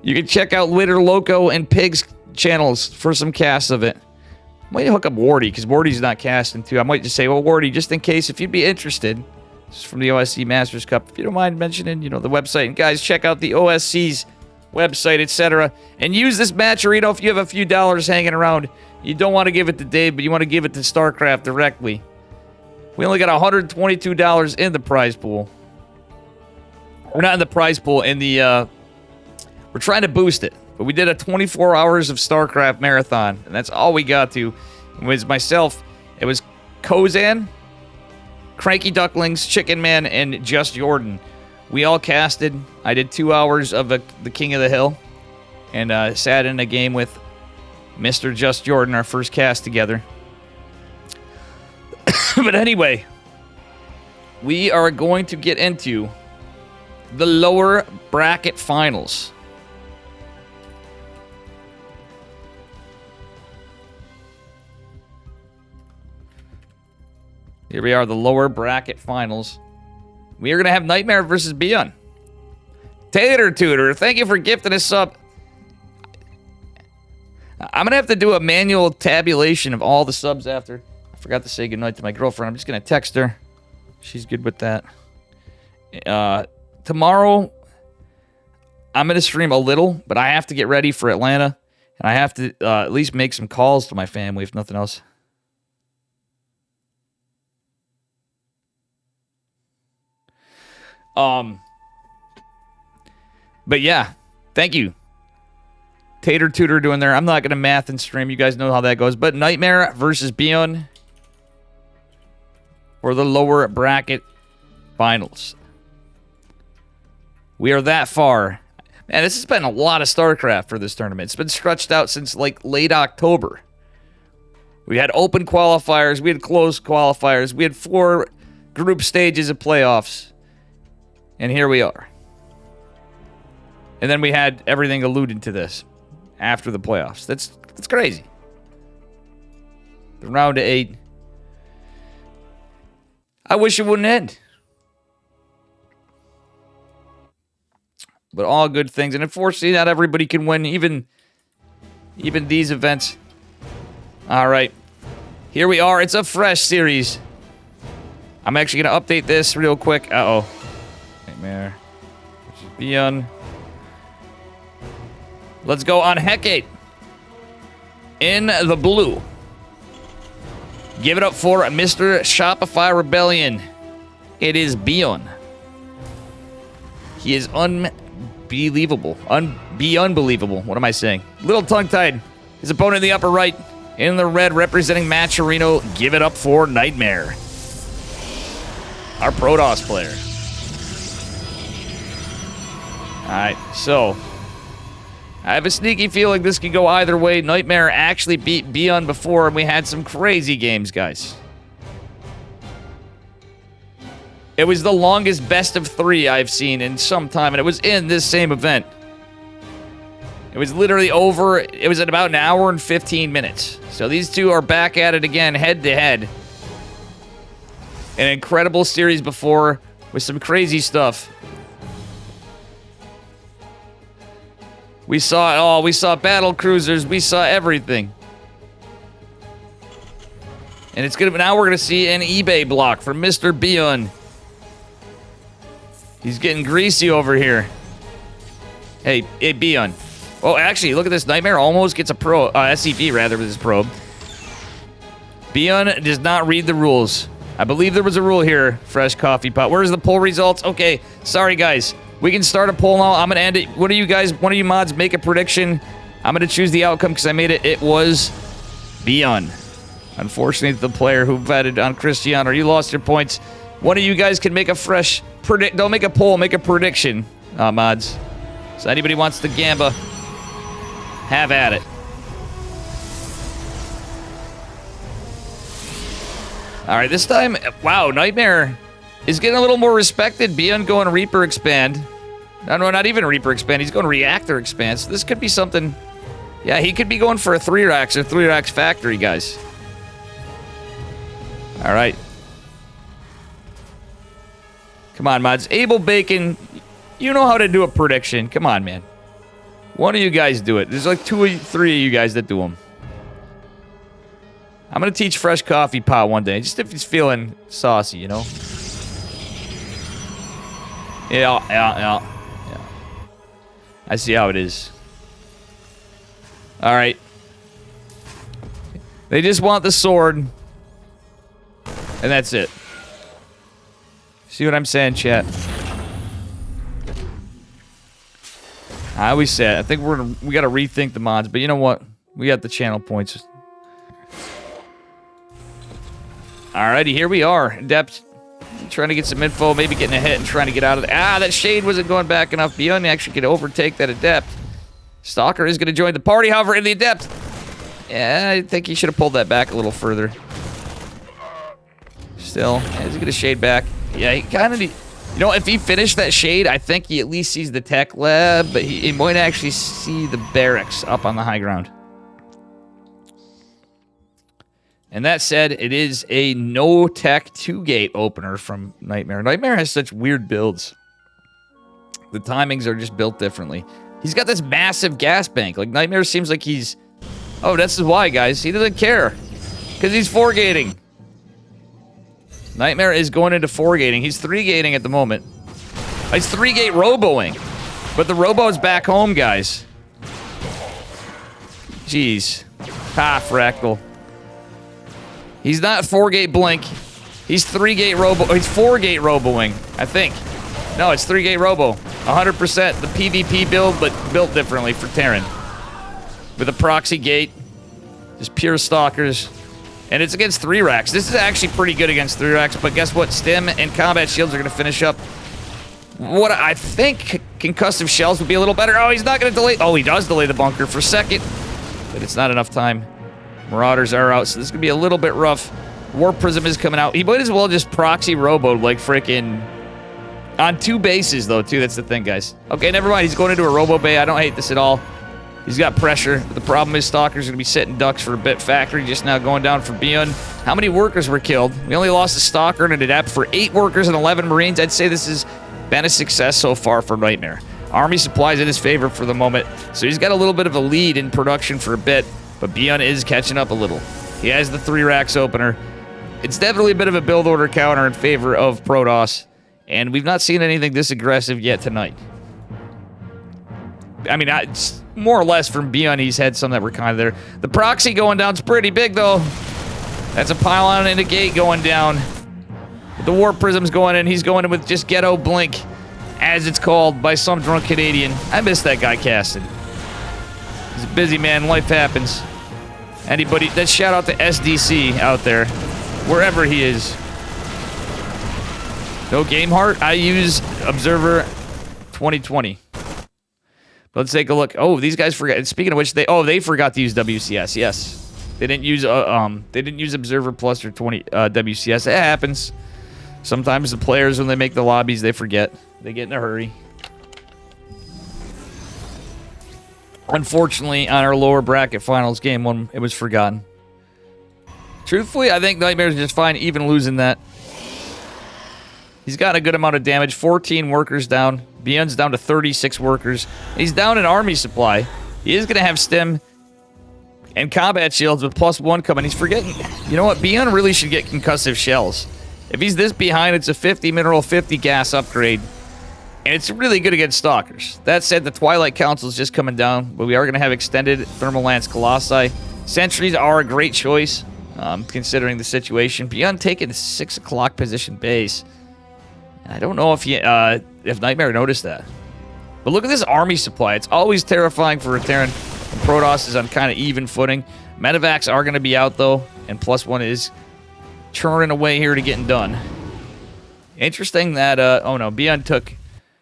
you can check out Litter Loco and Pig's channels for some casts of it. I might hook up Wardy, because Wardy's not casting too. I might just say, well, Wardy, just in case, if you'd be interested, this is from the OSC Masters Cup, if you don't mind mentioning, you know, the website. And guys, check out the OSC's website, etc. And use this match arena if you have a few dollars hanging around. You don't want to give it to Dave, but you want to give it to StarCraft directly. We only got $122 in the prize pool. We're not in the prize pool, in the, we're trying to boost it. But we did a 24 hours of StarCraft marathon, and that's all we got to. It was myself, it was Kozan, Cranky Ducklings, Chicken Man, and Just Jordan. We all casted. I did 2 hours of the King of the Hill, and sat in a game with Mr. Just Jordan, our first cast together. But anyway, we are going to get into the lower bracket finals. Here we are, the lower bracket finals. We are going to have Nightmare versus ByuN. Tater Tutor, thank you for gifting us up. I'm going to have to do a manual tabulation of all the subs after. I forgot to say goodnight to my girlfriend. I'm just going to text her. She's good with that. Tomorrow, I'm going to stream a little, but I have to get ready for Atlanta. And I have to at least make some calls to my family, if nothing else. But yeah, thank you. Tater Tutor doing there. I'm not going to math and stream. You guys know how that goes. But Nightmare versus ByuN for the lower bracket finals. We are that far. Man, this has been a lot of StarCraft for this tournament. It's been stretched out since like late October. We had open qualifiers. We had closed qualifiers. We had 4 group stages of playoffs. And here we are. And then we had everything alluding to this after the playoffs. That's crazy. The round of 8. I wish it wouldn't end. But all good things. And unfortunately, not everybody can win. Even Even these events. All right. Here we are. It's a fresh series. I'm actually going to update this real quick. Uh-oh. Nightmare. Which is ByuN. Let's go on Hecate. In the blue. Give it up for Mr. Shopify Rebellion. It is ByuN. He is unbelievable. ByuN-Believable. What am I saying? Little tongue-tied. His opponent in the upper right. In the red, representing Matcherino. Give it up for Nightmare. Our Protoss player. Alright, so I have a sneaky feeling this could go either way. Nightmare actually beat ByuN before, and we had some crazy games, guys. It was the longest best of 3 I've seen in some time, and it was in this same event. It was literally over. It was at about an hour and 15 minutes. So these two are back at it again, head-to-head. An incredible series before with some crazy stuff. We saw it all. We saw battle cruisers. We saw everything. And it's gonna. Now we're gonna see an eBay block from Mr. ByuN. He's getting greasy over here. Hey, ByuN. Oh, actually, look at this. Nightmare almost gets a SCV rather with his probe. ByuN does not read the rules. I believe there was a rule here. Fresh coffee pot. Where's the poll results? Okay, sorry guys. We can start a poll now. I'm gonna end it. What do you guys? One of you mods make a prediction. I'm gonna choose the outcome because I made it. It was ByuN. Unfortunately, the player who betted on Cristiano, you lost your points. One of you guys can make a fresh predict. Don't make a poll. Make a prediction, mods. So anybody wants to gamba, have at it. All right, this time, wow, Nightmare is getting a little more respected. ByuN going Reaper Expand. No, not even Reaper Expand. He's going Reactor Expand. So this could be something. Yeah, he could be going for a 3-racks or 3-racks factory, guys. All right. Come on, mods. Abel Bacon, you know how to do a prediction. Come on, man. One of you guys do it. There's like 2 or 3 of you guys that do them. I'm going to teach Fresh Coffee Pot one day, just if he's feeling saucy, you know? Yeah. I see how it is. All right. They just want the sword. And that's it. See what I'm saying, chat? I always say it. I think we got to rethink the mods, but you know what? We got the channel points. Alrighty, here we are. Depth. Trying to get some info, maybe getting a hit and trying to get out of there. Ah, that shade wasn't going back enough. ByuN actually could overtake that Adept. Stalker is going to join the party, however, in the Adept. Yeah, I think he should have pulled that back a little further. Still, yeah, he's going to shade back. Yeah, he kind of... You know, if he finished that shade, I think he at least sees the tech lab, but he might actually see the barracks up on the high ground. And that said, it is a no-tech 2-gate opener from Nightmare. Nightmare has such weird builds. The timings are just built differently. He's got this massive gas bank. Like, Nightmare seems like he's... Oh, this is why, guys. He doesn't care. Because he's 4-gating. Nightmare is going into 4-gating. He's 3-gating at the moment. He's 3-gate roboing. But the robo is back home, guys. Jeez. Ha, Fractal. He's not 4-gate blink. He's 3-gate robo. He's 4-gate roboing, I think. No, it's 3-gate robo. 100% the PvP build, but built differently for Terran. With a proxy gate. Just pure stalkers. And it's against 3-racks. This is actually pretty good against 3-racks, but guess what? Stim and combat shields are going to finish up. What I think concussive shells would be a little better. Oh, he's not going to delay. Oh, he does delay the bunker for a second. But it's not enough time. Marauders are out, so this is going to be a little bit rough. Warp Prism is coming out. He might as well just proxy robo like freaking... On 2 bases, though, too. That's the thing, guys. Okay, never mind. He's going into a robo bay. I don't hate this at all. He's got pressure. But the problem is Stalker's going to be sitting ducks for a bit. Factory just now going down for ByuN. How many workers were killed? We only lost a Stalker and an Adept for 8 workers and 11 Marines. I'd say this has been a success so far for Nightmare. Army supplies in his favor for the moment, so he's got a little bit of a lead in production for a bit, but ByuN is catching up a little. He has the 3 racks opener. It's definitely a bit of a build order counter in favor of Protoss, and we've not seen anything this aggressive yet tonight. I mean, it's more or less from ByuN, he's had some that were kind of there. The proxy going down's pretty big, though. That's a pylon and a gate going down. The warp prism's going in. He's going in with just ghetto blink, as it's called by some drunk Canadian. I miss that guy casting. He's a busy man. Life happens. Anybody, that shout out to SDC out there, wherever he is. No game heart. I use Observer 2020. Let's take a look. Oh, these guys forgot. Speaking of which, they forgot to use WCS. Yes. They didn't use Observer Plus or 20 WCS. It happens. Sometimes the players, when they make the lobbies, they forget. They get in a hurry. Unfortunately, on our lower bracket finals game one, it was forgotten. Truthfully, I think Nightmare's just fine even losing that. He's got a good amount of damage. 14 workers down. ByuN's down to 36 workers. He's down in army supply. He is going to have stim and combat shields with +1 coming. He's forgetting. You know what? ByuN really should get concussive shells. If he's this behind, it's a 50 mineral, 50 gas upgrade. And it's really good against Stalkers. That said, the Twilight Council is just coming down, but we are going to have extended Thermal Lance Colossi. Sentries are a great choice, considering the situation. ByuN taking the 6 o'clock position base. I don't know if Nightmare noticed that. But look at this army supply. It's always terrifying for a Terran. Protoss is on kind of even footing. Medevacs are going to be out, though, and +1 is churning away here to getting done. Interesting that, oh no, ByuN took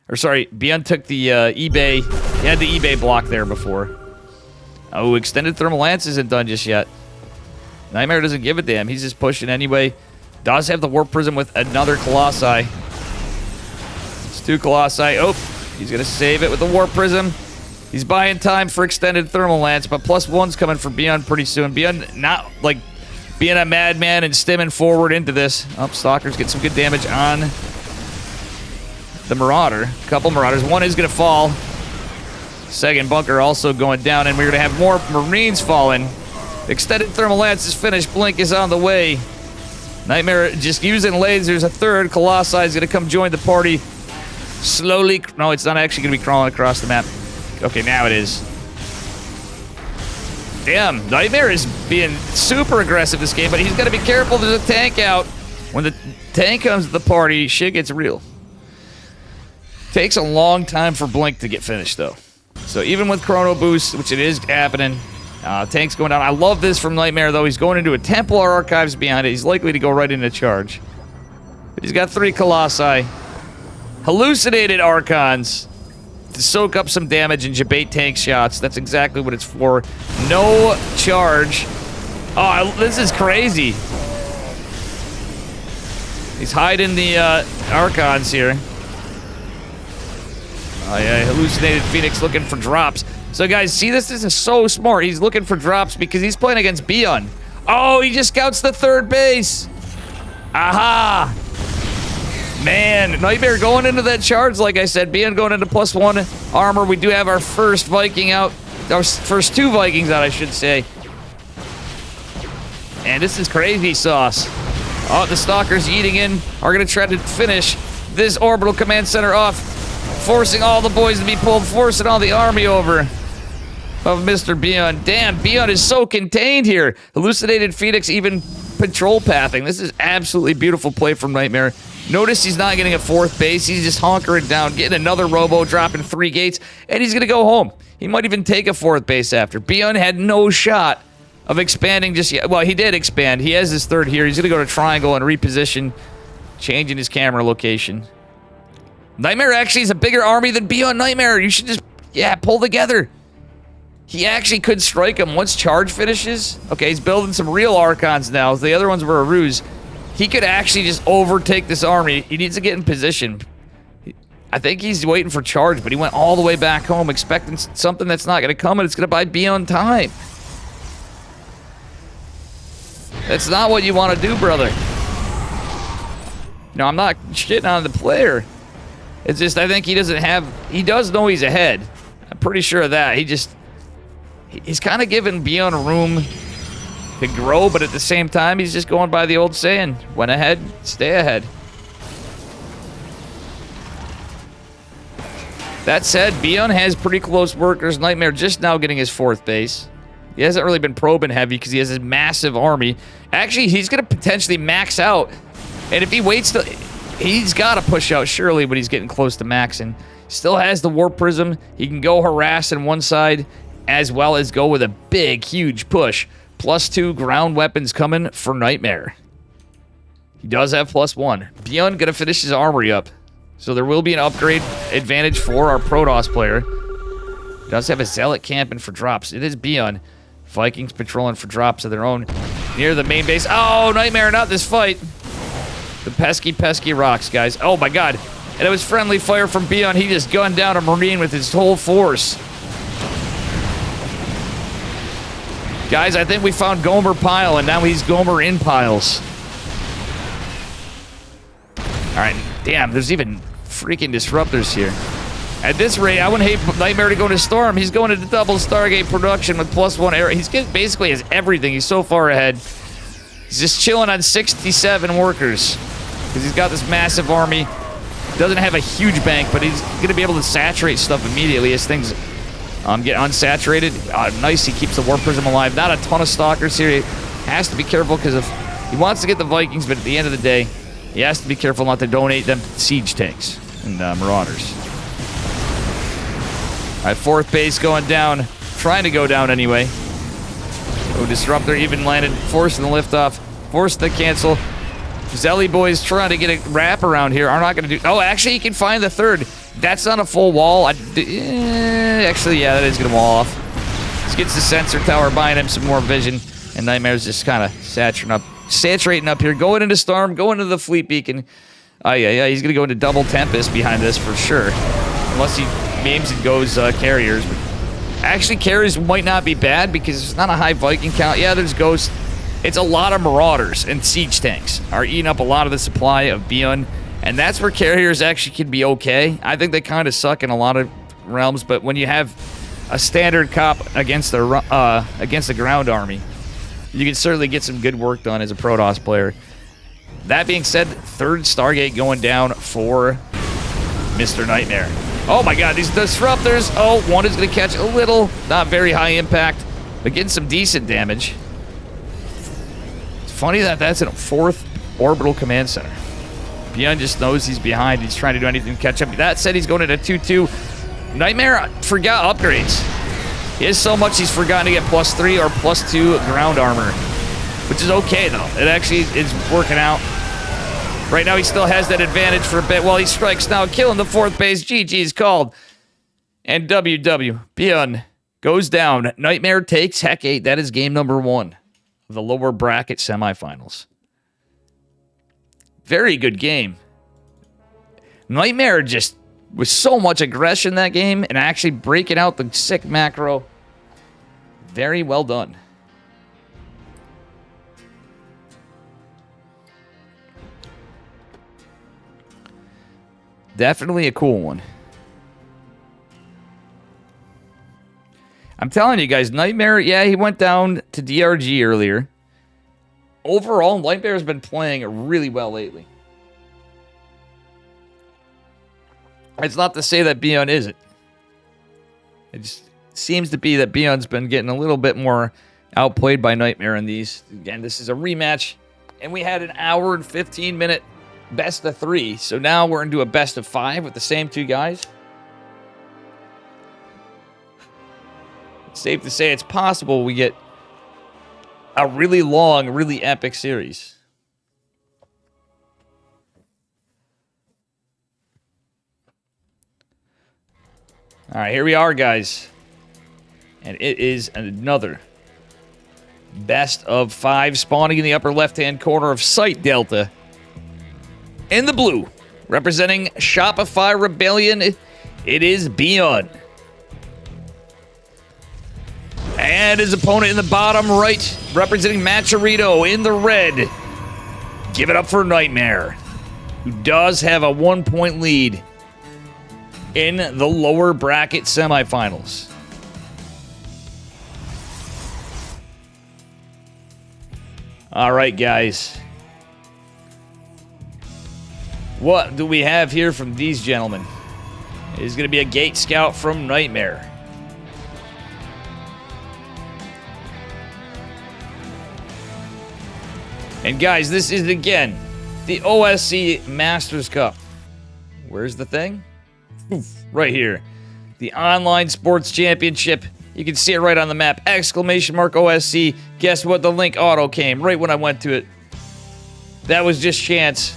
the eBay. He had the eBay block there before. Oh, extended thermal lance isn't done just yet. Nightmare doesn't give a damn. He's just pushing anyway. Does have the warp prism with another Colossi. It's 2 Colossi. Oh, he's going to save it with the warp prism. He's buying time for extended thermal lance, but +1's coming for ByuN pretty soon. ByuN not like being a madman and stimming forward into this. Oh, Stalkers get some good damage on the Marauder. A couple Marauders. One is going to fall. Second bunker also going down, and we're going to have more Marines falling. Extended thermal lance is finished. Blink is on the way. Nightmare just using lasers. A third Colossi is going to come join the party. Slowly. No, it's not actually going to be crawling across the map. Okay, now it is. Damn, Nightmare is being super aggressive this game, but he's got to be careful. There's a tank out. When the tank comes to the party, shit gets real. Takes a long time for Blink to get finished, though. So even with Chrono Boost, which it is happening, tank's going down. I love this from Nightmare, though. He's going into a Templar Archives behind it. He's likely to go right into charge. But he's got 3 Colossi. Hallucinated Archons to soak up some damage and debate tank shots. That's exactly what it's for. No charge. Oh, this is crazy. He's hiding the Archons here. Oh, yeah, Hallucinated Phoenix looking for drops. So, guys, see, this is so smart. He's looking for drops because he's playing against ByuN. Oh, he just scouts the 3rd base. Aha! Man, Nightmare going into that charge, like I said. ByuN going into +1 armor. We do have our first Viking out. Our first 2 Vikings out, I should say. And this is crazy sauce. Oh, the Stalkers eating in are going to try to finish this orbital command center off, forcing all the boys to be pulled, forcing all the army over of Mr. ByuN. Damn, ByuN is so contained here. Hallucinated Phoenix even patrol pathing. This is absolutely beautiful play from Nightmare. Notice he's not getting a 4th base. He's just honkering down, getting another robo, dropping 3 gates, and he's going to go home. He might even take a 4th base after. ByuN had no shot of expanding just yet. Well, he did expand. He has his 3rd here. He's going to go to triangle and reposition, changing his camera location. Nightmare actually is a bigger army than ByuN. Nightmare, you should just, yeah, pull together. He actually could strike him once charge finishes. Okay, he's building some real Archons now. The other ones were a ruse. He could actually just overtake this army. He needs to get in position. I think he's waiting for charge, but he went all the way back home expecting something that's not going to come, and it's going to buy ByuN time. That's not what you want to do, brother. No, I'm not shitting on the player. It's just, I think he doesn't have... He does know he's ahead. I'm pretty sure of that. He's kind of giving ByuN room to grow, but at the same time, he's just going by the old saying, when ahead, stay ahead. That said, ByuN has pretty close workers. Nightmare just now getting his 4th base. He hasn't really been probing heavy because he has his massive army. Actually, he's going to potentially max out. And if he waits till... He's got to push out surely when he's getting close to maxing. Still has the Warp Prism. He can go harass on one side as well as go with a big, huge push. +2 ground weapons coming for Nightmare. He does have +1. ByuN going to finish his armory up. So there will be an upgrade advantage for our Protoss player. He does have a Zealot camping for drops. It is ByuN. Vikings patrolling for drops of their own near the main base. Oh, Nightmare, not this fight. The pesky, pesky rocks, guys. Oh, my God. And it was friendly fire from ByuN. He just gunned down a Marine with his whole force. Guys, I think we found Gomer Pile, and now he's Gomer in piles. All right. Damn, there's even freaking disruptors here. At this rate, I wouldn't hate Nightmare to go to Storm. He's going into double Stargate production with +1 air. He's basically has everything. He's so far ahead. He's just chilling on 67 workers because he's got this massive army. Doesn't have a huge bank, but he's going to be able to saturate stuff immediately as things get unsaturated. Nice, he keeps the Warp Prism alive. Not a ton of Stalkers here. He has to be careful because he wants to get the Vikings, but at the end of the day, he has to be careful not to donate them to siege tanks and Marauders. All right, 4th base going down. Trying to go down anyway. Oh, Disruptor even landed. Forcing the liftoff. Forcing the cancel. Zelly boys trying to get a wrap around here. Are not going to do... Oh, actually, he can find the 3rd. That's not a full wall. Actually, yeah, that is going to wall off. This gets the sensor tower buying him some more vision. And Nightmare's just kind of saturating up here. Going into Storm. Going into the Fleet Beacon. Yeah, he's going to go into double Tempest behind this for sure. Unless he aims and goes carriers. But actually, carriers might not be bad because it's not a high Viking count. Yeah, there's Ghosts. It's a lot of Marauders and siege tanks are eating up a lot of the supply of ByuN. And that's where carriers actually can be okay. I think they kind of suck in a lot of realms. But when you have a standard cop against the ground army, you can certainly get some good work done as a Protoss player. That being said, 3rd Stargate going down for Mr. Nightmare. Oh my God, these disruptors. Oh, one is going to catch a little, not very high impact, but getting some decent damage. It's funny that that's in a 4th orbital command center. ByuN just knows he's behind. He's trying to do anything to catch up. That said, he's going into 2-2. Nightmare forgot upgrades. He has so much he's forgotten to get +3 or +2 ground armor, which is okay though. It actually is working out. Right now, he still has that advantage for a bit while he strikes now, killing the 4th base. GG's called. And ByuN goes down. Nightmare takes Heck 8. That is game number 1 of the lower bracket semifinals. Very good game. Nightmare just with so much aggression that game and actually breaking out the sick macro. Very well done. Definitely a cool one. I'm telling you guys, Nightmare, yeah, he went down to DRG earlier. Overall, Nightmare has been playing really well lately. It's not to say that ByuN isn't. It just seems to be that ByuN's been getting a little bit more outplayed by Nightmare in these. Again, this is a rematch, and we had an hour and 15-minute best of 3. So now we're into a best of 5 with the same 2 guys. It's safe to say it's possible we get a really long, really epic series. All right, here we are, guys. And it is another best of 5 spawning in the upper left-hand corner of Site Delta. In the blue, representing Shopify Rebellion, it is ByuN. And his opponent in the bottom right, representing Machirito in the red. Give it up for Nightmare, who does have a 1-point lead in the lower bracket semifinals. All right, guys. What do we have here from these gentlemen? It is going to be a Gate Scout from Nightmare. And guys, this is, again, the OSC Masters Cup. Where's the thing? Right here. The Online Sports Championship. You can see it right on the map. Exclamation mark OSC. Guess what? The link auto came right when I went to it. That was just chance.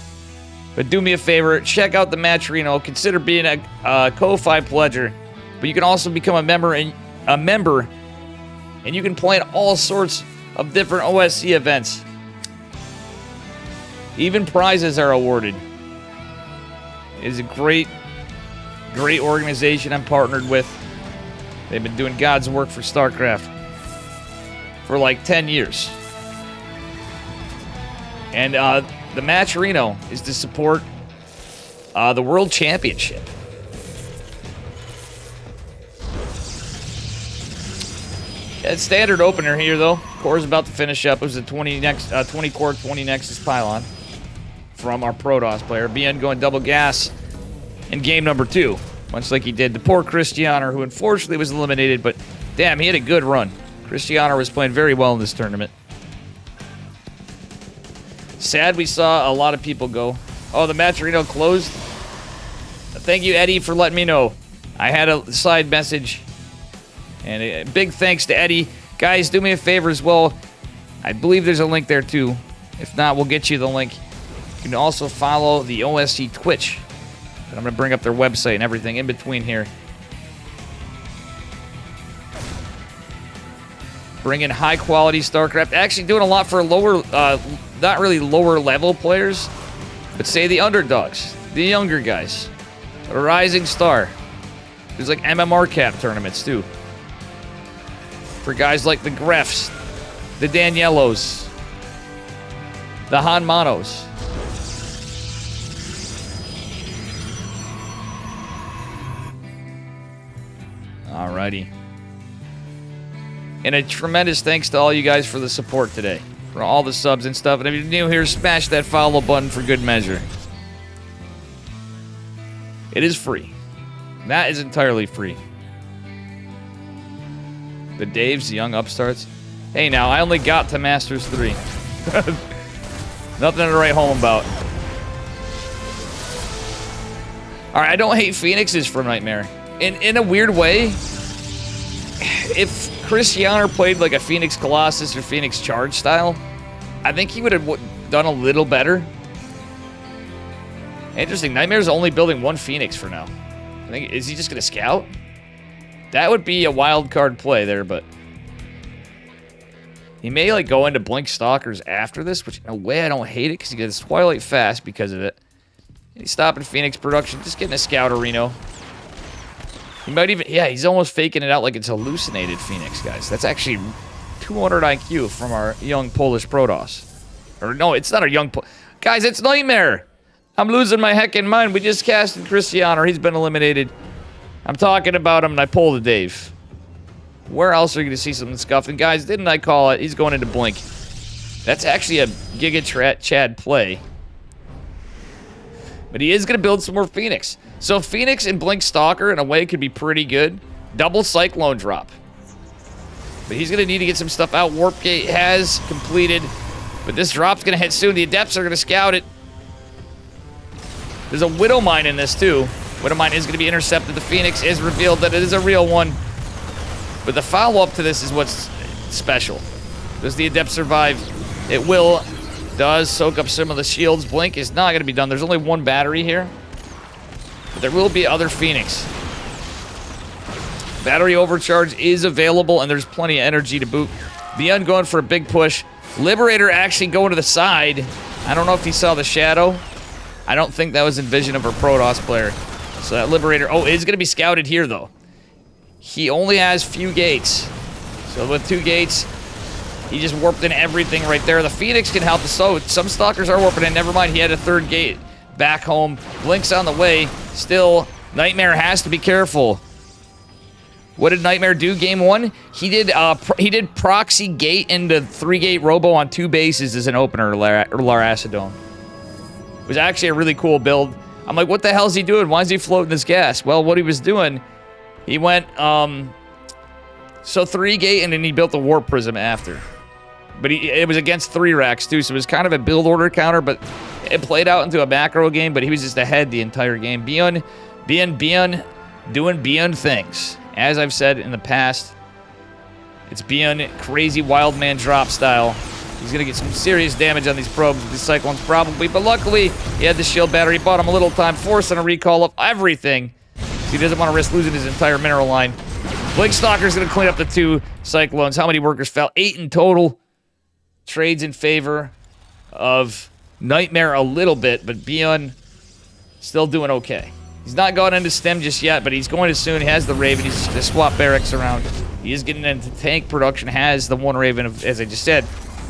But do me a favor. Check out the match Reno. Consider being a Ko-Fi pledger. But you can also become a member. And you can play in all sorts of different OSC events. Even prizes are awarded. It is a great organization I'm partnered with. They've been doing God's work for StarCraft for like 10 years. And the match Reno is to support the World Championship. Yeah, standard opener here, though. Core's about to finish up. It was a 20 core, 20 Nexus pylon from our Protoss player. ByuN going double gas in game number 2. Much like he did the poor Cristiano, who unfortunately was eliminated, but damn, he had a good run. Cristiano was playing very well in this tournament. Sad we saw a lot of people go. Oh, the match Reno closed? Thank you, Eddie, for letting me know. I had a side message. And a big thanks to Eddie. Guys, do me a favor as well. I believe there's a link there too. If not, we'll get you the link. You can also follow the OSC Twitch. I'm going to bring up their website and everything in between here. Bringing high-quality StarCraft. Actually doing a lot for lower, not really lower-level players, but say the underdogs, the younger guys. A rising star. There's like MMR cap tournaments, too. For guys like the Grefs, the Danielos, the Hanmanos. Alrighty. And a tremendous thanks to all you guys for the support today. For all the subs and stuff. And if you're new here, smash that follow button for good measure. It is free. That is entirely free. The Daves, the young upstarts. Hey now, I only got to Masters 3. Nothing to write home about. Alright, I don't hate Phoenixes from Nightmare. In a weird way, if Cristiano played like a Phoenix Colossus or Phoenix Charge style, I think he would have done a little better. Interesting, Nightmare's only building one Phoenix for now. I think, is he just going to scout? That would be a wild card play there, but he may like go into Blink Stalkers after this, which in a way I don't hate it because he gets Twilight fast because of it. He's stopping Phoenix production, just getting a scout Reno. He might even, yeah, he's almost faking it out like it's hallucinated Phoenix, guys. That's actually 200 IQ from our young Polish Protoss. Or no, it's not a young guys, it's Nightmare. I'm losing my heckin' mind. We just casted Cristiano. He's been eliminated. I'm talking about him, and I pulled a Dave. Where else are you going to see something scuffed? And guys, didn't I call it? He's going into Blink. That's actually a Giga Chad play. But he is going to build some more Phoenix. So Phoenix and Blink Stalker, in a way, could be pretty good. Double Cyclone drop. But he's going to need to get some stuff out. Warp Gate has completed. But this drop's going to hit soon. The Adepts are going to scout it. There's a Widow Mine in this, too. Widow Mine is going to be intercepted. The Phoenix is revealed that it is a real one. But the follow-up to this is what's special. Does the Adept survive? It will. Does soak up some of the shields. Blink is not going to be done. There's only one battery here. But there will be other Phoenix. Battery overcharge is available, and there's plenty of energy to boot. ByuN going for a big push. Liberator actually going to the side. I don't know if he saw the shadow. I don't think that was in vision of our Protoss player. So that Liberator... Oh, it's going to be scouted here, though. He only has few gates. So with 2 gates, he just warped in everything right there. The Phoenix can help us. So some Stalkers are warping in. Never mind, he had a 3rd gate back home. Blink's on the way. Still Nightmare has to be careful. What did Nightmare do game 1? He did proxy gate into 3-gate robo on 2 bases as an opener, Laracidon. It was actually a really cool build. I'm like, what the hell is he doing? Why is he floating this gas? Well, what he was doing, he went, so 3-gate, and then he built the Warp Prism after. But it was against 3 racks, too, so it was kind of a build order counter, but it played out into a macro game, but he was just ahead the entire game. ByuN doing ByuN things. As I've said in the past, it's ByuN crazy wild man drop style. He's going to get some serious damage on these probes with these Cyclones probably, but luckily he had the shield battery, bought him a little time, forcing a recall of everything. So he doesn't want to risk losing his entire mineral line. Blink Stalker's going to clean up the 2 Cyclones. How many workers fell? 8 in total. Trades in favor of Nightmare a little bit, but ByuN still doing okay. He's not gone into stem just yet, but he's going to soon. He has the Raven. He's just going to swap barracks around. He is getting into tank production. Has the 1 Raven, as I just said.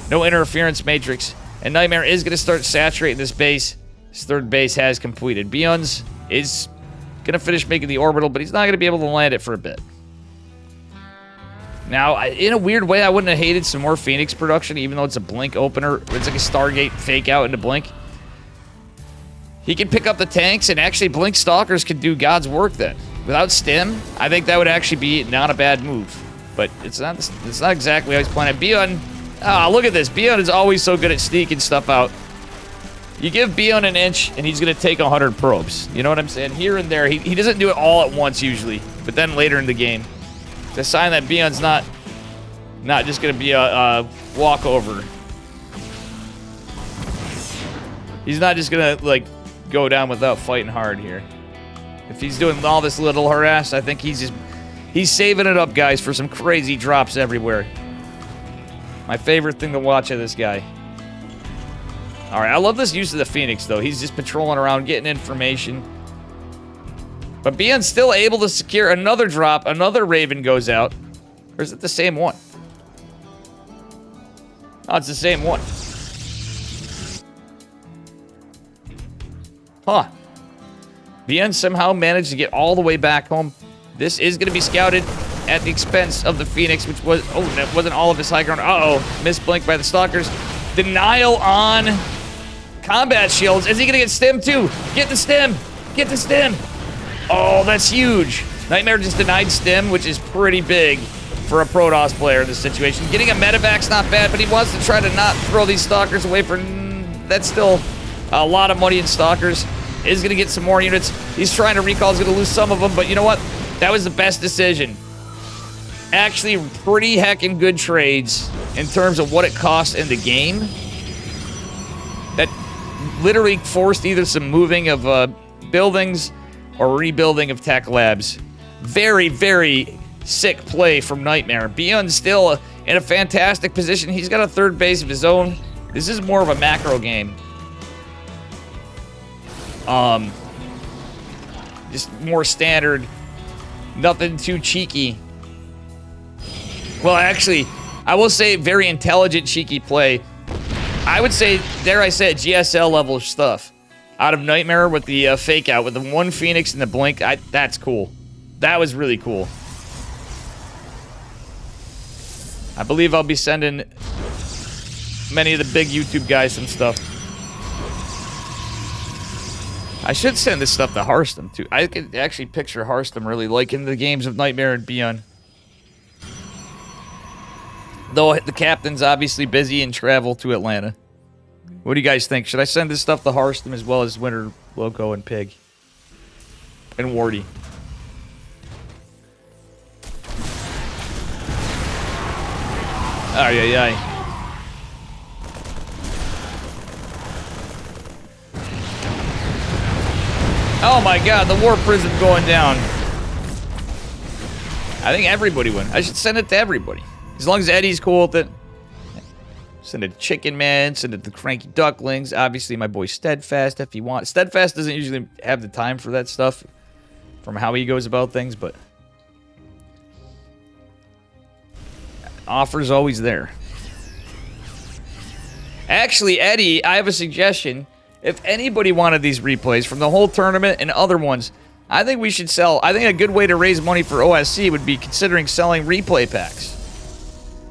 No interference matrix. And Nightmare is going to start saturating this base. His 3rd base has completed. ByuN's is going to finish making the orbital, but he's not going to be able to land it for a bit. Now, in a weird way, I wouldn't have hated some more Phoenix production, even though it's a Blink opener. It's like a Stargate fake out into Blink. He can pick up the tanks, and actually Blink Stalkers could do God's work then. Without stem, I think that would actually be not a bad move. But it's not exactly how he's playing it. ByuN, look at this. ByuN is always so good at sneaking stuff out. You give ByuN an inch, and he's going to take 100 probes. You know what I'm saying? Here and there. He doesn't do it all at once usually, but then later in the game. It's a sign that ByuN's not just going to be a walkover. He's not just going to, like, go down without fighting hard here. If he's doing all this little harass, I think he's saving it up, guys, for some crazy drops everywhere. My favorite thing to watch of this guy. All right, I love this use of the Phoenix, though. He's just patrolling around, getting information. But ByuN's still able to secure another drop. Another Raven goes out. Or is it the same one? Oh, it's the same one. Huh. ByuN somehow managed to get all the way back home. This is going to be scouted at the expense of the Phoenix, which was... Oh, that wasn't all of his high ground. Uh-oh. Missed blink by the Stalkers. Denial on combat shields. Is he going to get stem too? Get the stem. Get the stem. Oh, that's huge. Nightmare just denied stem, which is pretty big for a Protoss player in this situation. Getting a medevac's not bad, but he wants to try to not throw these Stalkers away for... That's still a lot of money in Stalkers. Is going to get some more units. He's trying to recall. He's going to lose some of them, but you know what? That was the best decision. Actually, pretty heckin' good trades in terms of what it cost in the game. That literally forced either some moving of buildings or rebuilding of tech labs. Very, very sick play from Nightmare. ByuN's still in a fantastic position. He's got a 3rd base of his own. This is more of a macro game. Just more standard. Nothing too cheeky. Well, actually, I will say very intelligent, cheeky play. I would say, dare I say, GSL level stuff. Out of Nightmare with the fake out, with the 1 Phoenix and the blink. That's cool. That was really cool. I believe I'll be sending many of the big YouTube guys some stuff. I should send this stuff to Harstem, too. I could actually picture Harstem really liking the games of Nightmare and ByuN. Though the captain's obviously busy and travel to Atlanta. What do you guys think? Should I send this stuff to Harstem as well as Winter, Loco, and Pig? And Wardy. Ay, ay, ay. Oh my god, the Warp Prism going down. I think everybody won. I should send it to everybody. As long as Eddie's cool with it. Send it to Chicken Man, send it to Cranky Ducklings. Obviously, my boy Steadfast, if he wants. Steadfast doesn't usually have the time for that stuff from how he goes about things, but offer's always there. Actually, Eddie, I have a suggestion. If anybody wanted these replays from the whole tournament and other ones, I think we should sell. I think a good way to raise money for OSC would be considering selling replay packs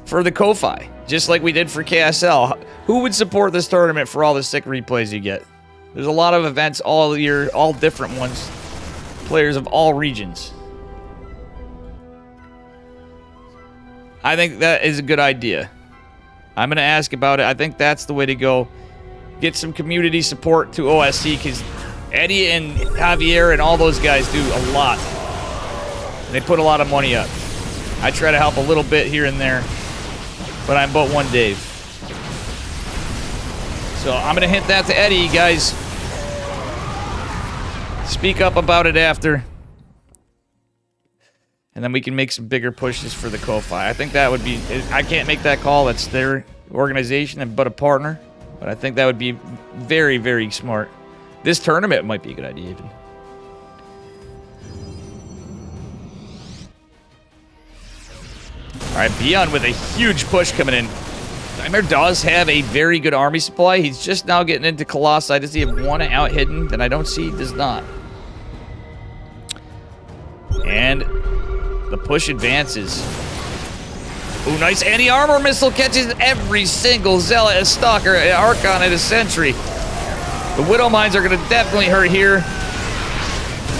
for the Ko-Fi, just like we did for KSL. Who would support this tournament for all the sick replays you get? There's a lot of events all year, all different ones. Players of all regions. I think that is a good idea. I'm going to ask about it. I think that's the way to go. Get some community support to OSC, because Eddie and Javier and all those guys do a lot. And they put a lot of money up. I try to help a little bit here and there, but I'm but one Dave. So I'm going to hint that to Eddie, guys. Speak up about it after. And then we can make some bigger pushes for the Ko-Fi. I think that would be... I can't make that call. That's their organization and but a partner. But I think that would be very, very smart. This tournament might be a good idea, even. All right, ByuN with a huge push coming in. Nightmare does have a very good army supply. He's just now getting into Colossi. Does he have one out hidden? That I don't see. He does not. And the push advances. Ooh, nice anti-armor missile catches every single Zealot, a Stalker, an Archon, and a Sentry. The Widow Mines are going to definitely hurt here.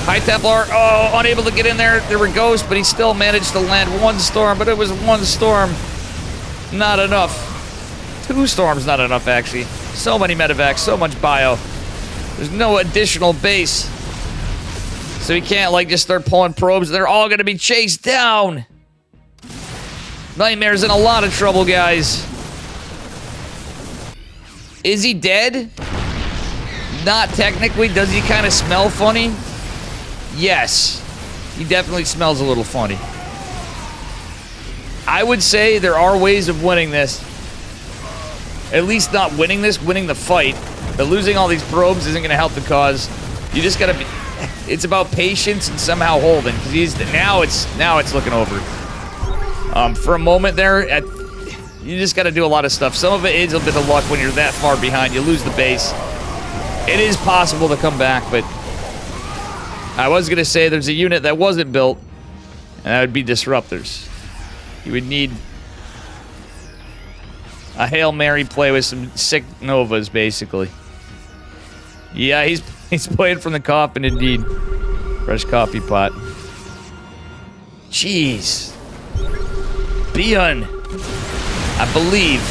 High Templar, oh, unable to get in there. There were ghosts, but he still managed to land one storm, but it was one storm. Not enough. Two storms, not enough, actually. So many medevacs, so much bio. There's no additional base. So he can't, like, just start pulling probes. They're all going to be chased down. Nightmare's in a lot of trouble, guys. Is he dead? Not technically. Does he kind of smell funny? Yes. He definitely smells a little funny. I would say there are ways of winning this. At least not winning this, winning the fight. But losing all these probes isn't going to help the cause. You just got to be... It's about patience and somehow holding. Because he's... Now it's looking over. For a moment there, you just got to do a lot of stuff. Some of it is a bit of luck when you're that far behind. You lose the base. It is possible to come back, but... I was going to say there's a unit that wasn't built, and that would be Disruptors. You would need a Hail Mary play with some sick Novas, basically. Yeah, he's playing from the coffin, indeed. Fresh coffee pot. Jeez. ByuN, I believe,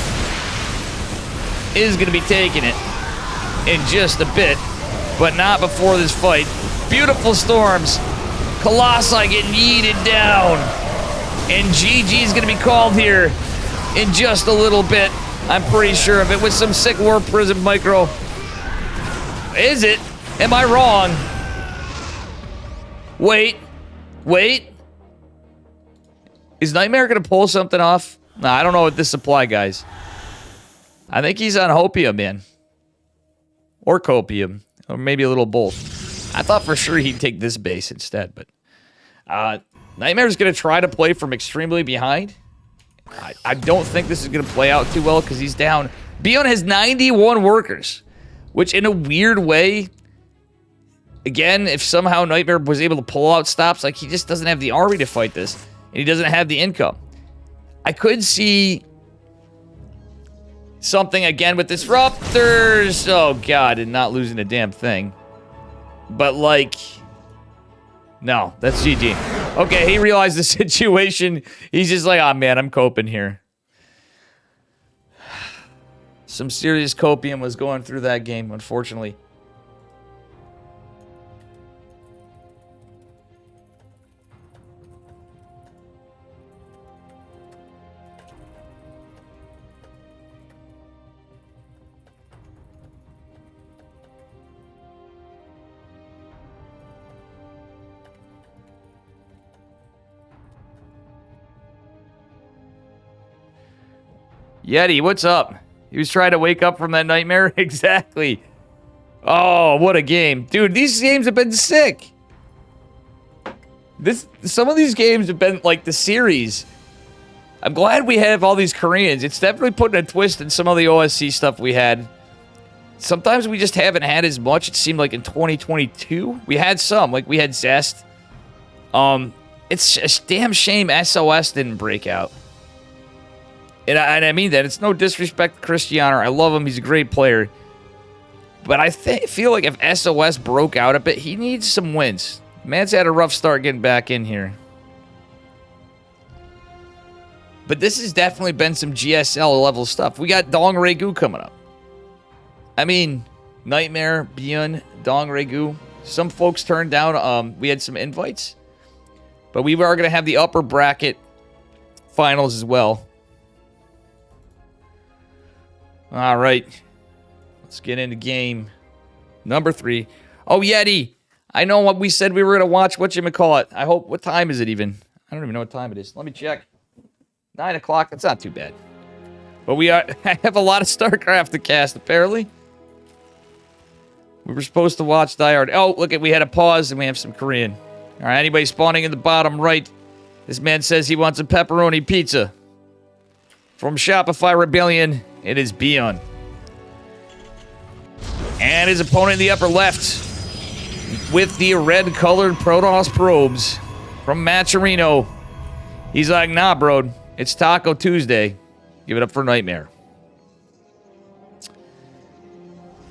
is going to be taking it in just a bit, but not before this fight. Beautiful storms. Colossi getting yeeted down. And GG is going to be called here in just a little bit. I'm pretty sure of it, with some sick War Prism micro. Is it? Am I wrong? Wait. Is Nightmare going to pull something off? Nah, I don't know what this supply, guys. I think he's on Hopium, man. Or Copium. Or maybe a little both. I thought for sure he'd take this base instead, but... Nightmare's going to try to play from extremely behind. I don't think this is going to play out too well because he's down. ByuN has 91 workers, which in a weird way... Again, if somehow Nightmare was able to pull out stops, like, he just doesn't have the army to fight this. And he doesn't have the income. I could see... something again with Disruptors. Oh, God, and not losing a damn thing. But, like... No, that's GG. Okay, he realized the situation. He's just like, oh, man, I'm coping here. Some serious copium was going through that game, unfortunately. Yeti, what's up? He was trying to wake up from that nightmare? Exactly. Oh, what a game. Dude, these games have been sick. Some of these games have been like the series. I'm glad we have all these Koreans. It's definitely putting a twist in some of the OSC stuff we had. sometimes we just haven't had as much. It seemed like in 2022 we had some, like we had Zest. It's a damn shame SOS didn't break out. And I mean that. It's no disrespect to Cristiano. I love him. He's a great player. But I feel like if SOS broke out a bit, he needs some wins. Man's had a rough start getting back in here. But this has definitely been some GSL level stuff. We got Dong Regu coming up. I mean, Nightmare, ByuN, Dong Regu. Some folks turned down. We had some invites. But we are going to have the upper bracket finals as well. All right. Let's get into game number 3. Oh, Yeti. I know what we said we were going to watch. Whatchamacallit. I hope. What time is it even? I don't even know what time it is. Let me check. 9 o'clock. That's not too bad. But I have a lot of StarCraft to cast, apparently. We were supposed to watch Die Hard. Oh, look, we had a pause and we have some Korean. All right, anybody spawning in the bottom right. This man says he wants a pepperoni pizza. From Shopify Rebellion, it is ByuN. And his opponent in the upper left with the red-colored Protoss probes from Maturino. He's like, nah, bro. It's Taco Tuesday. Give it up for Nightmare.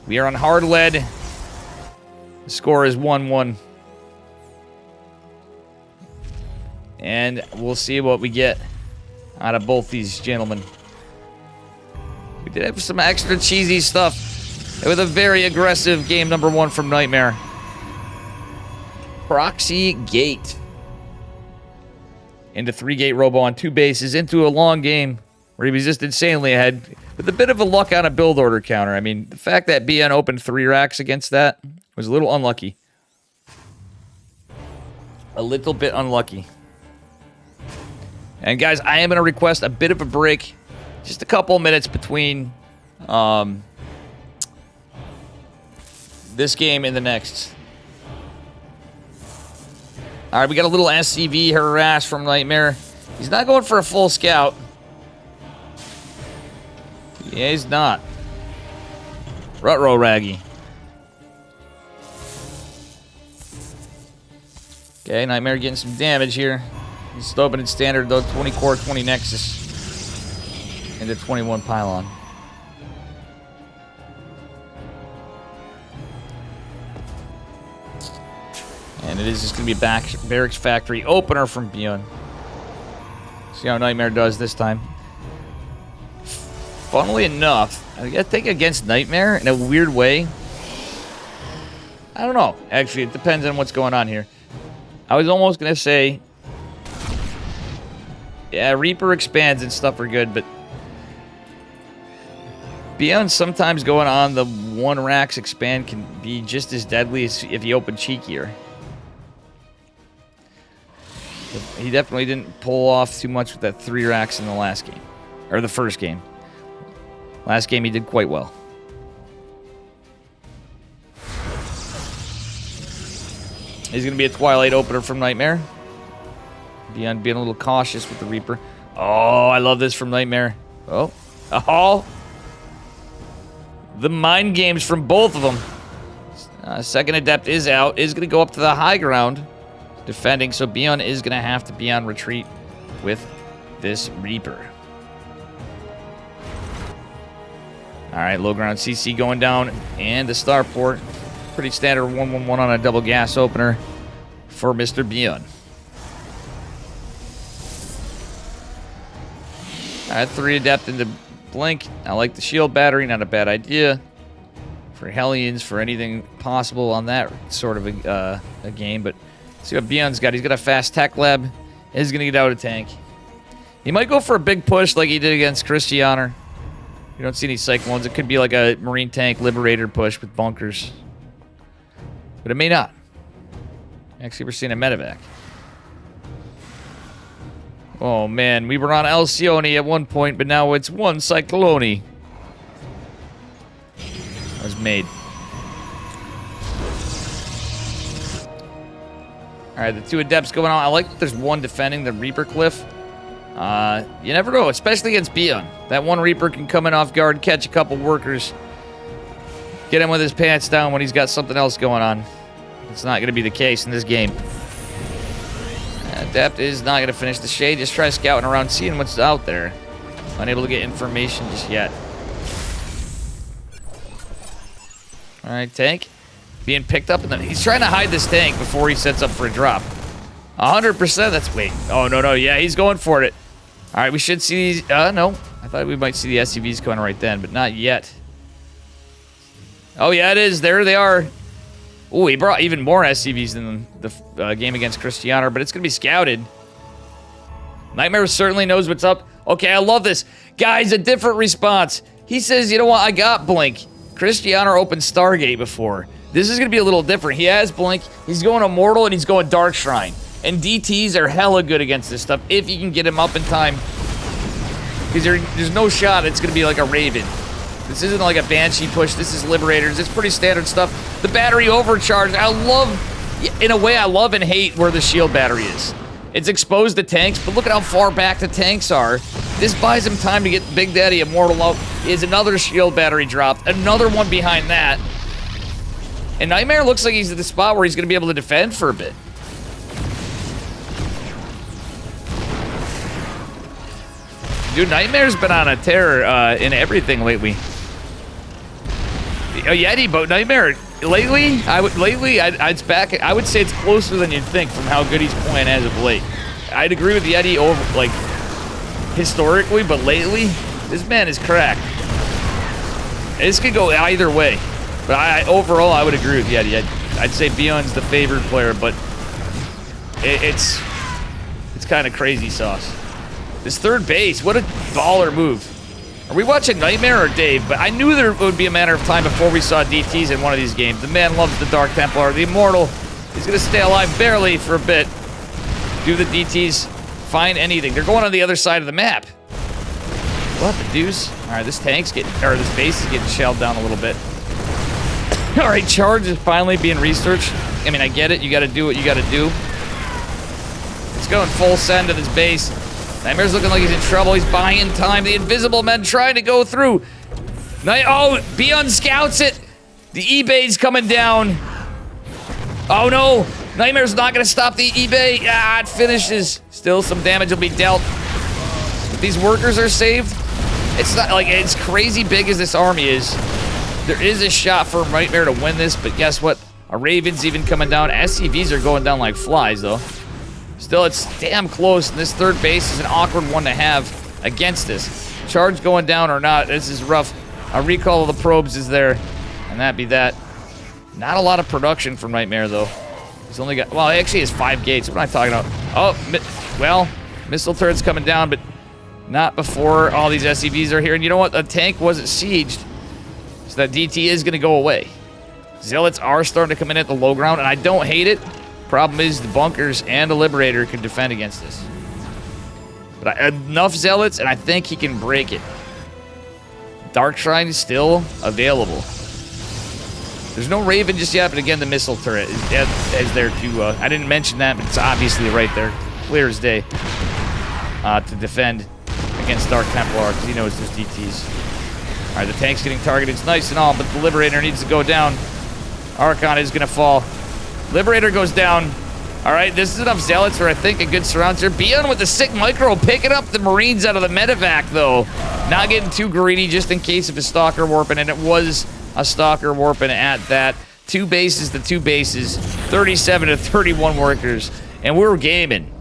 We are on hard lead. The score is 1-1. And we'll see what we get out of both these gentlemen. We did have some extra cheesy stuff with a very aggressive game number 1 from Nightmare. Proxy Gate. Into 3-gate robo on 2 bases. Into a long game where he was just insanely ahead. With a bit of a luck on a build order counter. I mean, the fact that ByuN opened 3 racks against that was a little unlucky. A little bit unlucky. And guys, I am going to request a bit of a break. Just a couple minutes between this game and the next. All right, we got a little SCV harass from Nightmare. He's not going for a full scout. Yeah, he's not. Rutro Raggy. Okay, Nightmare getting some damage here. He's still opening standard though, 20 core, 20 nexus. Into 21 pylon. And it is just going to be a barracks factory opener from ByuN. See how Nightmare does this time. Funnily enough, I think against Nightmare in a weird way. I don't know. Actually, it depends on what's going on here. I was almost going to say, yeah, Reaper expands and stuff are good, but ByuN sometimes going on the 1 racks expand can be just as deadly as if you open cheekier. He definitely didn't pull off too much with that 3 racks in the last game. Or the first game. Last game he did quite well. He's going to be a Twilight opener from Nightmare. ByuN being a little cautious with the Reaper. Oh, I love this from Nightmare. Oh. Oh. The mind games from both of them. Second Adept is out. Is going to go up to the high ground. Defending, so ByuN is going to have to be on retreat with this Reaper. Alright, low ground CC going down, and the starport. Pretty standard 1-1-1 on a double gas opener for Mr. ByuN. Alright, 3 Adept into Blink. I like the shield battery, not a bad idea. For Hellions, for anything possible on that sort of a game, but see what ByuN's got. He's got a fast tech lab. He's going to get out of tank. He might go for a big push like he did against Cristiano. You don't see any Cyclones. It could be like a Marine tank Liberator push with bunkers. But it may not. Actually, we're seeing a medevac. Oh, man. We were on Alcyone at one point, but now it's 1 Cyclone. That was made. Alright, the 2 Adepts going on. I like that there's 1 defending the Reaper Cliff. You never know, especially against ByuN. That 1 Reaper can come in off guard, catch a couple workers. get him with his pants down when he's got something else going on. It's not going to be the case in this game. Adept is not going to finish the shade. Just try scouting around, seeing what's out there. Unable to get information just yet. All right, tank. Being picked up. He's trying to hide this tank before he sets up for a drop. 100%. That's... Wait. Oh, no. Yeah, he's going for it. All right, we should see these... no. I thought we might see the SCVs coming right then, but not yet. Oh, yeah, it is. There they are. Oh, he brought even more SCVs than the game against Cristiano, but it's going to be scouted. Nightmare certainly knows what's up. Okay, I love this. Guys, a different response. He says, you know what, I got Blink. Cristiano opened Stargate before. This is going to be a little different. He has Blink. He's going Immortal, and he's going Dark Shrine. And DTs are hella good against this stuff if you can get him up in time. Because there's no shot it's going to be like a Raven. This isn't like a Banshee push. This is Liberators. It's pretty standard stuff. The battery overcharge. I love, in a way, I love and hate where the shield battery is. It's exposed to tanks, but look at how far back the tanks are. This buys him time to get Big Daddy Immortal out. Is another shield battery dropped. Another one behind that. And Nightmare looks like he's at the spot where he's going to be able to defend for a bit. Dude, Nightmare's been on a tear in everything lately. Oh, Yeti, but Nightmare lately, I would say it's closer than you'd think from how good he's playing as of late. I'd agree with Yeti over like historically, but lately, this man is cracked. This could go either way, but overall I would agree with Yeti. I'd say ByuN's the favored player, but it's kind of crazy sauce. This third base, what a baller move. Are we watching Nightmare or Dave? But I knew there would be a matter of time before we saw DTs in one of these games. The man loves the Dark Templar. The Immortal is going to stay alive barely for a bit. Do the DTs find anything? They're going on the other side of the map. What the deuce? All right, this base is getting shelled down a little bit. All right, charge is finally being researched. I mean, I get it. You got to do what you got to do. It's going full send to this base. Nightmare's looking like he's in trouble. He's buying time. The Invisible Men trying to go through. Oh, ByuN scouts it. The eBay's coming down. Oh, no. Nightmare's not going to stop the eBay. Ah, it finishes. Still, some damage will be dealt. But these workers are saved. It's not like it's crazy big as this army is. There is a shot for Nightmare to win this, but guess what? A Raven's even coming down. SCVs are going down like flies, though. Still, it's damn close, and this third base is an awkward one to have against this. Charge going down or not, this is rough. A recall of the probes is there, and that be that. Not a lot of production from Nightmare, though. He's only got, well, he actually has 5 gates. What am I talking about? Oh, well, missile turret's coming down, but not before all these SCVs are here. And you know what? The tank wasn't sieged, so that DT is going to go away. Zealots are starting to come in at the low ground, and I don't hate it. Problem is the bunkers and the Liberator can defend against this. But enough Zealots, and I think he can break it. Dark Shrine is still available. There's no Raven just yet, but again, the missile turret is there too. I didn't mention that, but it's obviously right there, clear as day, to defend against Dark Templar, because he knows there's DTs. All right, the tank's getting targeted. It's nice and all, but the Liberator needs to go down. Archon is going to fall. Liberator goes down. All right, this is enough Zealots for, I think, a good surround here. ByuN with the sick micro, picking up the Marines out of the medevac, though. Not getting too greedy, just in case of a Stalker warping, and it was a Stalker warping at that. 2 bases to 2 bases, 37 to 31 workers, and we're gaming.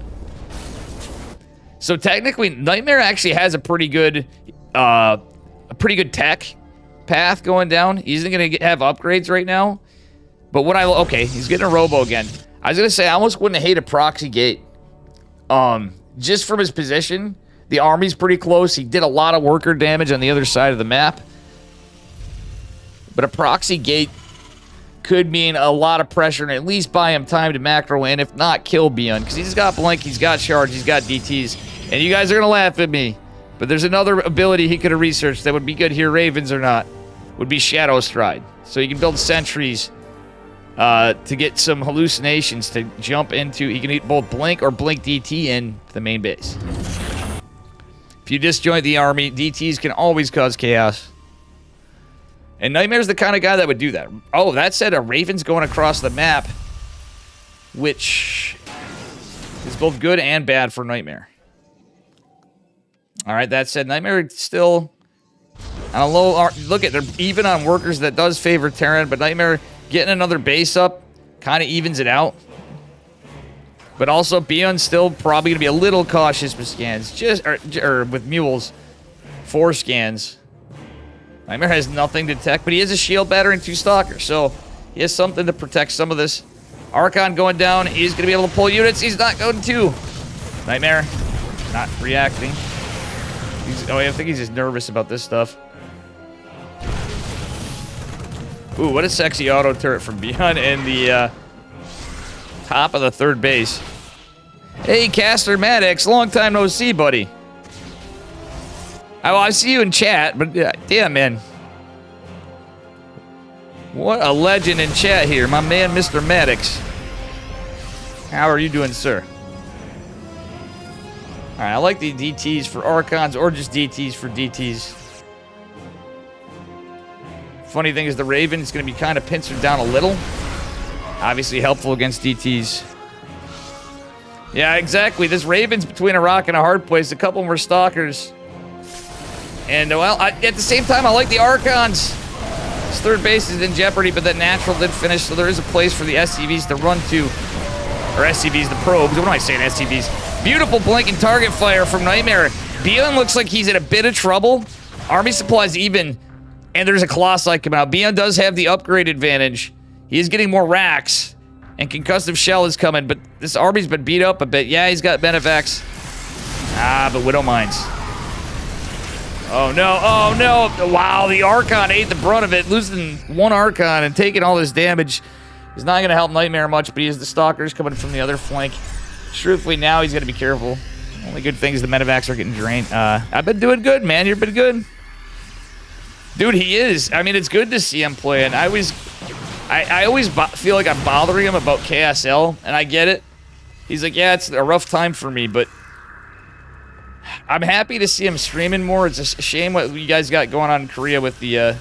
So technically, Nightmare actually has a pretty good tech path going down. He's going to have upgrades right now. But what okay, he's getting a robo again. I was going to say, I almost wouldn't hate a proxy gate. Just from his position, the army's pretty close. He did a lot of worker damage on the other side of the map. But a proxy gate could mean a lot of pressure and at least buy him time to macro in, if not kill ByuN. Because he's got Blink, he's got Charge, he's got DTs. And you guys are going to laugh at me. But there's another ability he could have researched that would be good here, Ravens or not. Would be Shadow Stride. So you can build sentries to get some hallucinations to jump into. He can eat both Blink or Blink DT in the main base. If you disjoint the army, DTs can always cause chaos. And Nightmare's the kind of guy that would do that. Oh, that said, a Raven's going across the map, which is both good and bad for Nightmare. All right, that said, Nightmare still on a low... Look at, they're even on workers. That does favor Terran, but Nightmare getting another base up kind of evens it out. But also, ByuN still probably going to be a little cautious with scans. Or with mules. 4 scans. Nightmare has nothing to tech, but he has a shield batter and 2 stalkers. So, he has something to protect some of this. Archon going down. He's going to be able to pull units. He's not going to. Nightmare not reacting. I think he's just nervous about this stuff. Ooh, what a sexy auto turret from ByuN in the top of the 3rd base. Hey, Caster Maddox, long time no see, buddy. I see you in chat, but damn, man. What a legend in chat here, my man, Mr. Maddox. How are you doing, sir? Alright, I like the DTs for Archons or just DTs for DTs. Funny thing is the Raven is going to be kind of pincered down a little. Obviously helpful against DTs. Yeah, exactly. This Raven's between a rock and a hard place. A couple more Stalkers. And, well, at the same time, I like the Archons. His 3rd base is in jeopardy, but that natural did finish, so there is a place for the SCVs to run to. Or SCVs, the probes. What am I saying, SCVs? Beautiful blanking target fire from Nightmare. ByuN looks like he's in a bit of trouble. Army supplies even, and there's a Colossi coming out. ByuN does have the upgrade advantage. He is getting more racks, and Concussive Shell is coming, but this army's been beat up a bit. Yeah, he's got Benevacs. But Widow Mines. Oh, no. Oh, no. Wow, the Archon ate the brunt of it. Losing 1 Archon and taking all this damage is not going to help Nightmare much, but he has the Stalkers coming from the other flank. Truthfully, now he's got to be careful. Only good thing is the Medivacs are getting drained. I've been doing good, man. You've been good. Dude, he is. I mean, it's good to see him playing. I always feel like I'm bothering him about KSL, and I get it. He's like, yeah, it's a rough time for me, but I'm happy to see him streaming more. It's a shame what you guys got going on in Korea with the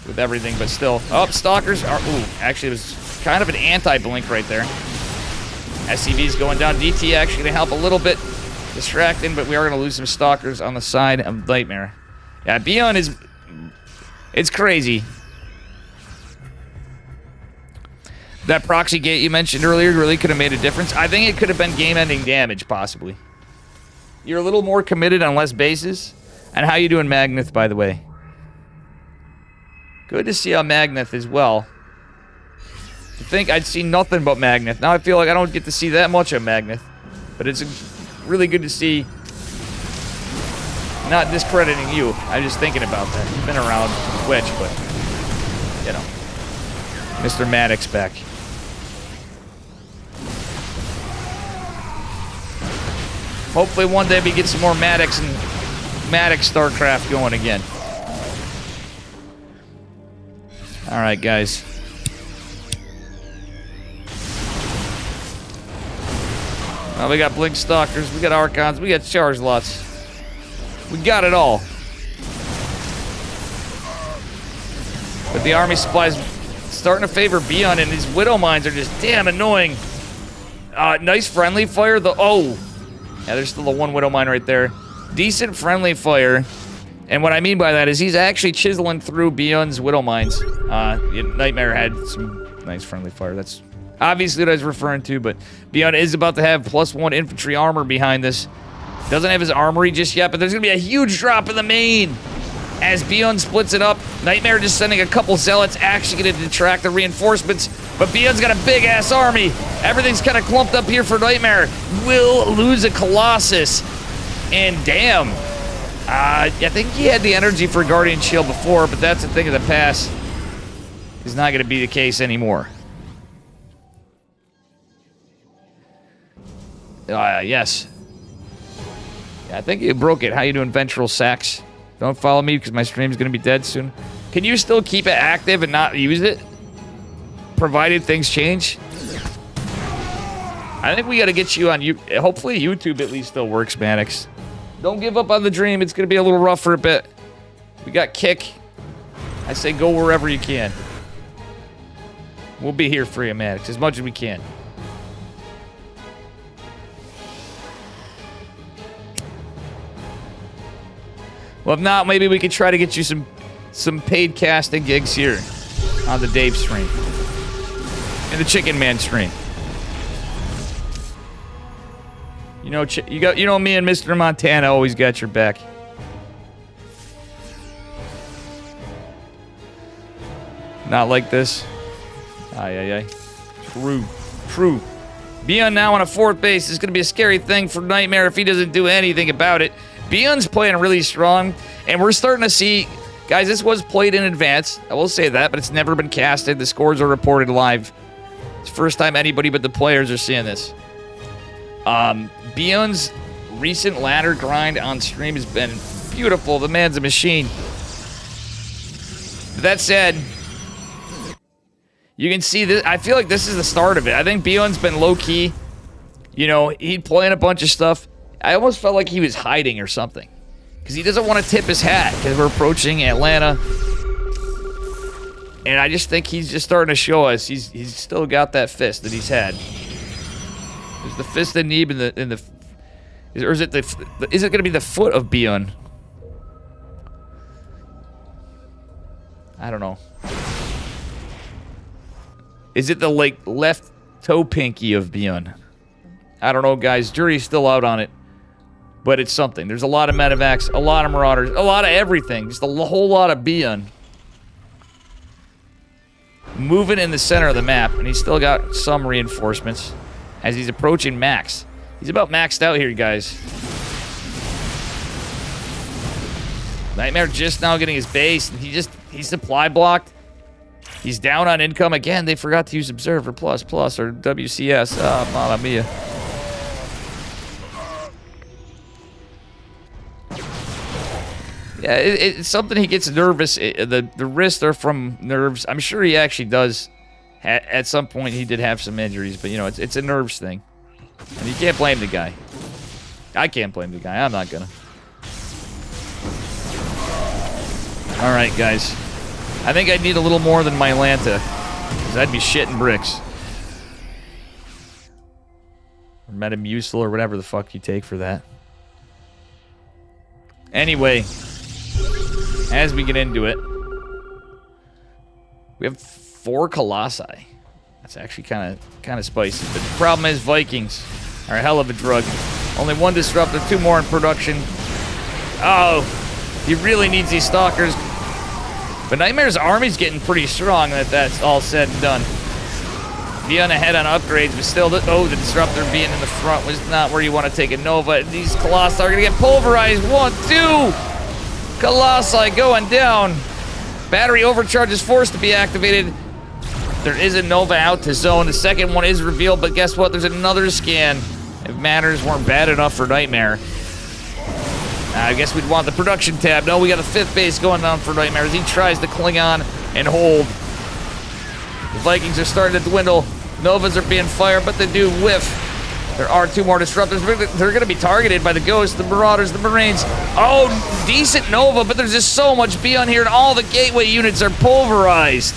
with everything, but still. Oh, Stalkers are... Ooh, actually, it was kind of an anti-blink right there. SCV's going down. DT actually going to help a little bit distracting, but we are going to lose some Stalkers on the side of Nightmare. Yeah, ByuN is... It's crazy. That proxy gate you mentioned earlier really could have made a difference. I think it could have been game-ending damage, possibly. You're a little more committed on less bases. And how you doing, Magneth, by the way? Good to see how Magneth as well. I think I'd seen nothing but Magneth. Now I feel like I don't get to see that much of Magneth. But it's really good to see. Not discrediting you. I'm just thinking about that. You've been around Twitch, but, you know. Mr. Maddox back. Hopefully one day we get some more Maddox and Maddox StarCraft going again. Alright, guys. Well, we got Blink Stalkers, we got Archons, we got Charge Lots. We got it all. But the army supplies starting to favor ByuN, and these Widow Mines are just damn annoying. Nice friendly fire. Yeah, there's still the 1 Widow Mine right there. Decent friendly fire. And what I mean by that is he's actually chiseling through ByuN's Widow Mines. Nightmare had some nice friendly fire. That's obviously what I was referring to, but ByuN is about to have +1 infantry armor behind this. Doesn't have his armory just yet, but there's going to be a huge drop in the main as ByuN splits it up. Nightmare just sending a couple zealots, actually going to detract the reinforcements, but ByuN's got a big-ass army. Everything's kind of clumped up here for Nightmare. Will lose a Colossus. And damn. I think he had the energy for Guardian Shield before, but that's a thing of the past. It's not going to be the case anymore. Yes. Yeah, I think you broke it. How you doing, Ventral Sax? Don't follow me because my stream's going to be dead soon. Can you still keep it active and not use it? Provided things change? I think we got to get you on... Hopefully YouTube at least still works, Maddox. Don't give up on the dream. It's going to be a little rough for a bit. We got Kick I say go wherever you can. We'll be here for you, Maddox, as much as we can. Well, if not, maybe we could try to get you some paid casting gigs here on the Dave stream. And the Chicken Man stream. You know me and Mr. Montana always got your back. Not like this. Aye. True. ByuN now on a 4th base. This is going to be a scary thing for Nightmare if he doesn't do anything about it. ByuN's playing really strong, and we're starting to see... Guys, this was played in advance. I will say that, but it's never been casted. The scores are reported live. It's the first time anybody but the players are seeing this. ByuN's recent ladder grind on stream has been beautiful. The man's a machine. But that said... You can see this. I feel like this is the start of it. I think ByuN's been low-key. You know, he'd playing a bunch of stuff. I almost felt like he was hiding or something. Because he doesn't want to tip his hat. Because we're approaching Atlanta. And I just think he's just starting to show us. He's still got that fist that he's had. There's the fist and knee in the... Or is it is it going to be the foot of ByuN? I don't know. Is it the, like, left toe pinky of ByuN? I don't know, guys. Jury's still out on it. But it's something. There's a lot of medevacs, a lot of marauders, a lot of everything. Just a whole lot of ByuN. Moving in the center of the map. And he's still got some reinforcements as he's approaching max. He's about maxed out here, guys. Nightmare just now getting his base. And he's supply blocked. He's down on income. Again, they forgot to use Observer Plus or WCS. Ah, mamma mia. Yeah, it's something he gets nervous. The wrists are from nerves. I'm sure he actually does. At some point, he did have some injuries. But, you know, it's a nerves thing. And you can't blame the guy. I can't blame the guy. I'm not gonna. All right, guys. I think I'd need a little more than my Atlanta, because I'd be shitting bricks. Or Metamucil or whatever the fuck you take for that. Anyway, as we get into it, we have 4 Colossi. That's actually kind of spicy. But the problem is Vikings are a hell of a drug. Only 1 disruptor, 2 more in production. Oh, he really needs these stalkers. But Nightmare's army's getting pretty strong that's all said and done. ByuN ahead on upgrades, but still, the disruptor being in the front was not where you want to take a Nova. These Colossi are going to get pulverized. 1, 2! Colossi going down. Battery overcharge is forced to be activated. There is a Nova out to zone. The second one is revealed, but guess what? There's another scan. If matters weren't bad enough for Nightmare. I guess we'd want the production tab. No, we got a 5th base going down for Nightmare as he tries to cling on and hold. The Vikings are starting to dwindle. Novas are being fired, but they do whiff. There are 2 more disruptors. They're going to be targeted by the Ghosts, the Marauders, the Marines. Oh, decent Nova, but there's just so much ByuN here, and all the gateway units are pulverized.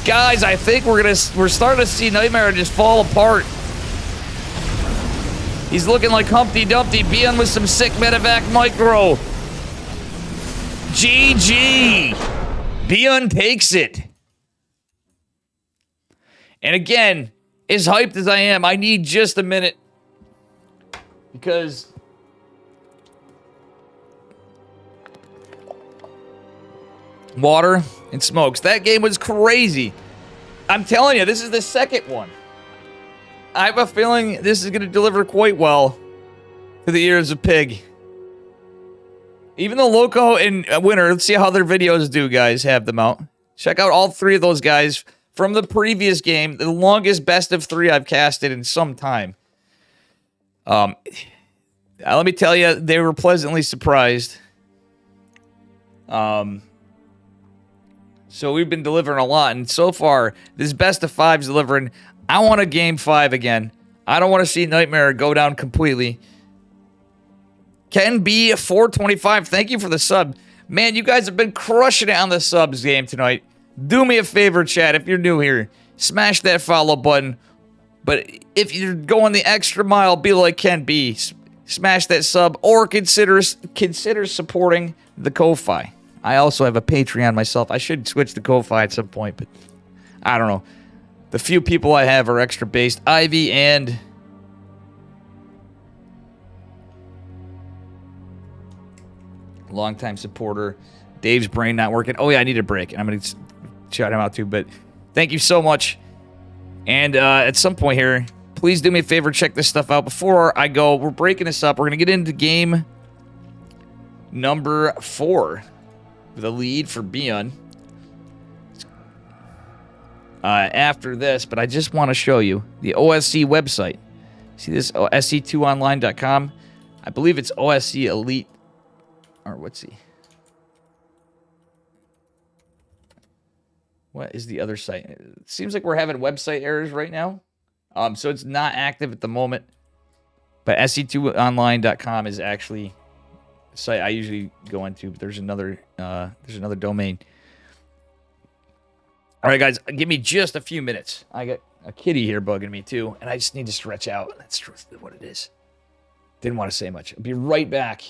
Guys, I think we're starting to see Nightmare just fall apart. He's looking like Humpty Dumpty. ByuN with some sick medevac micro. GG. ByuN takes it. And again, as hyped as I am, I need just a minute. Because... water and smokes. That game was crazy. I'm telling you, this is the second one. I have a feeling this is going to deliver quite well to the ears of Pig. Even though Loco and Winner, let's see how their videos do, guys. Have them out. Check out all 3 of those guys from the previous game. The longest best of 3 I've casted in some time. Let me tell you, they were pleasantly surprised. So we've been delivering a lot. And so far, this best of 5's delivering... I want a game 5 again. I don't want to see Nightmare go down completely. Ken B 425, thank you for the sub. Man, you guys have been crushing it on the subs game tonight. Do me a favor, chat, if you're new here. Smash that follow button. But if you're going the extra mile, be like Ken B. Smash that sub or consider supporting the Ko-Fi. I also have a Patreon myself. I should switch to Ko-Fi at some point, but I don't know. The few people I have are extra based. Ivy and... longtime supporter. Dave's brain not working. Oh, yeah, I need a break. And I'm going to shout him out too. But thank you so much. And at some point here, please do me a favor. Check this stuff out. Before I go, we're breaking this up. We're going to get into game number 4. With a lead for ByuN. After this, but I just want to show you the OSC website. See this? OSC2online.com. I believe it's OSC Elite. Or what's he? What is the other site? It seems like we're having website errors right now. So it's not active at the moment. But SC2online.com is actually a site I usually go into. But there's another domain. All right, guys, give me just a few minutes. I got a kitty here bugging me too, and I just need to stretch out. That's what it is. Didn't want to say much. I'll be right back.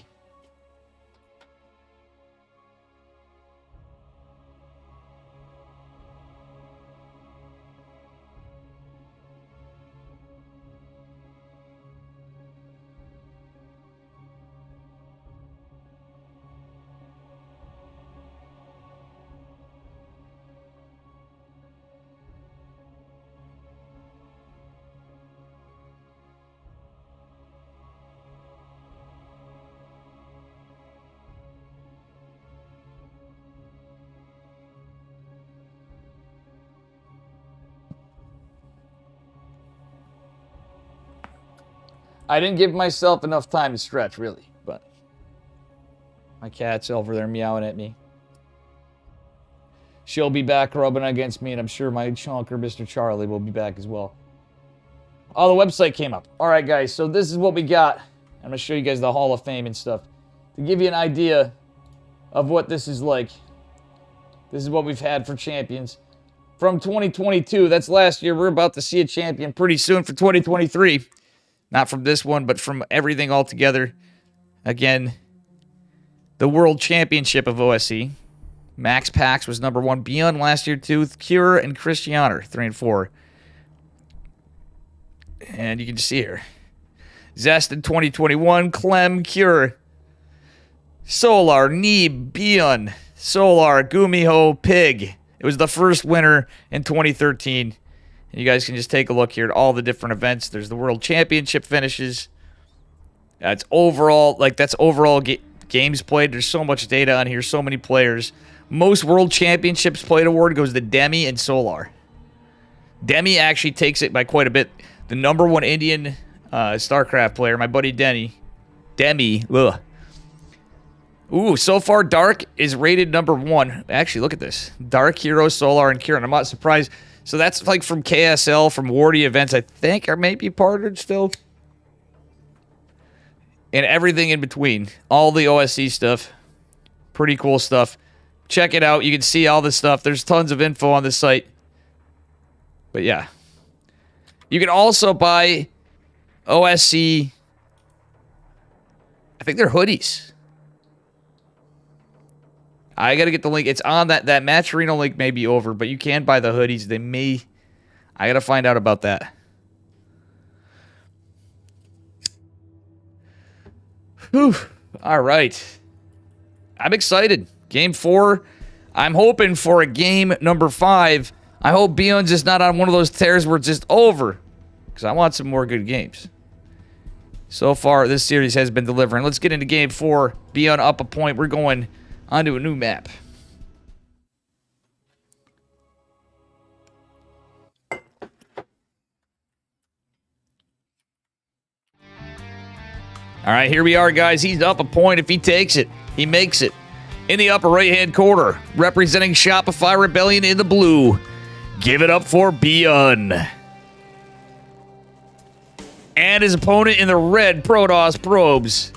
I didn't give myself enough time to stretch, really, but my cat's over there meowing at me. She'll be back rubbing against me, and I'm sure my chunker, Mr. Charlie, will be back as well. Oh, the website came up. All right, guys, so this is what we got. I'm going to show you guys the Hall of Fame and stuff. To give you an idea of what this is like, this is what we've had for champions. From 2022, that's last year, we're about to see a champion pretty soon for 2023. Not from this one, but from everything altogether. Again, the World Championship of OSC. Max Pax was number 1. ByuN last year, too. Cure and Christianer, 3 and 4. And you can see here. Zest in 2021. Clem, Cure. Solar, Neeb, ByuN. Solar, Gumiho, Pig. It was the first winner in 2013. You guys can just take a look here at all the different events. There's the World Championship finishes. That's overall, games played. There's so much data on here, so many players. Most World Championships played award goes to Demi and Solar. Demi actually takes it by quite a bit. The number 1 Indian StarCraft player, my buddy Demi. Ugh. Ooh, so far Dark is rated number 1. Actually, look at this. Dark, Hero, Solar, and Kieran. I'm not surprised. So that's like from KSL, from Wardy events, I think, or maybe partnered still. And everything in between. All the OSC stuff. Pretty cool stuff. Check it out. You can see all this stuff. There's tons of info on this site. But yeah. You can also buy OSC. I think they're hoodies. I got to get the link. It's on that Match Arena link may be over, but you can buy the hoodies. They may... I got to find out about that. Whew. All right. I'm excited. Game 4. I'm hoping for a game number 5. I hope ByuN's just not on one of those tears where it's just over. Because I want some more good games. So far, this series has been delivering. Let's get into game 4. ByuN up a point. We're going onto a new map. All right, here we are, guys. He's up a point. If he takes it, he makes it. In the upper right-hand corner, representing Shopify Rebellion in the blue, give it up for ByuN. And his opponent in the red, Protoss Probes.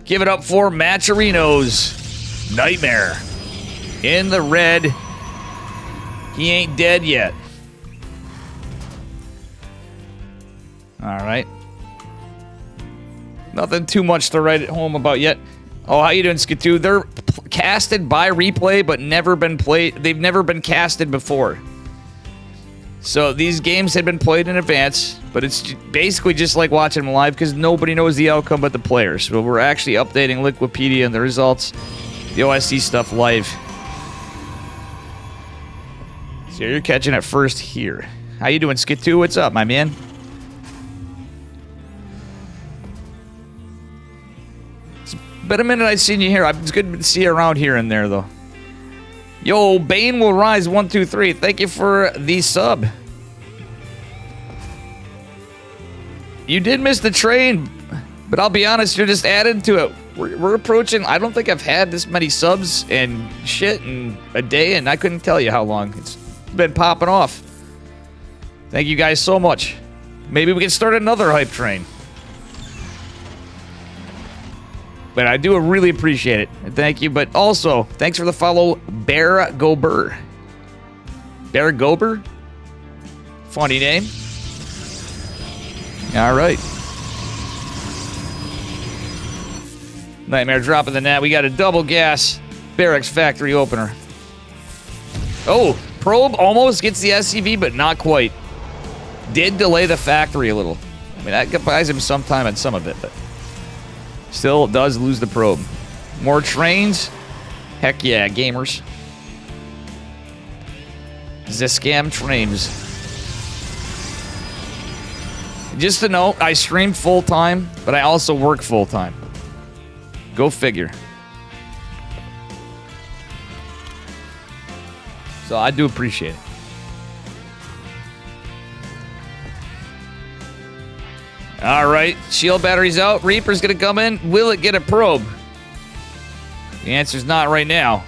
Give it up for Matcherinos. Nightmare. In the red. He ain't dead yet. Alright. Nothing too much to write at home about yet. Oh, how you doing, Skitoo? They're casted by replay, but never been played. They've never been casted before. So these games had been played in advance, but it's basically just like watching them live because nobody knows the outcome but the players. So we're actually updating Liquipedia and the results, the OSC stuff live. So you're catching it first here. How you doing, Skitoo? What's up, my man? Been a minute I've seen you here. It's good to see you around here and there, though. Yo, Bane will rise 123. Thank you for the sub. You did miss the train, but I'll be honest, you're just added to it. We're approaching. I don't think I've had this many subs and shit in a day, and I couldn't tell you how long. It's been popping off. Thank you guys so much. Maybe we can start another hype train. But I do really appreciate it. Thank you. But also, thanks for the follow, Bear Gober. Bear Gober? Funny name. All right. Nightmare dropping the net. We got a double gas barracks factory opener. Oh, probe almost gets the SCV, but not quite. Did delay the factory a little. I mean, that buys him some time on some of it, but still does lose the probe. More trains? Heck yeah, gamers. The scam trains. Just to note, I stream full-time, but I also work full-time. Go figure. So I do appreciate it. All right, shield battery's out. Reaper's gonna come in. Will it get a probe? The answer's not right now.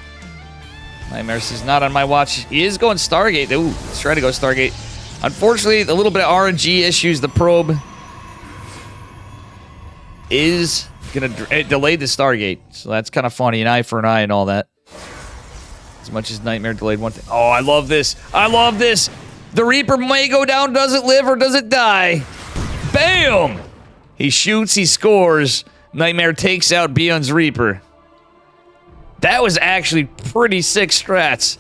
Nightmare says not on my watch. He is going Stargate. Ooh, let's try to go Stargate. Unfortunately, a little bit of RNG issues. The probe is gonna delay the Stargate, so that's kind of funny. An eye for an eye and all that. As much as Nightmare delayed one thing. Oh, I love this. I love this. The Reaper may go down. Does it live or does it die? Bam! He shoots, he scores. Nightmare takes out ByuN's Reaper. That was actually pretty sick strats.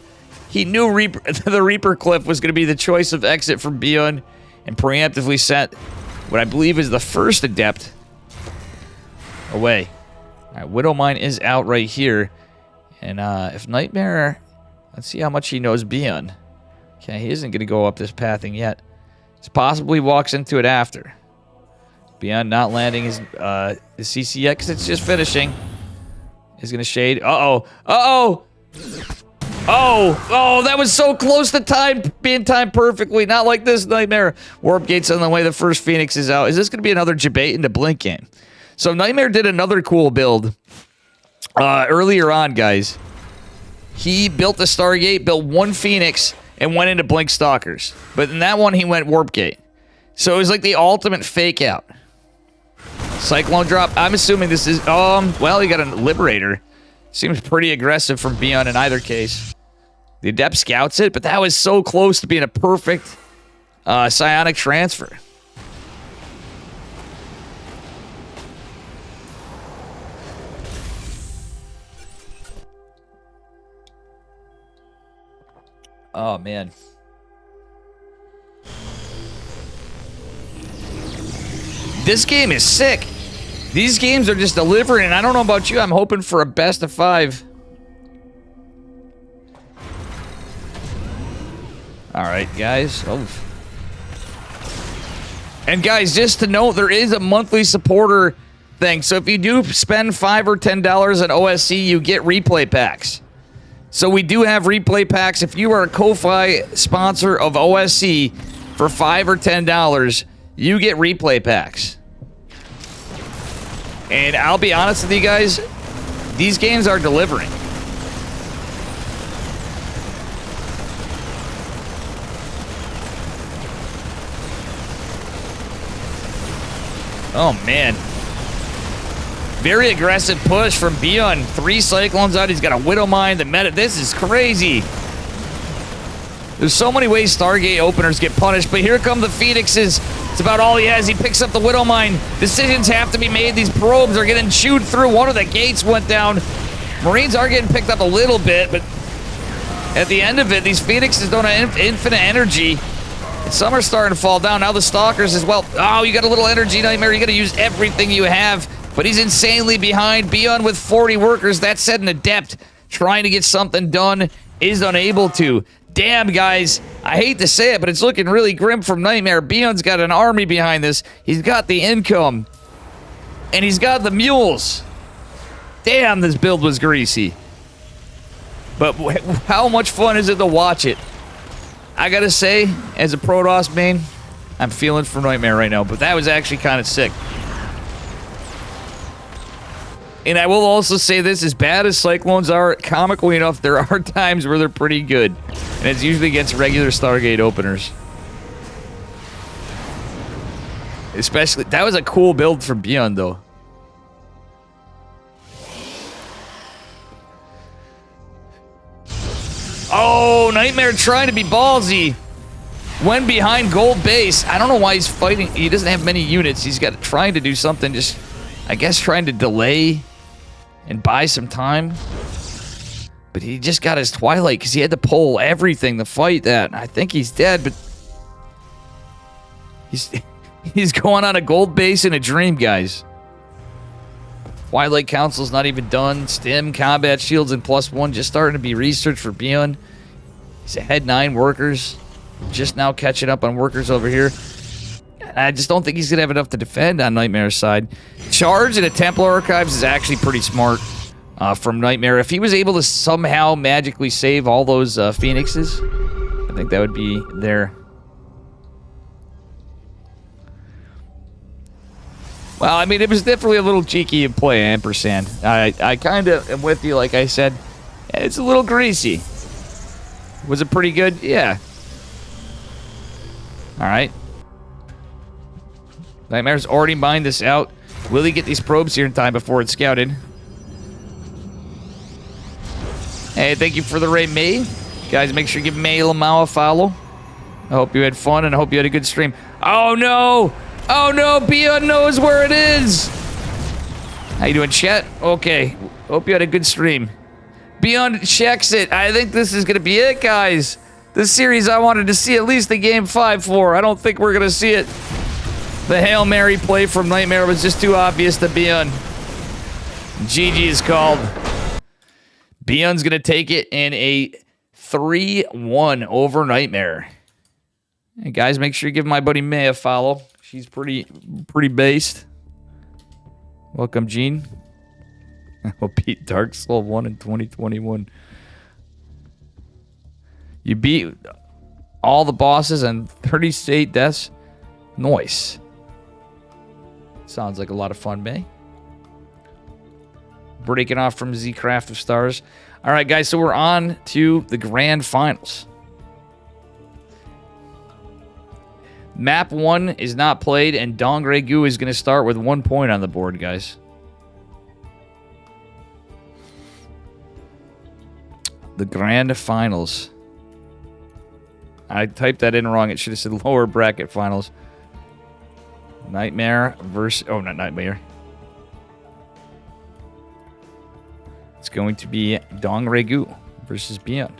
He knew the Reaper cliff was going to be the choice of exit for ByuN and preemptively sent what I believe is the first Adept away. All right, Widowmine is out right here. And if Nightmare... Let's see how much he knows ByuN. Okay, he isn't going to go up this pathing yet. It's possible he walks into it after. ByuN not landing his CC yet because it's just finishing. He's going to shade. Uh-oh. Uh-oh! Oh, that was so close to being timed perfectly. Not like this, Nightmare. Warp Gate's on the way. The first Phoenix is out. Is this going to be another Jabate into Blink game? So Nightmare did another cool build earlier on, guys. He built the Stargate, built one Phoenix, and went into Blink Stalkers. But in that one, he went Warp Gate. So it was like the ultimate fake out. Cyclone drop. I'm assuming this is... well, he got a Liberator. Seems pretty aggressive from ByuN in either case. The Adept scouts it, but that was so close to being a perfect psionic transfer. Oh, man. This game is sick. These games are just delivering, and I don't know about you, I'm hoping for a best of 5. Alright, guys. Oh. And guys, just to note, there is a monthly supporter thing. So if you do spend $5 or $10 on OSC, you get replay packs. So we do have replay packs. If you are a Ko-Fi sponsor of OSC for $5 or $10, you get replay packs. And I'll be honest with you guys, these games are delivering. Oh, man. Very aggressive push from ByuN. 3 Cyclones out. He's got a Widowmine. The meta. This is crazy. There's so many ways Stargate openers get punished, but here come the Phoenixes. It's about all he has. He picks up the Widowmine. Decisions have to be made. These probes are getting chewed through. One of the gates went down. Marines are getting picked up a little bit, but at the end of it, these Phoenixes don't have infinite energy. Some are starting to fall down. Now the Stalkers as well. Oh, you got a little energy, Nightmare. You got to use everything you have, but he's insanely behind. ByuN with 40 workers. That said, an Adept trying to get something done is unable to. Damn, guys, I hate to say it, but it's looking really grim from Nightmare. ByuN's got an army behind this. He's got the income, and he's got the mules. Damn, this build was greasy. But how much fun is it to watch it? I gotta say, as a Protoss main, I'm feeling for Nightmare right now, but that was actually kind of sick. And I will also say this, as bad as Cyclones are, comically enough, there are times where they're pretty good. And it's usually against regular Stargate openers. Especially, that was a cool build from ByuN, though. Oh, Nightmare trying to be ballsy. When behind gold base. I don't know why he's fighting. He doesn't have many units. He's got trying to do something, just, I guess, trying to delay and buy some time. But he just got his Twilight because he had to pull everything to fight that. I think he's dead, but he's going on a gold base in a dream, guys. Twilight Council's not even done. Stim, combat shields, and +1 just starting to be researched for ByuN. He's ahead 9 workers. Just now catching up on workers over here. I just don't think he's going to have enough to defend on Nightmare's side. Charge in a Templar Archives is actually pretty smart from Nightmare. If he was able to somehow magically save all those Phoenixes, I think that would be there. Well, I mean, it was definitely a little cheeky in play, ampersand. I kind of am with you, like I said. It's a little greasy. Was it pretty good? Yeah. All right. Nightmare's already mined this out. Will he get these probes here in time before it's scouted? Hey, thank you for the raid, May. Guys, make sure you give May Lamau a follow. I hope you had fun, and I hope you had a good stream. Oh, no! Oh, no! ByuN knows where it is! How you doing, chat? Okay. Hope you had a good stream. ByuN checks it. I think this is going to be it, guys. This series I wanted to see at least a game 5 for. I don't think we're going to see it. The Hail Mary play from Nightmare was just too obvious to ByuN. GG is called. ByuN's going to take it in a 3-1 over Nightmare. Hey guys, make sure you give my buddy May a follow. She's pretty based. Welcome, Gene. I'll beat Dark Soul 1 in 2021. You beat all the bosses and 38 deaths. Nice. Sounds like a lot of fun, May. Breaking off from Z-Craft of Stars. All right, guys, so we're on to the grand finals. Map 1 is not played, and Dongre Gu is going to start with 1 point on the board, guys. The grand finals. I typed that in wrong. It should have said lower bracket finals. Nightmare versus... Oh, not Nightmare. It's going to be Dongre Gu versus ByuN.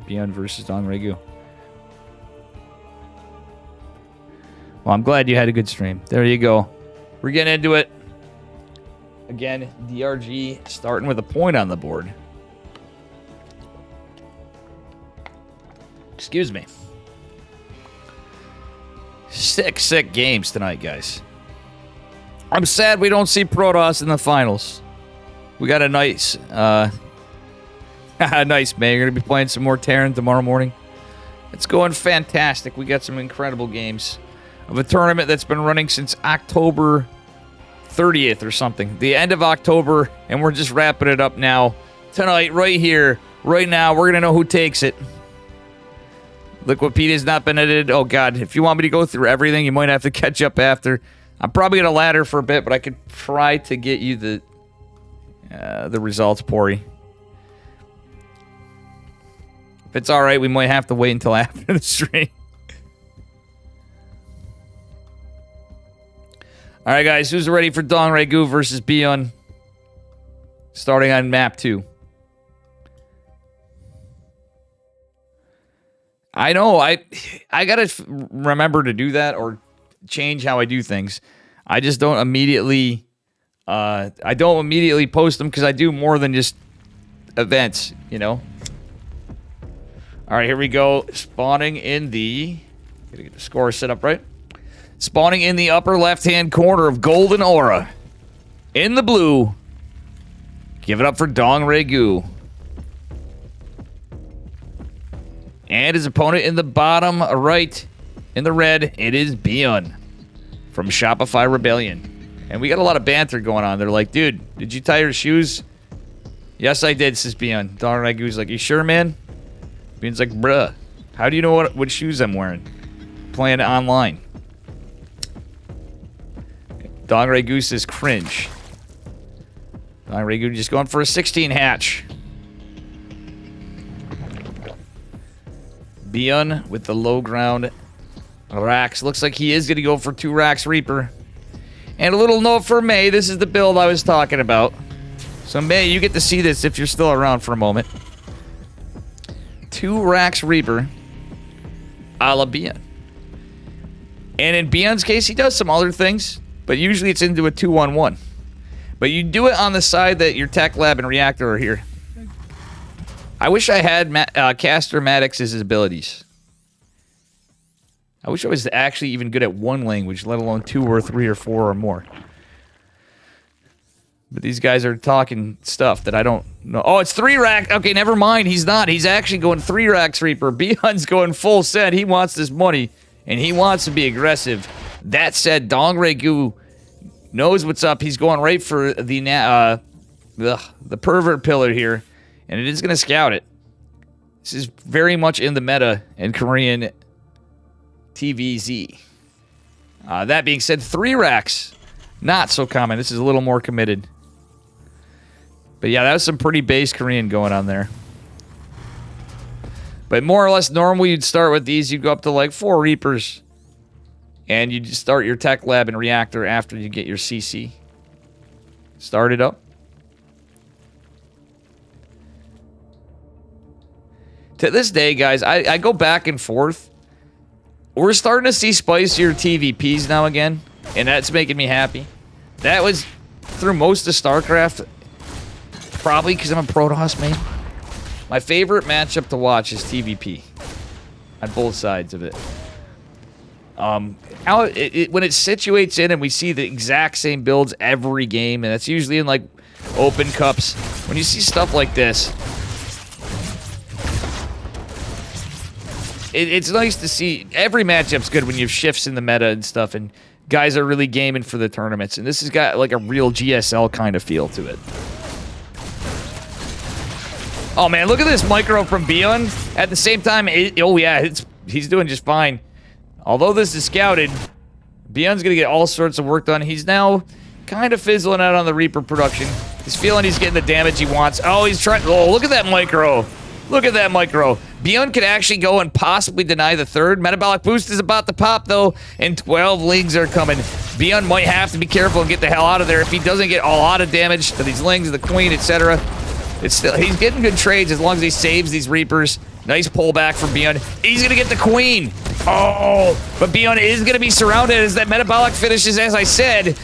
ByuN versus Dongre Gu. Well, I'm glad you had a good stream. There you go. We're getting into it. Again, DRG starting with a point on the board. Excuse me. Sick games tonight, guys. I'm sad we don't see Protoss in the finals. We got a nice, nice, man. You're going to be playing some more Terran tomorrow morning. It's going fantastic. We got some incredible games of a tournament that's been running since October 30th or something. The end of October, and we're just wrapping it up now. Tonight, right here, right now, we're going to know who takes it. Liquipedia has not been edited. Oh, God. If you want me to go through everything, you might have to catch up after. I'm probably going to ladder for a bit, but I could try to get you the results, Pori. If it's all right, we might have to wait until after the stream. All right, guys, who's ready for Dong Ragu versus ByuN? Starting on map 2. I know, I gotta remember to do that or change how I do things. I just don't immediately, post them because I do more than just events, you know? All right, here we go. Spawning in the, gotta get the score set up right. Spawning in the upper left-hand corner of Golden Aura. In the blue. Give it up for Dong Ragu. And his opponent in the bottom right, in the red, it is ByuN from Shopify Rebellion. And we got a lot of banter going on. They're like, dude, did you tie your shoes? Yes, I did, says ByuN. Dong Ragu's like, you sure, man? ByuN's like, bruh, how do you know what shoes I'm wearing? Playing online. Dong Ragu says cringe. Dong Ragu just going for a 16 hatch. ByuN with the low ground racks. Looks like he is going to go for 2 racks Reaper. And a little note for May. This is the build I was talking about. So May, you get to see this if you're still around for a moment. 2 racks Reaper a la ByuN. And in ByuN's case, he does some other things. But usually it's into a 2-1-1. But you do it on the side that your tech lab and reactor are here. I wish I had Caster Maddox's abilities. I wish I was actually even good at 1 language, let alone 2 or 3 or 4 or more. But these guys are talking stuff that I don't know. Oh, it's 3 racks. Okay, never mind. He's not. He's actually going 3 racks Reaper. ByuN's going full set. He wants this money, and he wants to be aggressive. That said, Dong Ragu knows what's up. He's going right for the pervert pillar here. And it is going to scout it. This is very much in the meta in Korean TVZ. That being said, 3 racks. Not so common. This is a little more committed. But yeah, that was some pretty base Korean going on there. But more or less, normally you'd start with these. You'd go up to like 4 Reapers. And you'd start your tech lab and reactor after you get your CC. Start it up. To this day, guys, I go back and forth. We're starting to see spicier TVPs now again, and that's making me happy. That was through most of StarCraft, probably because I'm a Protoss main. My favorite matchup to watch is TVP on both sides of it. When it situates in and we see the exact same builds every game, and that's usually in like open cups. When you see stuff like this, it's nice to see. Every matchup's good when you have shifts in the meta and stuff, and guys are really gaming for the tournaments. And this has got like a real GSL kind of feel to it. Oh man, look at this micro from ByuN. At the same time, he's doing just fine. Although this is scouted, ByuN's gonna get all sorts of work done. He's now kind of fizzling out on the Reaper production. He's feeling he's getting the damage he wants. Oh, he's trying. Oh, look at that micro. Look at that micro. ByuN could actually go and possibly deny the 3rd. Metabolic boost is about to pop, though, and 12 lings are coming. ByuN might have to be careful and get the hell out of there if he doesn't get a lot of damage to these lings, the queen, etc. It's still, he's getting good trades as long as he saves these Reapers. Nice pullback from ByuN. He's going to get the queen. Oh, but ByuN is going to be surrounded as that metabolic finishes, as I said.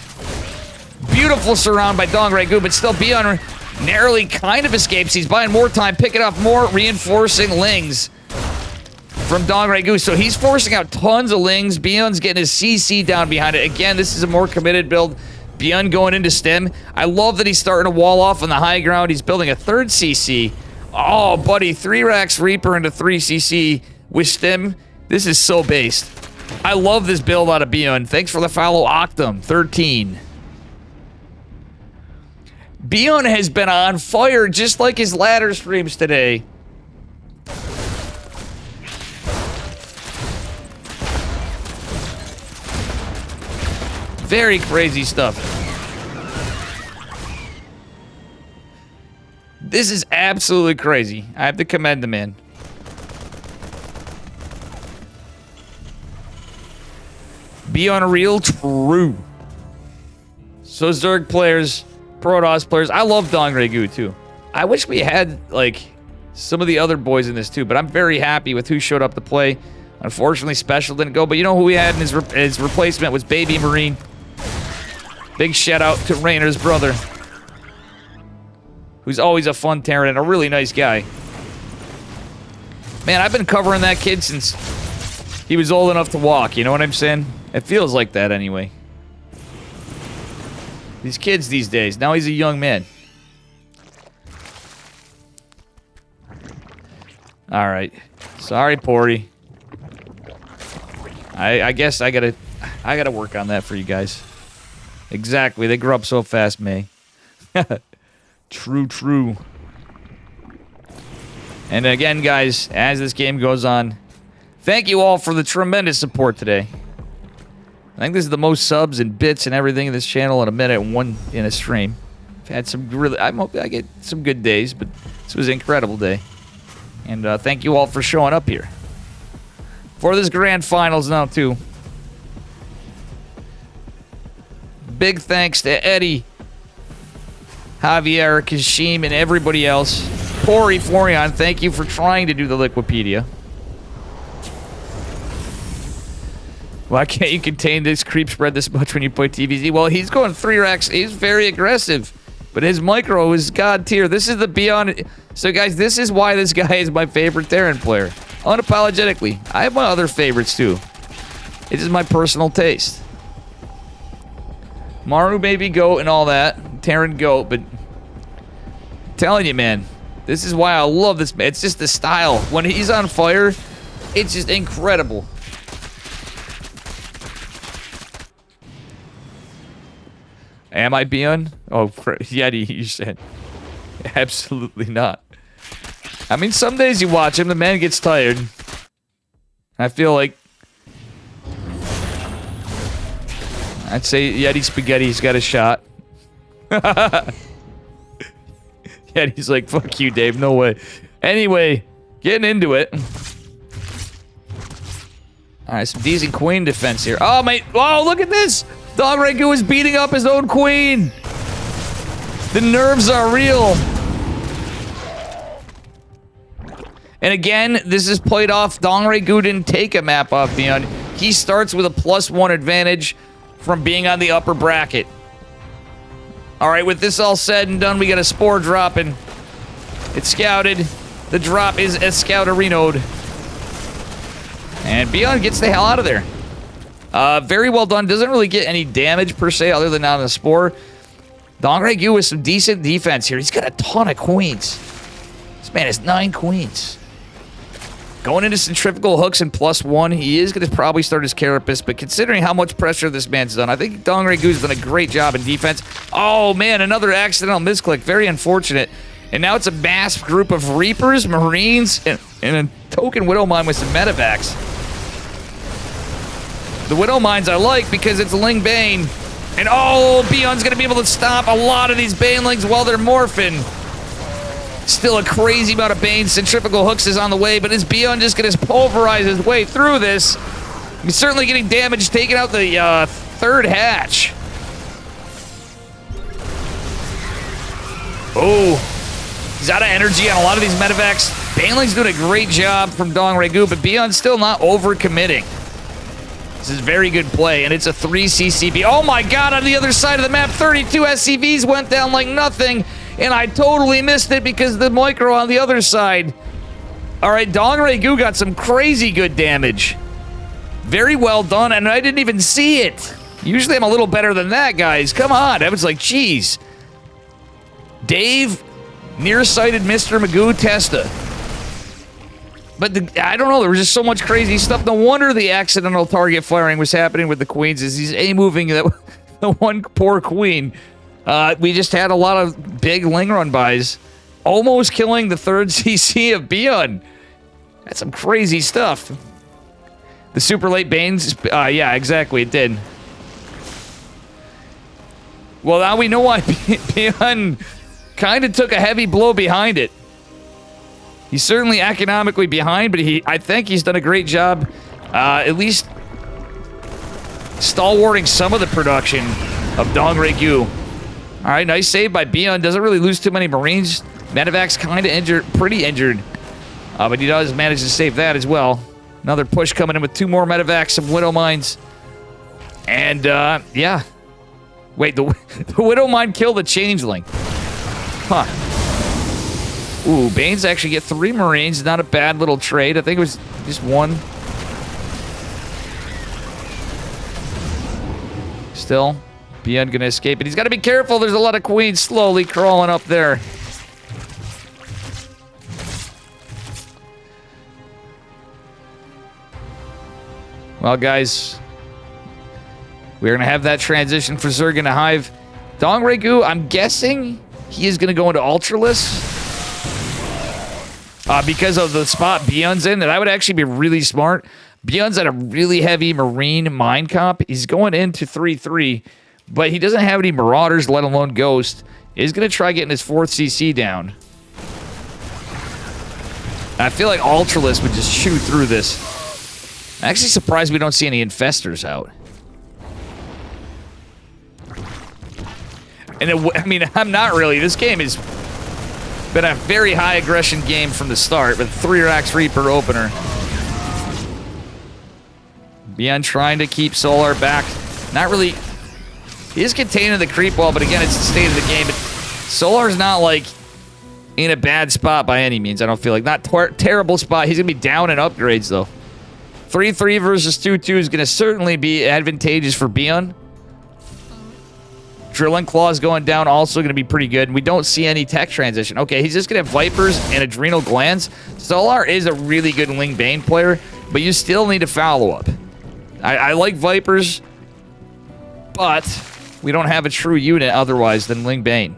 Beautiful surround by Dong Ragu, but still ByuN narrowly kind of escapes. He's buying more time, picking up more reinforcing lings from Dong Ragu. So he's forcing out tons of lings. ByuN's getting his CC down behind it. Again, this is a more committed build. ByuN going into stem. I love that he's starting to wall off on the high ground. He's building a 3rd CC. Oh, buddy, 3 racks Reaper into 3 CC with stem. This is so based. I love this build out of ByuN. Thanks for the follow, Octum13. ByuN has been on fire just like his ladder streams today. Very crazy stuff. This is absolutely crazy. I have to commend the man. Be unreal, true. So Zerg players, Protoss players. I love Dongregu too. I wish we had, like, some of the other boys in this too, but I'm very happy with who showed up to play. Unfortunately, Special didn't go, but you know who we had in his replacement was Baby Marine. Big shout out to Rainer's brother, who's always a fun Terran and a really nice guy. Man, I've been covering that kid since he was old enough to walk, you know what I'm saying? It feels like that anyway. These kids these days, now he's a young man. Alright. Sorry, Porty. I guess I gotta work on that for you guys. Exactly, they grow up so fast, May. True, true. And again, guys, as this game goes on, thank you all for the tremendous support today. I think this is the most subs and bits and everything in this channel in a minute, one in a stream. I've had some really, I hope I get some good days, but this was an incredible day. And thank you all for showing up here. For this grand finals now, too. Big thanks to Eddie, Javier, Kashim, and everybody else. Pori Florian, thank you for trying to do the Liquipedia. Why can't you contain this creep spread this much when you play TVZ? Well, he's going 3 racks. He's very aggressive. But his micro is god tier. This is the ByuN... So, guys, this is why this guy is my favorite Terran player. Unapologetically. I have my other favorites, too. It is my personal taste. Maru, baby, goat, and all that. Terran goat, but... I'm telling you, man. This is why I love this man. It's just the style. When he's on fire, it's just incredible. Am I ByuN? Oh, Yeti, you said. Absolutely not. I mean, some days you watch him, the man gets tired. I feel like... I'd say Yeti Spaghetti's got a shot. Yeti's like, fuck you, Dave, no way. Anyway, getting into it. Alright, some decent queen defense here. Oh, mate. Oh, look at this! Dongregu is beating up his own queen! The nerves are real! And again, this is played off. Dongregu didn't take a map off ByuN. He starts with a +1 advantage from being on the upper bracket. Alright, with this all said and done, we got a spore dropping. It's scouted. The drop is a scout-arenoed. And ByuN gets the hell out of there. Very well done. Doesn't really get any damage per se other than on the spore. Dongregu with some decent defense here. He's got a ton of queens. This man has 9 queens. Going into centrifugal hooks and +1, he is going to probably start his carapace, but considering how much pressure this man's done, I think Dongregu's done a great job in defense. Oh man, another accidental misclick. Very unfortunate. And now it's a mass group of Reapers, Marines, and a token Widowmine with some medevacs. The Widow Mines I like because it's Ling Bane. And oh, ByuN's going to be able to stop a lot of these Banelings while they're morphing. Still a crazy amount of Bane. Centrifugal hooks is on the way, but is ByuN just going to pulverize his way through this? He's certainly getting damage, taking out the third hatch. Oh, he's out of energy on a lot of these medevacs. Baneling's doing a great job from Dongregu, but ByuN's still not over-committing. This is very good play, and it's a 3 CCB. Oh my god, on the other side of the map, 32 SCVs went down like nothing, and I totally missed it because the micro on the other side. Alright, Dongregu got some crazy good damage. Very well done, and I didn't even see it. Usually I'm a little better than that, guys. Come on, I was like, geez. Dave, nearsighted Mr. Magoo Testa. But I don't know, there was just so much crazy stuff. No wonder the accidental target firing was happening with the queens, as he's A-moving the one poor queen. We just had a lot of big Ling run bys, almost killing the 3rd CC of ByuN. That's some crazy stuff. The super late Banes, yeah, exactly, it did. Well, now we know why ByuN kind of took a heavy blow behind it. He's certainly economically behind, but I think he's done a great job, at least stalwarting some of the production of Dongregyu. All right, nice save by ByuN. Doesn't really lose too many Marines. Medevac's kind of injured, pretty injured, but he does manage to save that as well. Another push coming in with 2 more Medevacs, some Widow Mines. And, yeah. Wait, the Widow Mine killed the Changeling. Huh. Ooh, Banes actually get 3 Marines. Not a bad little trade. I think it was just 1. Still, ByuN gonna escape it. He's got to be careful. There's a lot of Queens slowly crawling up there. Well, guys, we're going to have that transition for Zerg to Hive. Dongregyu, I'm guessing he is going to go into Ultralisk because of the spot ByuN's in. And that would actually be really smart. ByuN's at a really heavy Marine mine comp. He's going into 3-3, but he doesn't have any Marauders, let alone Ghost. He's going to try getting his 4th CC down. I feel like Ultralisk would just shoot through this. I'm actually surprised we don't see any Infestors out. And I mean, I'm not really. This game has been a very high aggression game from the start with 3-Rax Reaper opener. ByuN trying to keep Solar back. Not really. He is containing the creep wall, but again, it's the state of the game. But Solar's not like in a bad spot by any means. I don't feel like not terrible spot. He's gonna be down in upgrades though. 3-3 versus 2-2 is going to certainly be advantageous for ByuN. Drilling Claws going down also going to be pretty good. We don't see any tech transition. Okay, he's just going to have Vipers and Adrenal Glands. Solar is a really good Ling Bane player, but you still need a follow-up. I like Vipers, but we don't have a true unit otherwise than Ling Bane.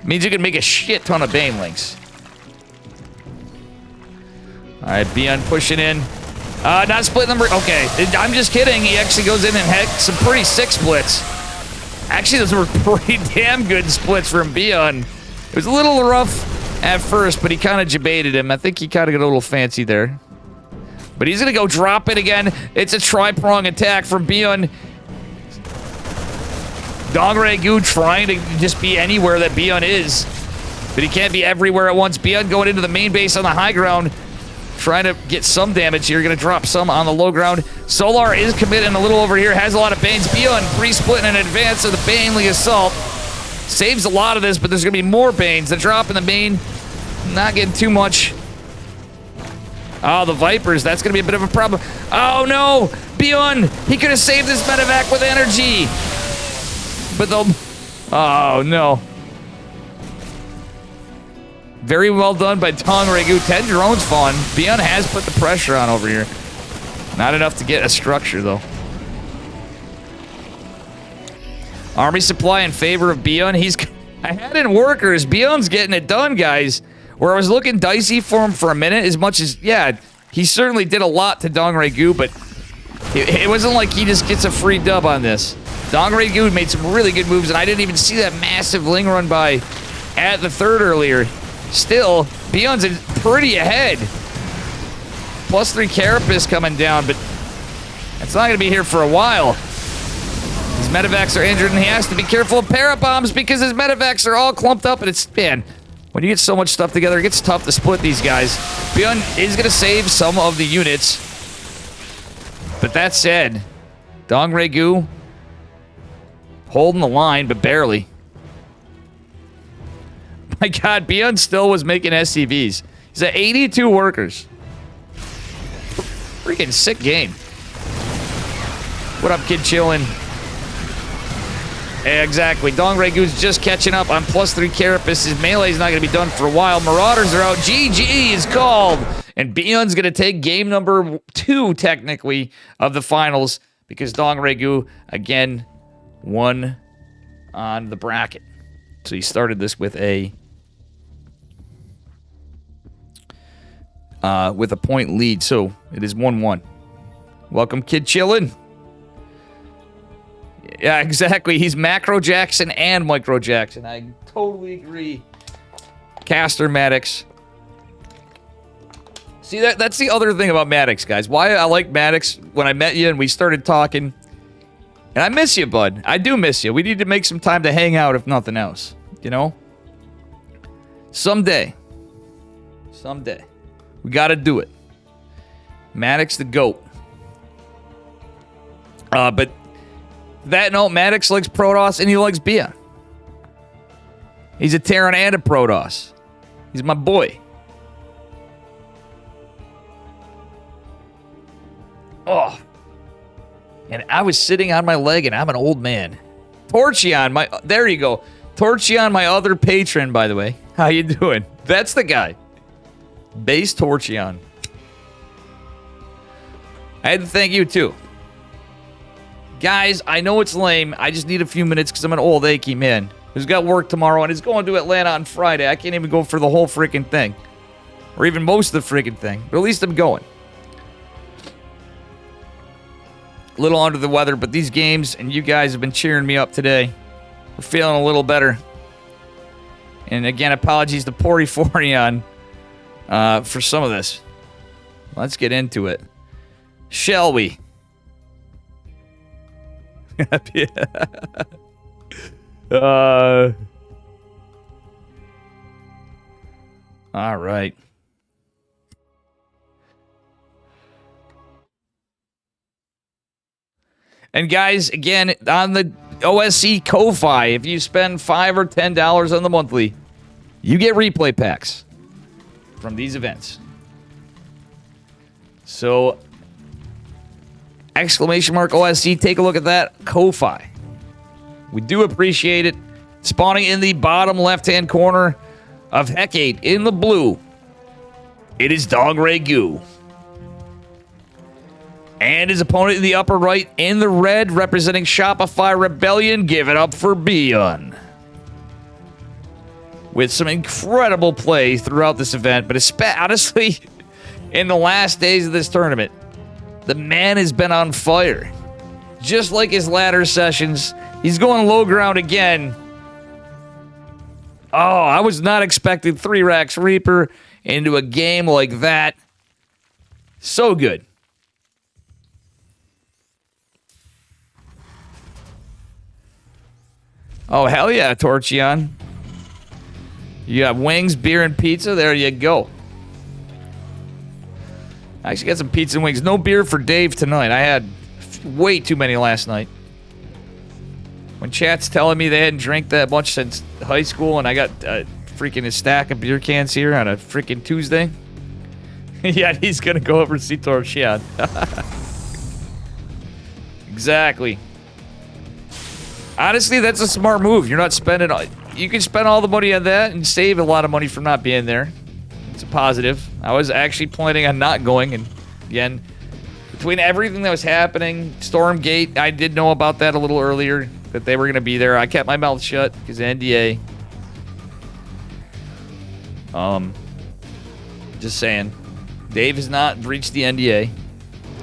Means you can make a shit ton of Banelings. All right, ByuN pushing in. Not splitting them. Okay, I'm just kidding. He actually goes in and heck some pretty sick splits. Actually, those were pretty damn good splits from ByuN. It was a little rough at first, but he kind of debated him. I think he kind of got a little fancy there. But he's going to go drop it again. It's a tri-prong attack from ByuN. Dongregyu trying to just be anywhere that ByuN is. But he can't be everywhere at once. ByuN going into the main base on the high ground. Trying to get some damage here. Going to drop some on the low ground. Solar is committing a little over here. Has a lot of Banes. ByuN pre-splitting in advance of the Banely Assault. Saves a lot of this, but there's going to be more Banes. The drop in the main. Not getting too much. Oh, the Vipers. That's going to be a bit of a problem. Oh, no. ByuN. He could have saved this medevac with energy. But they'll... Oh, no. Very well done by Dongregyu. 10 drones falling. ByuN has put the pressure on over here. Not enough to get a structure, though. Army supply in favor of ByuN. I had in workers. ByuN's getting it done, guys. Where I was looking dicey for him for a minute, as much as, yeah, he certainly did a lot to Dongregyu, but it wasn't like he just gets a free dub on this. Dongregyu made some really good moves, and I didn't even see that massive Ling run by at the third earlier. Still, ByuN's pretty ahead. +3 Carapace coming down, but it's not going to be here for a while. His medevacs are injured, and he has to be careful of parabombs because his medevacs are all clumped up, and it's, man, when you get so much stuff together, it gets tough to split these guys. ByuN is going to save some of the units. But that said, Dongregyu holding the line, but barely. My God, ByuN still was making SCVs. He's at 82 workers. Freaking sick game. What up, kid chillin'? Yeah, exactly. Dongregu's just catching up on +3 Carapace. His melee's not going to be done for a while. Marauders are out. GG is called. And ByuN's going to take game number 2, technically, of the finals. Because Dongregyu, again, won on the bracket. So he started this with a point lead. So it is 1-1. Welcome, kid chillin'. Yeah, exactly. He's Macro Jackson and Micro Jackson. I totally agree. Caster Maddox. See, that's the other thing about Maddox, guys. Why I like Maddox when I met you and we started talking. And I miss you, bud. I do miss you. We need to make some time to hang out, if nothing else. You know? Someday. Someday. We gotta do it. Maddox the GOAT. But that note, Maddox likes Protoss and he likes ByuN. He's a Terran and a Protoss. He's my boy. Oh. And I was sitting on my leg and I'm an old man. Torchion, there you go. Torchion, my other patron, by the way. How you doing? That's the guy. Base Torchion. I had to thank you too. Guys, I know it's lame. I just need a few minutes because I'm an old achy man who's got work tomorrow and is going to Atlanta on Friday. I can't even go for the whole freaking thing. Or even most of the freaking thing. But at least I'm going. A little under the weather, but these games and you guys have been cheering me up today. We're feeling a little better. And again, apologies to Poriforion for some of this. Let's get into it. Shall we? All right. And guys, again, on the OSC Ko-Fi, if you spend $5 or $10 on the monthly, you get replay packs from these events. So, exclamation mark OSC, take a look at that Ko-Fi. We do appreciate it. Spawning in the bottom left-hand corner of Hecate in the blue, it is Dog Ragu. And his opponent in the upper right in the red, representing Shopify Rebellion, give it up for ByuN. With some incredible play throughout this event, but honestly, in the last days of this tournament, the man has been on fire. Just like his latter sessions, he's going low ground again. Oh, I was not expecting 3 racks Reaper into a game like that. So good. Oh, hell yeah, Torchion. You got wings, beer, and pizza. There you go. I actually got some pizza and wings. No beer for Dave tonight. I had way too many last night. When chat's telling me they hadn't drank that much since high school and I got freaking a stack of beer cans here on a freaking Tuesday. Yeah, he's going to go over and see Torchion. Exactly. Honestly, that's a smart move. You're not spending... You can spend all the money on that and save a lot of money from not being there. It's a positive. I was actually planning on not going, and again, between everything that was happening, Stormgate, I did know about that a little earlier, that they were going to be there. I kept my mouth shut because NDA. Just saying. Dave has not breached the NDA.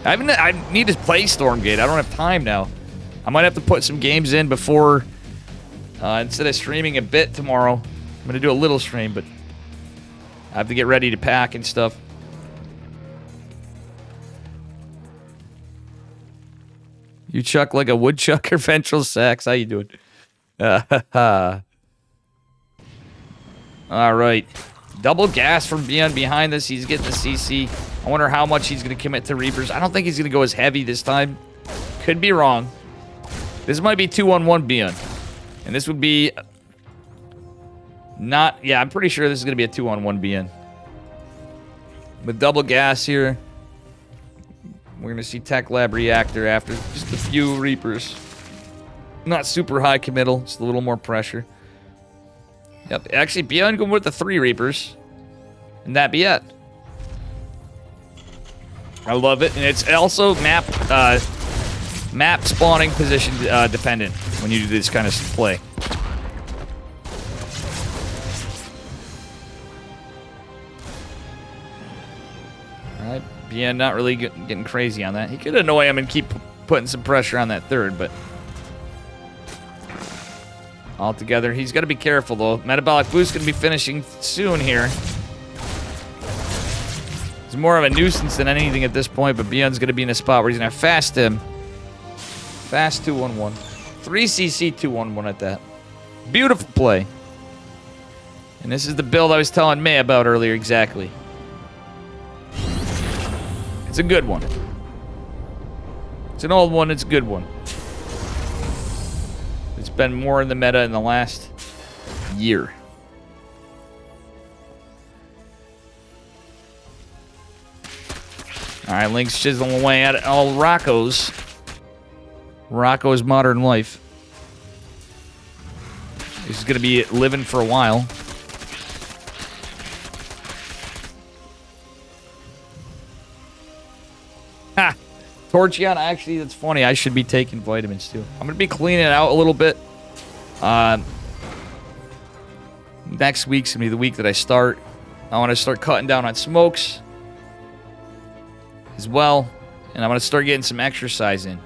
I need to play Stormgate. I don't have time now. I might have to put some games in before, instead of streaming a bit tomorrow. I'm going to do a little stream, but I have to get ready to pack and stuff. You chuck like a woodchucker, ventral sax. How you doing? All right. Double gas from ByuN behind this. He's getting the CC. I wonder how much he's going to commit to Reapers. I don't think he's going to go as heavy this time. Could be wrong. This might be 2-on-1 ByuN. And this would be... not... yeah, I'm pretty sure this is going to be a 2-on-1 ByuN. With double gas here. We're going to see Tech Lab Reactor after just a few Reapers. Not super high committal. Just a little more pressure. Yep. Actually, ByuN going with the 3 Reapers. And that be it. I love it. And it's also map spawning position dependent when you do this kind of play. Alright, ByuN not really getting crazy on that. He could annoy him and keep putting some pressure on that 3rd, but altogether. He's got to be careful, though. Metabolic Boost going to be finishing soon here. It's more of a nuisance than anything at this point, but ByuN's going to be in a spot where he's going to fast him. Fast 2-1-1. 3cc 2-1-1 at that. Beautiful play. And this is the build I was telling May about earlier, exactly. It's a good one. It's an old one, it's a good one. It's been more in the meta in the last year. Alright, Link's chiseling away at all Rocco's. Rocco's Modern Life. He's going to be living for a while. Ha! Torchion, actually, that's funny. I should be taking vitamins, too. I'm going to be cleaning it out a little bit. Next week's going to be the week that I start. I want to start cutting down on smokes as well. And I'm going to start getting some exercise in.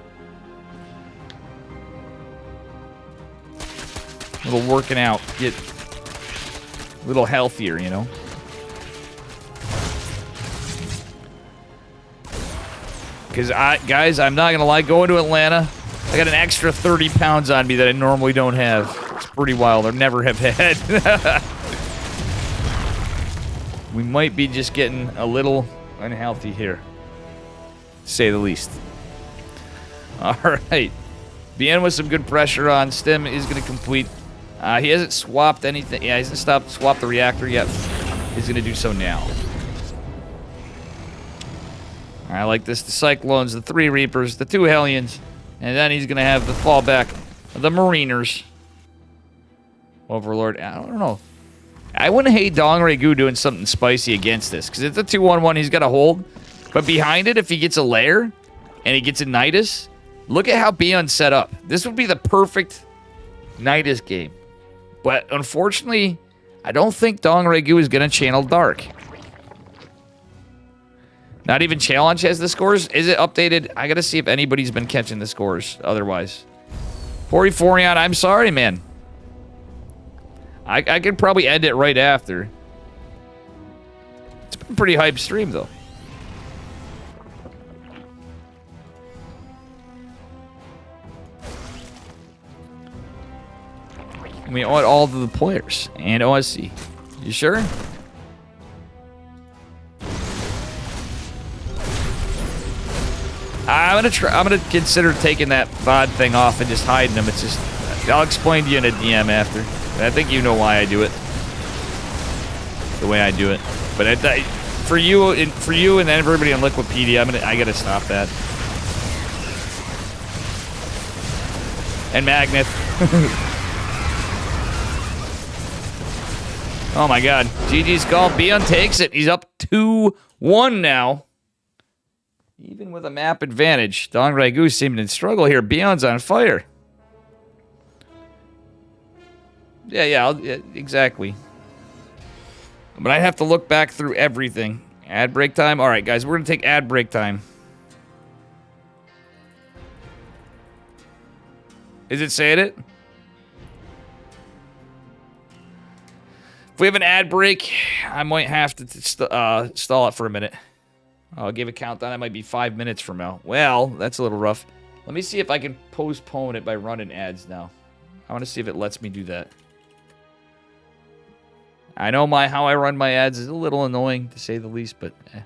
A little working out. Get a little healthier, you know? Because, guys, I'm not going to lie. Going to Atlanta, I got an extra 30 pounds on me that I normally don't have. It's pretty wild. I never have had. We might be just getting a little unhealthy here, to say the least. All right. ByuN with some good pressure on. Stim is going to complete. He hasn't swapped anything. Yeah, he hasn't swapped the reactor yet. He's going to do so now. I like this. The Cyclones, the 3 Reapers, the 2 Hellions. And then he's going to have the fallback of the Mariners. Overlord. I don't know. I wouldn't hate Dong Regu doing something spicy against this. Because it's a 2-1-1 he's got to hold. But behind it, if he gets a lair and he gets a Nidus, look at how ByuN's set up. This would be the perfect Nidus game. But unfortunately, I don't think Dong Regu is going to channel Dark. Not even Challenge has the scores. Is it updated? I got to see if anybody's been catching the scores otherwise. Poriforion, I'm sorry, man. I could probably end it right after. It's been a pretty hype stream, though. We want all of the players and OSC. You sure? I'm gonna consider taking that VOD thing off and just hiding them. It's just, I'll explain to you in a DM after. I think you know why I do it. The way I do it. But for you and everybody on Liquipedia, I gotta stop that. And Magnet. Oh my god. GG's call. ByuN takes it. He's up 2-1 now. Even with a map advantage. Dong Regu seeming to struggle here. ByuN's on fire. Yeah, exactly. But I have to look back through everything. Ad break time? Alright, guys, we're going to take ad break time. Is it saying it? If we have an ad break, I might have to stall it for a minute. I'll give a countdown. That might be 5 minutes from now. Well, that's a little rough. Let me see if I can postpone it by running ads now. I want to see if it lets me do that. I know how I run my ads is a little annoying, to say the least, but eh.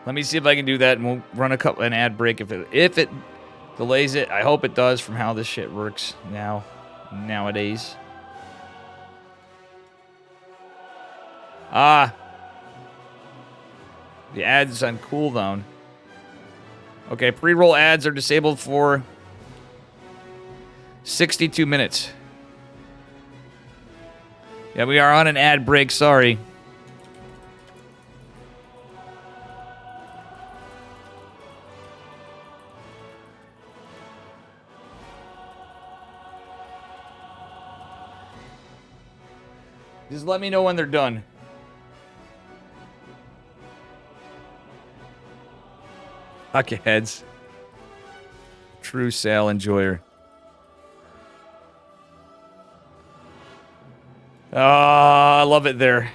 Let me see if I can do that, and we'll run an ad break if it delays it. I hope it does from how this shit works nowadays. The ads on cooldown. Okay, pre-roll ads are disabled for 62 minutes. Yeah, we are on an ad break, sorry. Just let me know when they're done. Pocket True sail enjoyer. Oh, I love it there.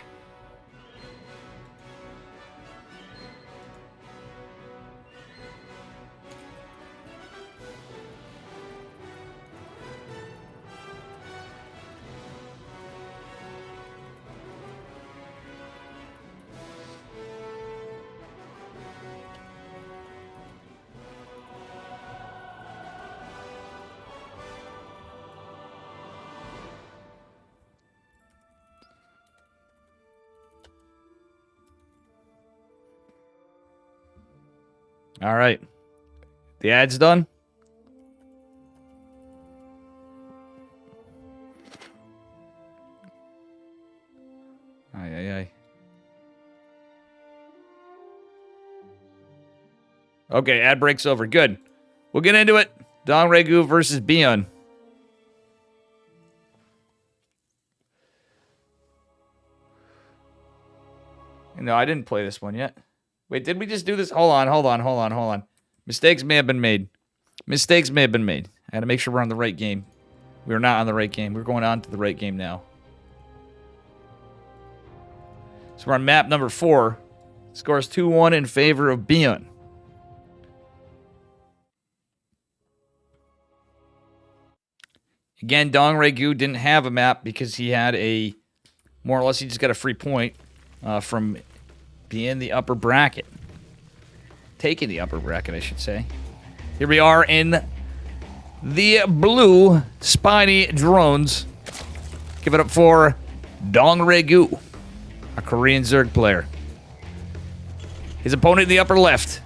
All right. The ad's done. Aye. Okay, ad break's over. Good. We'll get into it. Dong Regu versus ByuN. No, I didn't play this one yet. Wait, did we just do this? Hold on. Mistakes may have been made. I had to make sure we're on the right game. We're not on the right game. We're going on to the right game now. So we're on map number 4. Scores 2-1 in favor of ByuN. Again, Dong Regu didn't have a map because he had a... More or less, he just got a free point from being the upper bracket. Taking the upper bracket, I should say. Here we are in the blue spiny drones. Give it up for Dong Regu, a Korean Zerg player. His opponent in the upper left.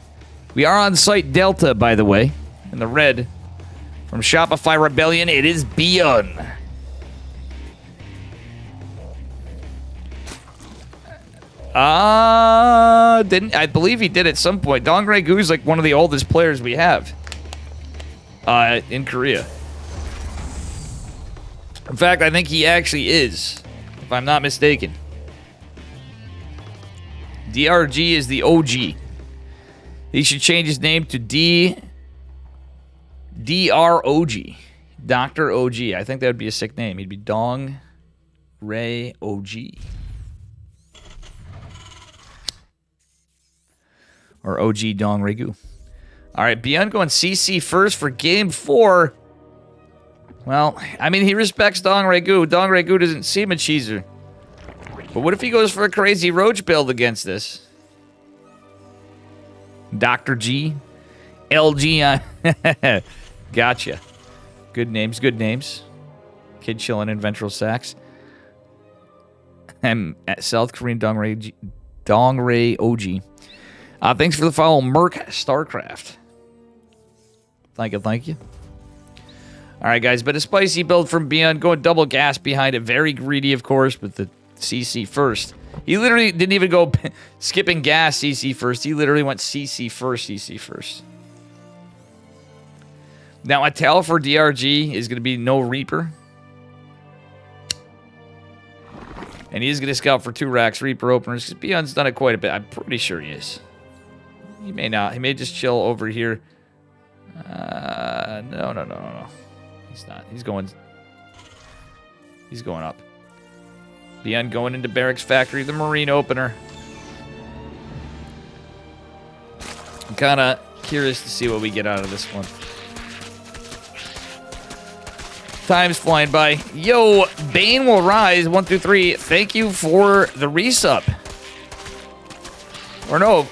We are on site Delta, by the way. In the red. From Shopify Rebellion, it is ByuN. I believe he did at some point. Dong Regu is like one of the oldest players we have in Korea. In fact, I think he actually is, if I'm not mistaken. DRG is the OG. He should change his name to DROG. Dr. OG. I think that would be a sick name. He'd be Dong Ray OG. Or OG Dong Regu. All right, ByuN going CC first for game 4. Well, I mean, he respects Dong Regu. Dong Regu doesn't seem a cheeser. But what if he goes for a crazy roach build against this? Dr. G? LG? Gotcha. Good names. Kid chilling in ventral sacks. I'm at South Korean Dong Ray OG. Thanks for the follow, Merc StarCraft. Thank you. All right, guys, but a spicy build from ByuN, going double gas behind it. Very greedy, of course, with the CC first. He literally didn't even go skipping gas CC first. He literally went CC first. Now, a tell for DRG is going to be no Reaper. And he is going to scout for 2 racks Reaper openers, because ByuN's done it quite a bit. I'm pretty sure he is. He may not. He may just chill over here. No. He's not. He's going up. ByuN going into Barracks Factory, the Marine opener. I'm kind of curious to see what we get out of this one. Time's flying by. Yo, Bane will rise. 1 through 3. Thank you for the resub. Or no,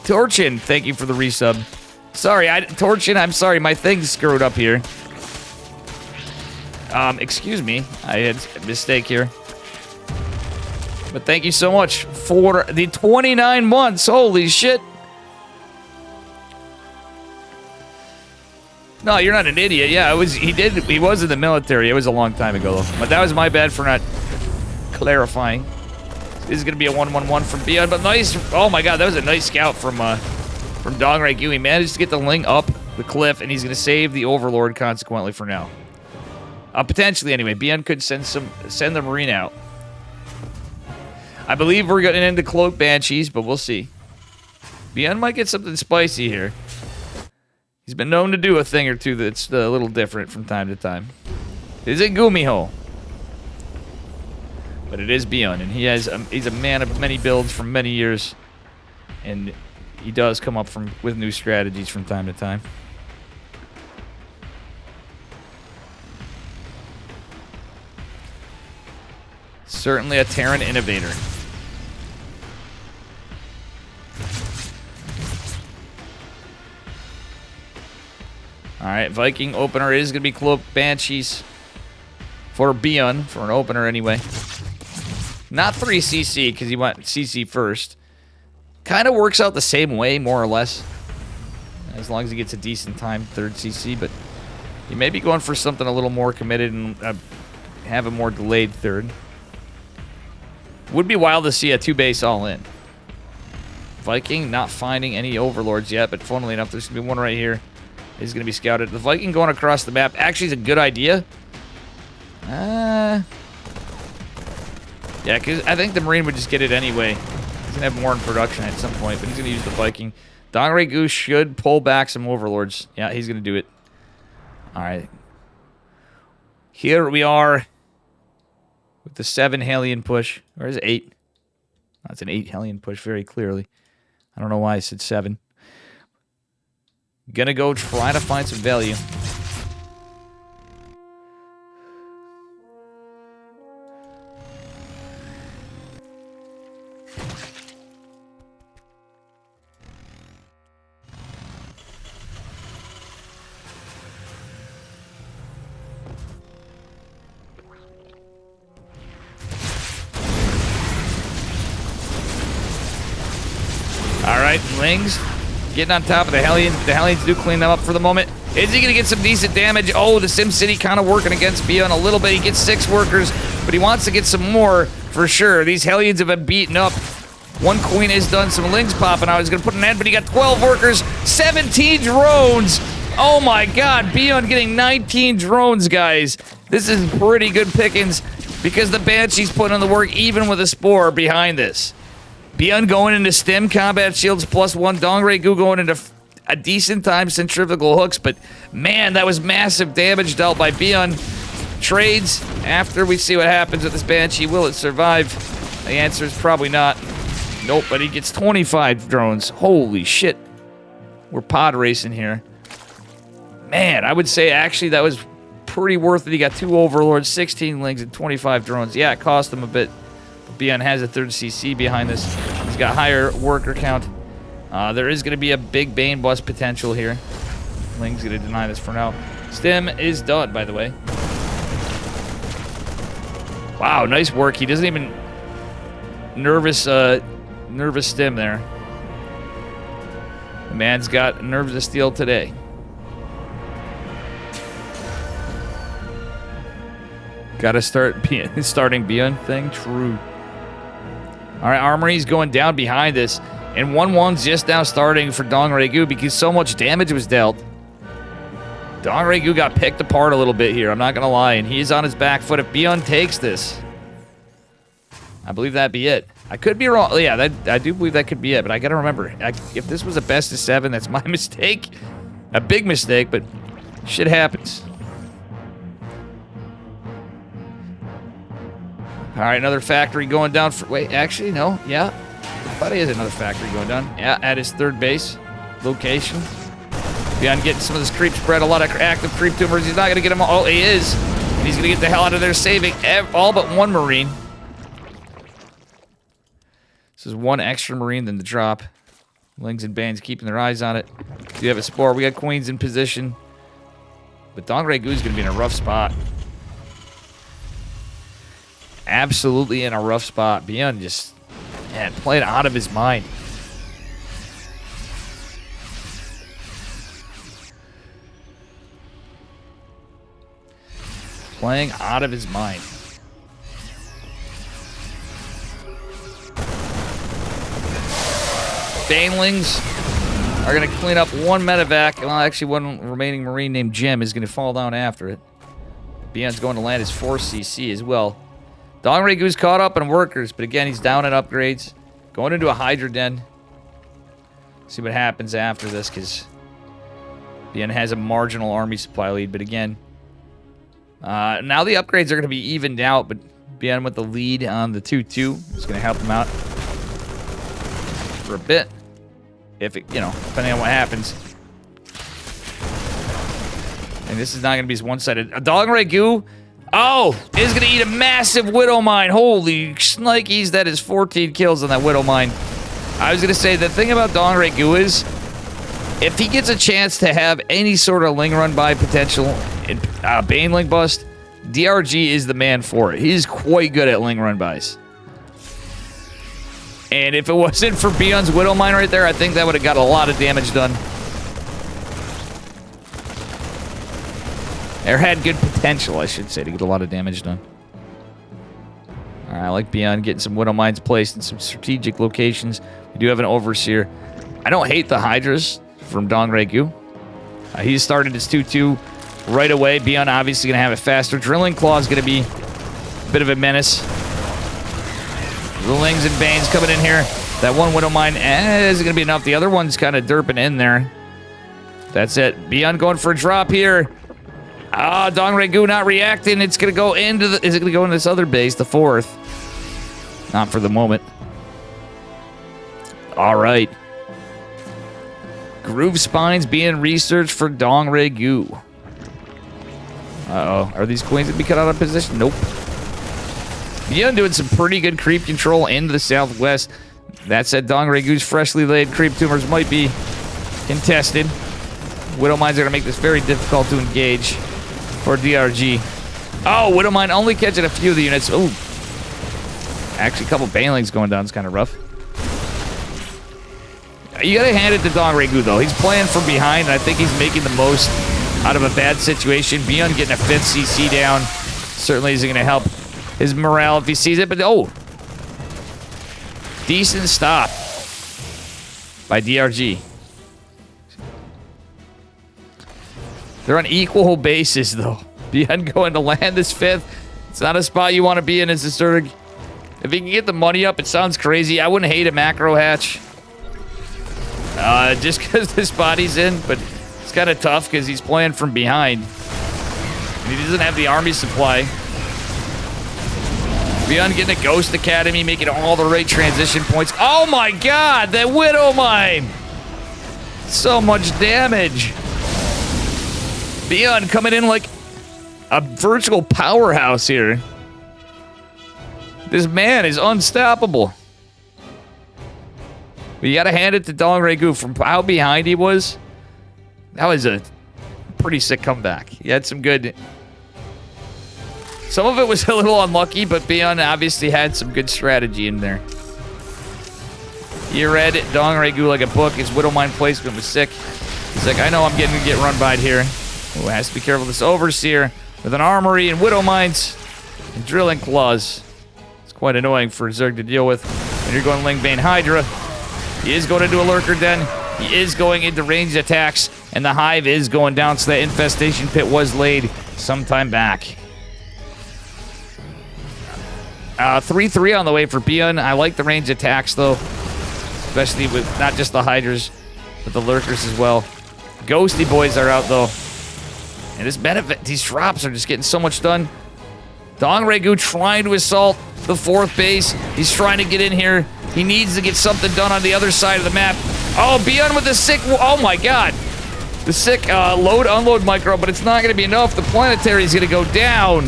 Torchin, thank you for the resub. Sorry, Torchin, I'm sorry, my thing's screwed up here. Excuse me, I had a mistake here. But thank you so much for the 29 months. Holy shit. No, you're not an idiot. Yeah, he was in the military. It was a long time ago, though. But that was my bad for not clarifying. This is going to be a 1-1-1 from ByuN, but nice. Oh my god, that was a nice scout from Dong Regu. He managed to get the Ling up the cliff, and he's going to save the Overlord consequently for now. Potentially, anyway. ByuN could send the Marine out. I believe we're getting into Cloak Banshees, but we'll see. ByuN might get something spicy here. He's been known to do a thing or two that's a little different from time to time. Is it Gumiho? But it is ByuN, and he's a man of many builds from many years, and he does come up with new strategies from time to time. Certainly a Terran innovator. Alright, Viking opener is going to be Cloaked Banshees for ByuN, for an opener anyway. Not 3 CC, because he went CC first. Kind of works out the same way, more or less. As long as he gets a decent time, 3rd CC, but he may be going for something a little more committed and have a more delayed 3rd. Would be wild to see a 2-base all-in. Viking not finding any overlords yet, but funnily enough, there's going to be one right here. He's going to be scouted. The Viking going across the map actually is a good idea. Yeah, because I think the Marine would just get it anyway. He's going to have more in production at some point, but he's going to use the Viking. Dongre Goose should pull back some overlords. Yeah, he's going to do it. All right. Here we are with the 7 Hellion push. Or is it 8? That's an 8 Hellion push very clearly. I don't know why I said 7. Gonna go try to find some value. All right, Lings getting on top of the Hellions. The Hellions do clean them up for the moment. Is he going to get some decent damage? Oh, the SimCity kind of working against ByuN a little bit. He gets 6 workers, but he wants to get some more for sure. These Hellions have been beaten up. One Queen has done some Lings popping out. He's going to put an end, but he got 12 workers, 17 drones. Oh my god, ByuN getting 19 drones, guys. This is pretty good pickings because the Banshee's putting in the work even with a Spore behind this. ByuN going into stim, combat shields +1. Dongre Gu going into a decent time centrifugal hooks, but man, that was massive damage dealt by ByuN. Trades after we see what happens with this Banshee. Will it survive? The answer is probably not. Nope, but he gets 25 drones. Holy shit. We're pod racing here. Man, I would say actually that was pretty worth it. He got 2 overlords, 16 lings, and 25 drones. Yeah, it cost him a bit. ByuN has a 3rd CC behind this. He's got higher worker count. There is going to be a big Bane bust potential here. Ling's going to deny this for now. Stim is done, by the way. Wow, nice work. He doesn't even nervous stim there. The man's got nerves of steel today. Gotta start starting ByuN thing. True. All right, Armory's going down behind this, and 1-1's just now starting for Dongre Gu because so much damage was dealt. Dongre Gu got picked apart a little bit here, I'm not gonna lie, and he's on his back foot. If ByuN takes this, I believe that'd be it. I could be wrong. Yeah, I do believe that could be it, but I gotta remember, if this was a best of 7, that's my mistake. A big mistake, but shit happens. All right, another factory going down for... Wait, actually, no. Yeah. I thought he has another factory going down. Yeah, at his 3rd base location. ByuN getting some of this creep spread. A lot of active creep tumors. He's not going to get them all. Oh, he is. And he's going to get the hell out of there, saving all but 1 Marine. This is 1 extra Marine than the drop. Lings and Banes keeping their eyes on it. Do you have a Spore? We got Queens in position. But Dongre Gu's going to be in a rough spot. Absolutely in a rough spot. ByuN just, man, playing out of his mind. Playing out of his mind. Banelings are going to clean up 1 medevac. Well, actually, 1 remaining Marine named Jim is going to fall down after it. ByuN's going to land his 4 CC as well. Dongre Gu's caught up in workers, but again, he's down in upgrades. Going into a Hydra Den. See what happens after this, because ByuN has a marginal army supply lead, but again, now the upgrades are going to be evened out, but ByuN with the lead on the 2-2 is going to help him out for a bit. If it, depending on what happens. And this is not going to be one-sided. A Dong Ragu, is going to eat a massive Widow Mine. Holy shnikes, that is 14 kills on that Widow Mine. I was going to say, the thing about Dong Ragu is, if he gets a chance to have any sort of Ling Run by potential in Baneling Bust, DRG is the man for it. He's quite good at Ling Run bys. And if it wasn't for ByuN's Widow Mine right there, I think that would have got a lot of damage done. Or had good potential, I should say, to get a lot of damage done. Alright, I like ByuN getting some Widow Mines placed in some strategic locations. We do have an Overseer. I don't hate the Hydras from Dong Ragu. He started his 2-2 right away. ByuN obviously going to have it faster. Drilling Claw is going to be a bit of a menace. The Lings and Banes coming in here. That one Widow Mine isn't going to be enough. The other one's kind of derping in there. That's it. ByuN going for a drop here. Dong Ragu not reacting. It's going to go into the... Is it going to go into this other base, the 4th? Not for the moment. All right. Groove Spines being researched for Dong Ragu. Uh-oh. Are these queens going to be cut out of position? Nope. ByuN doing some pretty good creep control into the southwest. That said, Dong Ragu's freshly laid creep tumors might be contested. Widow Mines are going to make this very difficult to engage for DRG. Widow Mine only catching a few of the units. Ooh. Actually, a couple Banelings going down is kind of rough. You got to hand it to Dong Ragu, though. He's playing from behind, and I think he's making the most out of a bad situation. ByuN getting a 5th CC down certainly isn't going to help his morale if he sees it, but decent stop by DRG. They're on equal basis, though. ByuN going to land this 5th. It's not a spot you want to be in as a Zerg. If he can get the money up, it sounds crazy. I wouldn't hate a macro hatch. Just because this body's in, but it's kind of tough because he's playing from behind. And he doesn't have the army supply. ByuN getting a Ghost Academy, making all the right transition points. Oh my god, that Widow Mine! So much damage. ByuN coming in like a virtual powerhouse here. This man is unstoppable. But you gotta hand it to Dong Ragu from how behind he was. That was a pretty sick comeback. He had some good... Some of it was a little unlucky, but ByuN obviously had some good strategy in there. He read Dong Ragu like a book. His Widow Mine placement was sick. He's like, I know I'm getting to get run by here. Oh, has to be careful. This Overseer with an armory and Widow Mines and Drilling Claws. It's quite annoying for Zerg to deal with when you're going Lingbane Hydra. He is going into a Lurker Den. He is going into ranged attacks, and the Hive is going down, so that infestation pit was laid some time back. 3-3 on the way for ByuN. I like the ranged attacks, though, especially with not just the Hydras, but the Lurkers as well. Ghosty boys are out, though. And this benefit, these drops are just getting so much done. Dong Ragu trying to assault the 4th base. He's trying to get in here. He needs to get something done on the other side of the map. ByuN with the sick... Oh, my God. The sick load-unload micro, but it's not going to be enough. The planetary is going to go down.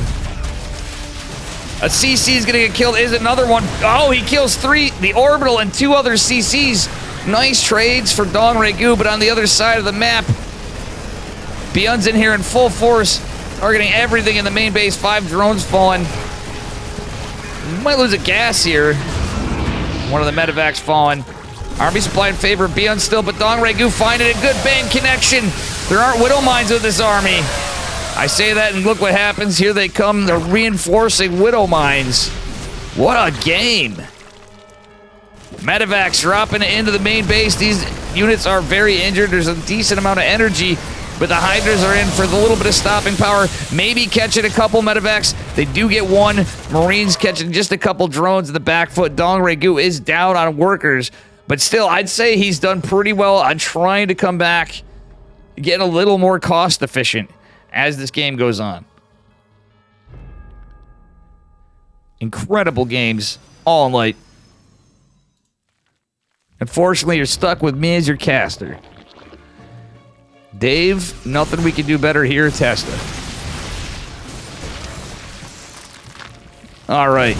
A CC is going to get killed. Is another one. He kills 3. The orbital and 2 other CCs. Nice trades for Dong Ragu, but on the other side of the map, ByuN's in here in full force, targeting everything in the main base. 5 drones falling. Might lose a gas here. One of the medevacs falling. Army supply in favor of ByuN still, but Dong Ragu finding a good Bane connection. There aren't Widow Mines with this army. I say that, and look what happens. Here they come. They're reinforcing Widow Mines. What a game. Medevacs dropping into the main base. These units are very injured. There's a decent amount of energy, but the Hydras are in for the little bit of stopping power. Maybe catching a couple medevacs. They do get 1. Marines catching just a couple drones in the back foot. Dong Ragu is down on workers, but still, I'd say he's done pretty well on trying to come back getting a little more cost efficient as this game goes on. Incredible games all night. Unfortunately, you're stuck with me as your caster. Dave, nothing we can do better here, Testa. All right.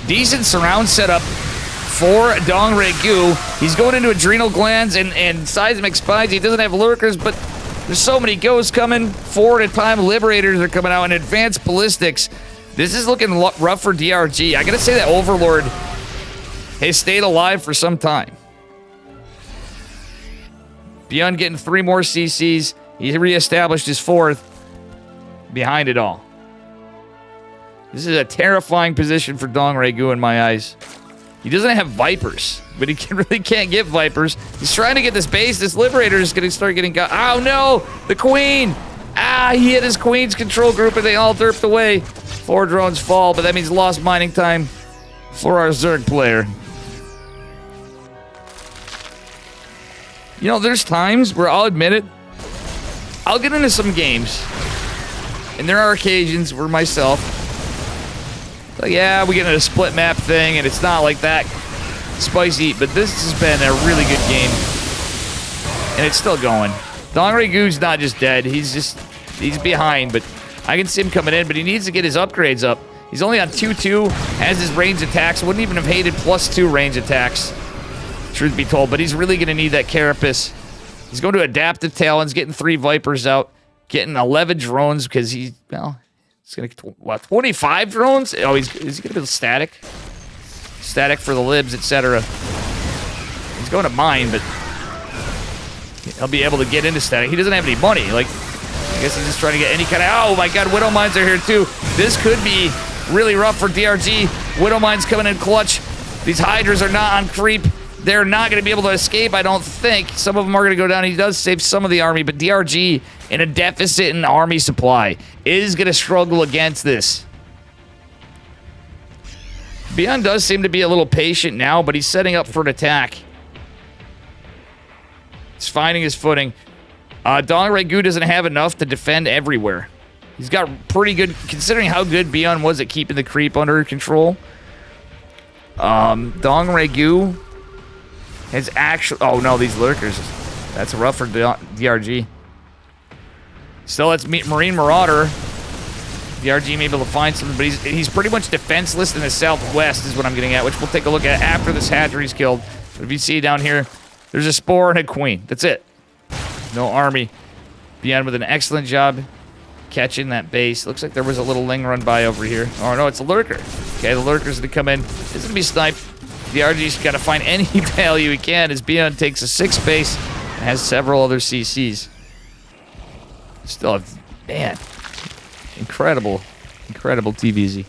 Decent surround setup for Dong Regu. He's going into adrenal glands and seismic spines. He doesn't have lurkers, but there's so many ghosts coming. 4 at a time. Liberators are coming out, and advanced ballistics. This is looking rough for DRG. I gotta say that Overlord has stayed alive for some time. ByuN getting 3 more CCs. He reestablished his 4th behind it all. This is a terrifying position for Dong Regu in my eyes. He doesn't have Vipers, but he really can't get Vipers. He's trying to get this base. This Liberator is going to start getting got. Oh, no! The Queen! Ah, he hit his Queen's control group, and they all derped away. 4 drones fall, but that means lost mining time for our Zerg player. You know, there's times where I'll admit it, I'll get into some games, and there are occasions where myself, like, yeah, we get into a split map thing, and it's not like that spicy, but this has been a really good game, and it's still going. Dong Regu's not just dead, he's behind, but I can see him coming in, but he needs to get his upgrades up. He's only on 2-2, has his range attacks, wouldn't even have hated +2 range attacks, truth be told, but he's really going to need that Carapace. He's going to Adaptive Talons, getting 3 Vipers out, getting 11 drones, because he, well, he's going to get, what, 25 drones? Oh, is he going to be static? Static for the libs, etc. He's going to mine, but he'll be able to get into static. He doesn't have any money. Like, I guess he's just trying to get any kind of... Oh, my God, Widow Mines are here, too. This could be really rough for DRG. Widow Mines coming in clutch. These Hydras are not on creep. They're not going to be able to escape, I don't think. Some of them are going to go down. He does save some of the army, but DRG, in a deficit in army supply, is going to struggle against this. ByuN does seem to be a little patient now, but he's setting up for an attack. He's finding his footing. Dong Regu doesn't have enough to defend everywhere. He's got pretty good, considering how good ByuN was at keeping the creep under control. Dong Regu has actually... Oh, no, these lurkers. That's rough for DRG. Still, it's Marine Marauder. DRG may be able to find something, but he's pretty much defenseless in the southwest is what I'm getting at, which we'll take a look at after this Hatchery's killed. But if you see down here, there's a Spore and a Queen. That's it. No army. ByuN with an excellent job catching that base. Looks like there was a little Ling run by over here. Oh, no, it's a Lurker. Okay, the Lurker's going to come in. It's going to be sniped. DRG's got to find any value he can as ByuN takes a 6 base and has several other CCs. Still have... Man. Incredible. Incredible TVZ.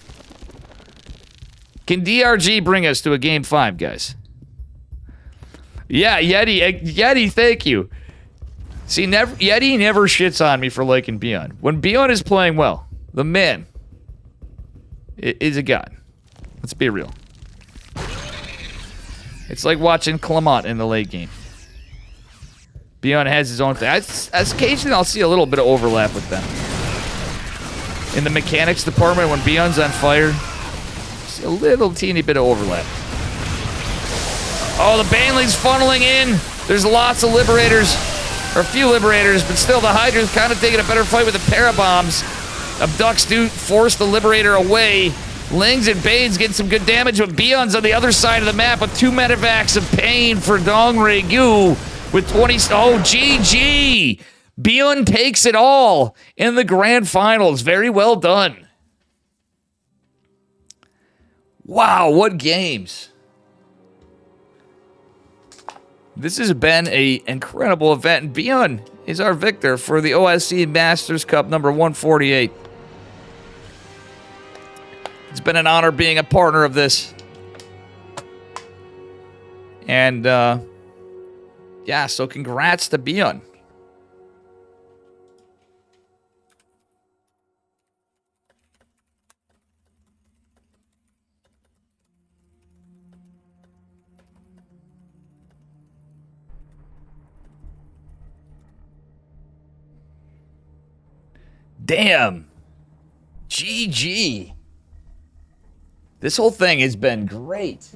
Can DRG bring us to a Game 5, guys? Yeah, Yeti, thank you. See, Yeti never shits on me for liking ByuN. When ByuN is playing well, the man is a god. Let's be real. It's like watching Clement in the late game. ByuN has his own thing. As occasionally, I'll see a little bit of overlap with them. In the mechanics department, when ByuN's on fire, see a little teeny bit of overlap. Oh, the Baneling's funneling in. There's lots of Liberators. Or a few Liberators, but still the Hydra's kind of taking a better fight with the Parabombs. Abducts do force the Liberator away. Lings and Bane's getting some good damage, but ByuN's on the other side of the map with 2 medevacs of pain for Dong Regu with 20... Oh, GG! ByuN takes it all in the grand finals. Very well done. Wow, what games. This has been an incredible event, and ByuN is our victor for the OSC Masters Cup number 148. It's been an honor being a partner of this. And, yeah, so congrats to ByuN. Damn. GG. This whole thing has been great.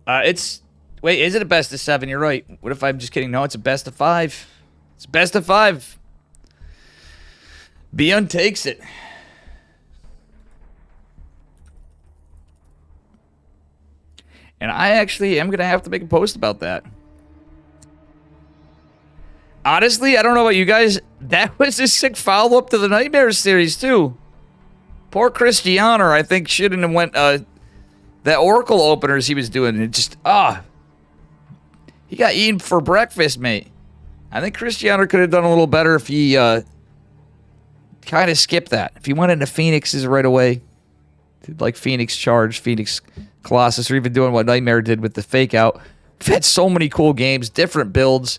Wait, is it a best of 7? You're right. What if I'm just kidding? No, it's a best of 5. It's best of 5. ByuN takes it. And I actually am going to have to make a post about that. Honestly, I don't know about you guys. That was a sick follow-up to the Nightmare series, too. Poor Cristiano, I think, shouldn't have went... that Oracle openers he was doing, it just... he got eaten for breakfast, mate. I think Cristiano could have done a little better if he kind of skipped that. If he went into Phoenix's right away. Like Phoenix Charge, Phoenix Colossus, or even doing what Nightmare did with the fake out. We've had so many cool games, different builds.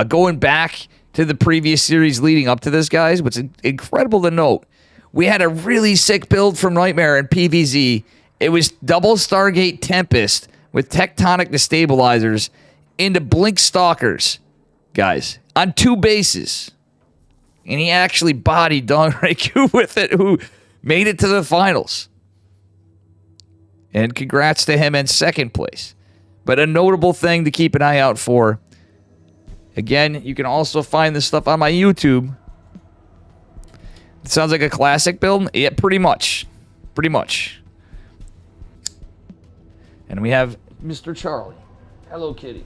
Going back to the previous series leading up to this, guys, what's incredible to note, we had a really sick build from Nightmare and PVZ. It was double Stargate Tempest with Tectonic Destabilizers into Blink Stalkers, guys, on 2 bases. And he actually bodied Dong Reiku with it, who made it to the finals. And congrats to him in second place. But a notable thing to keep an eye out for. Again, you can also find this stuff on my YouTube. It sounds like a classic build. Yeah, pretty much. Pretty much. And we have Mr. Charlie. Hello, Kitty.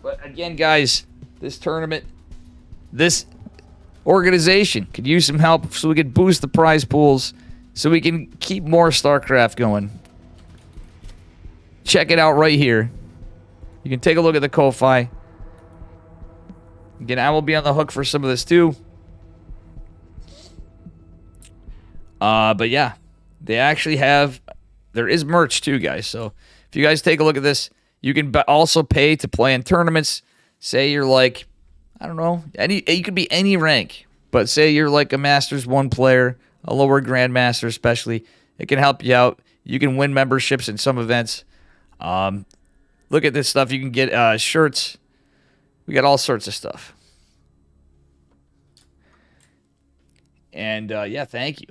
But again, guys, this tournament, this organization could use some help so we can boost the prize pools, so we can keep more StarCraft going. Check it out right here. You can take a look at the Ko-Fi. Again, I will be on the hook for some of this too. But yeah, they actually have... There is merch too, guys. So if you guys take a look at this, you can also pay to play in tournaments. Say you're like, I don't know, you could be any rank. But say you're like a Masters 1 player, a lower Grandmaster especially. It can help you out. You can win memberships in some events. Look at this stuff. You can get shirts. We got all sorts of stuff. And yeah, thank you.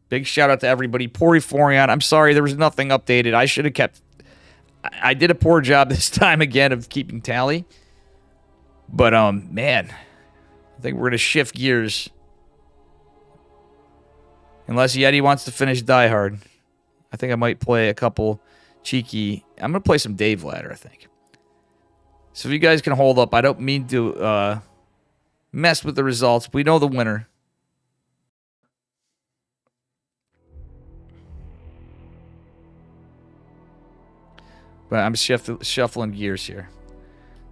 Big shout out to everybody. Pori Forion, I'm sorry there was nothing updated. I should have kept... I did a poor job this time again of keeping tally. But, man, I think we're going to shift gears. Unless Yeti wants to finish Die Hard. I think I might play a couple cheeky... I'm going to play some Dave Ladder, I think. So if you guys can hold up, I don't mean to mess with the results. We know the winner. But I'm shuffling gears here.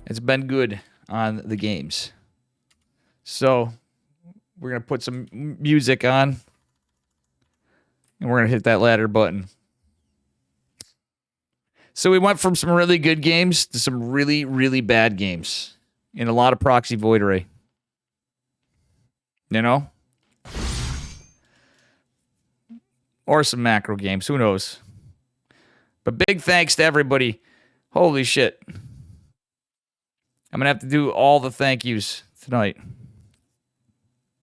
It's been good on the games. So we're going to put some music on. And we're going to hit that ladder button. So we went from some really good games to some really, really bad games. In a lot of Proxy Void Ray. You know? Or some macro games. Who knows? But big thanks to everybody. Holy shit. I'm going to have to do all the thank yous tonight.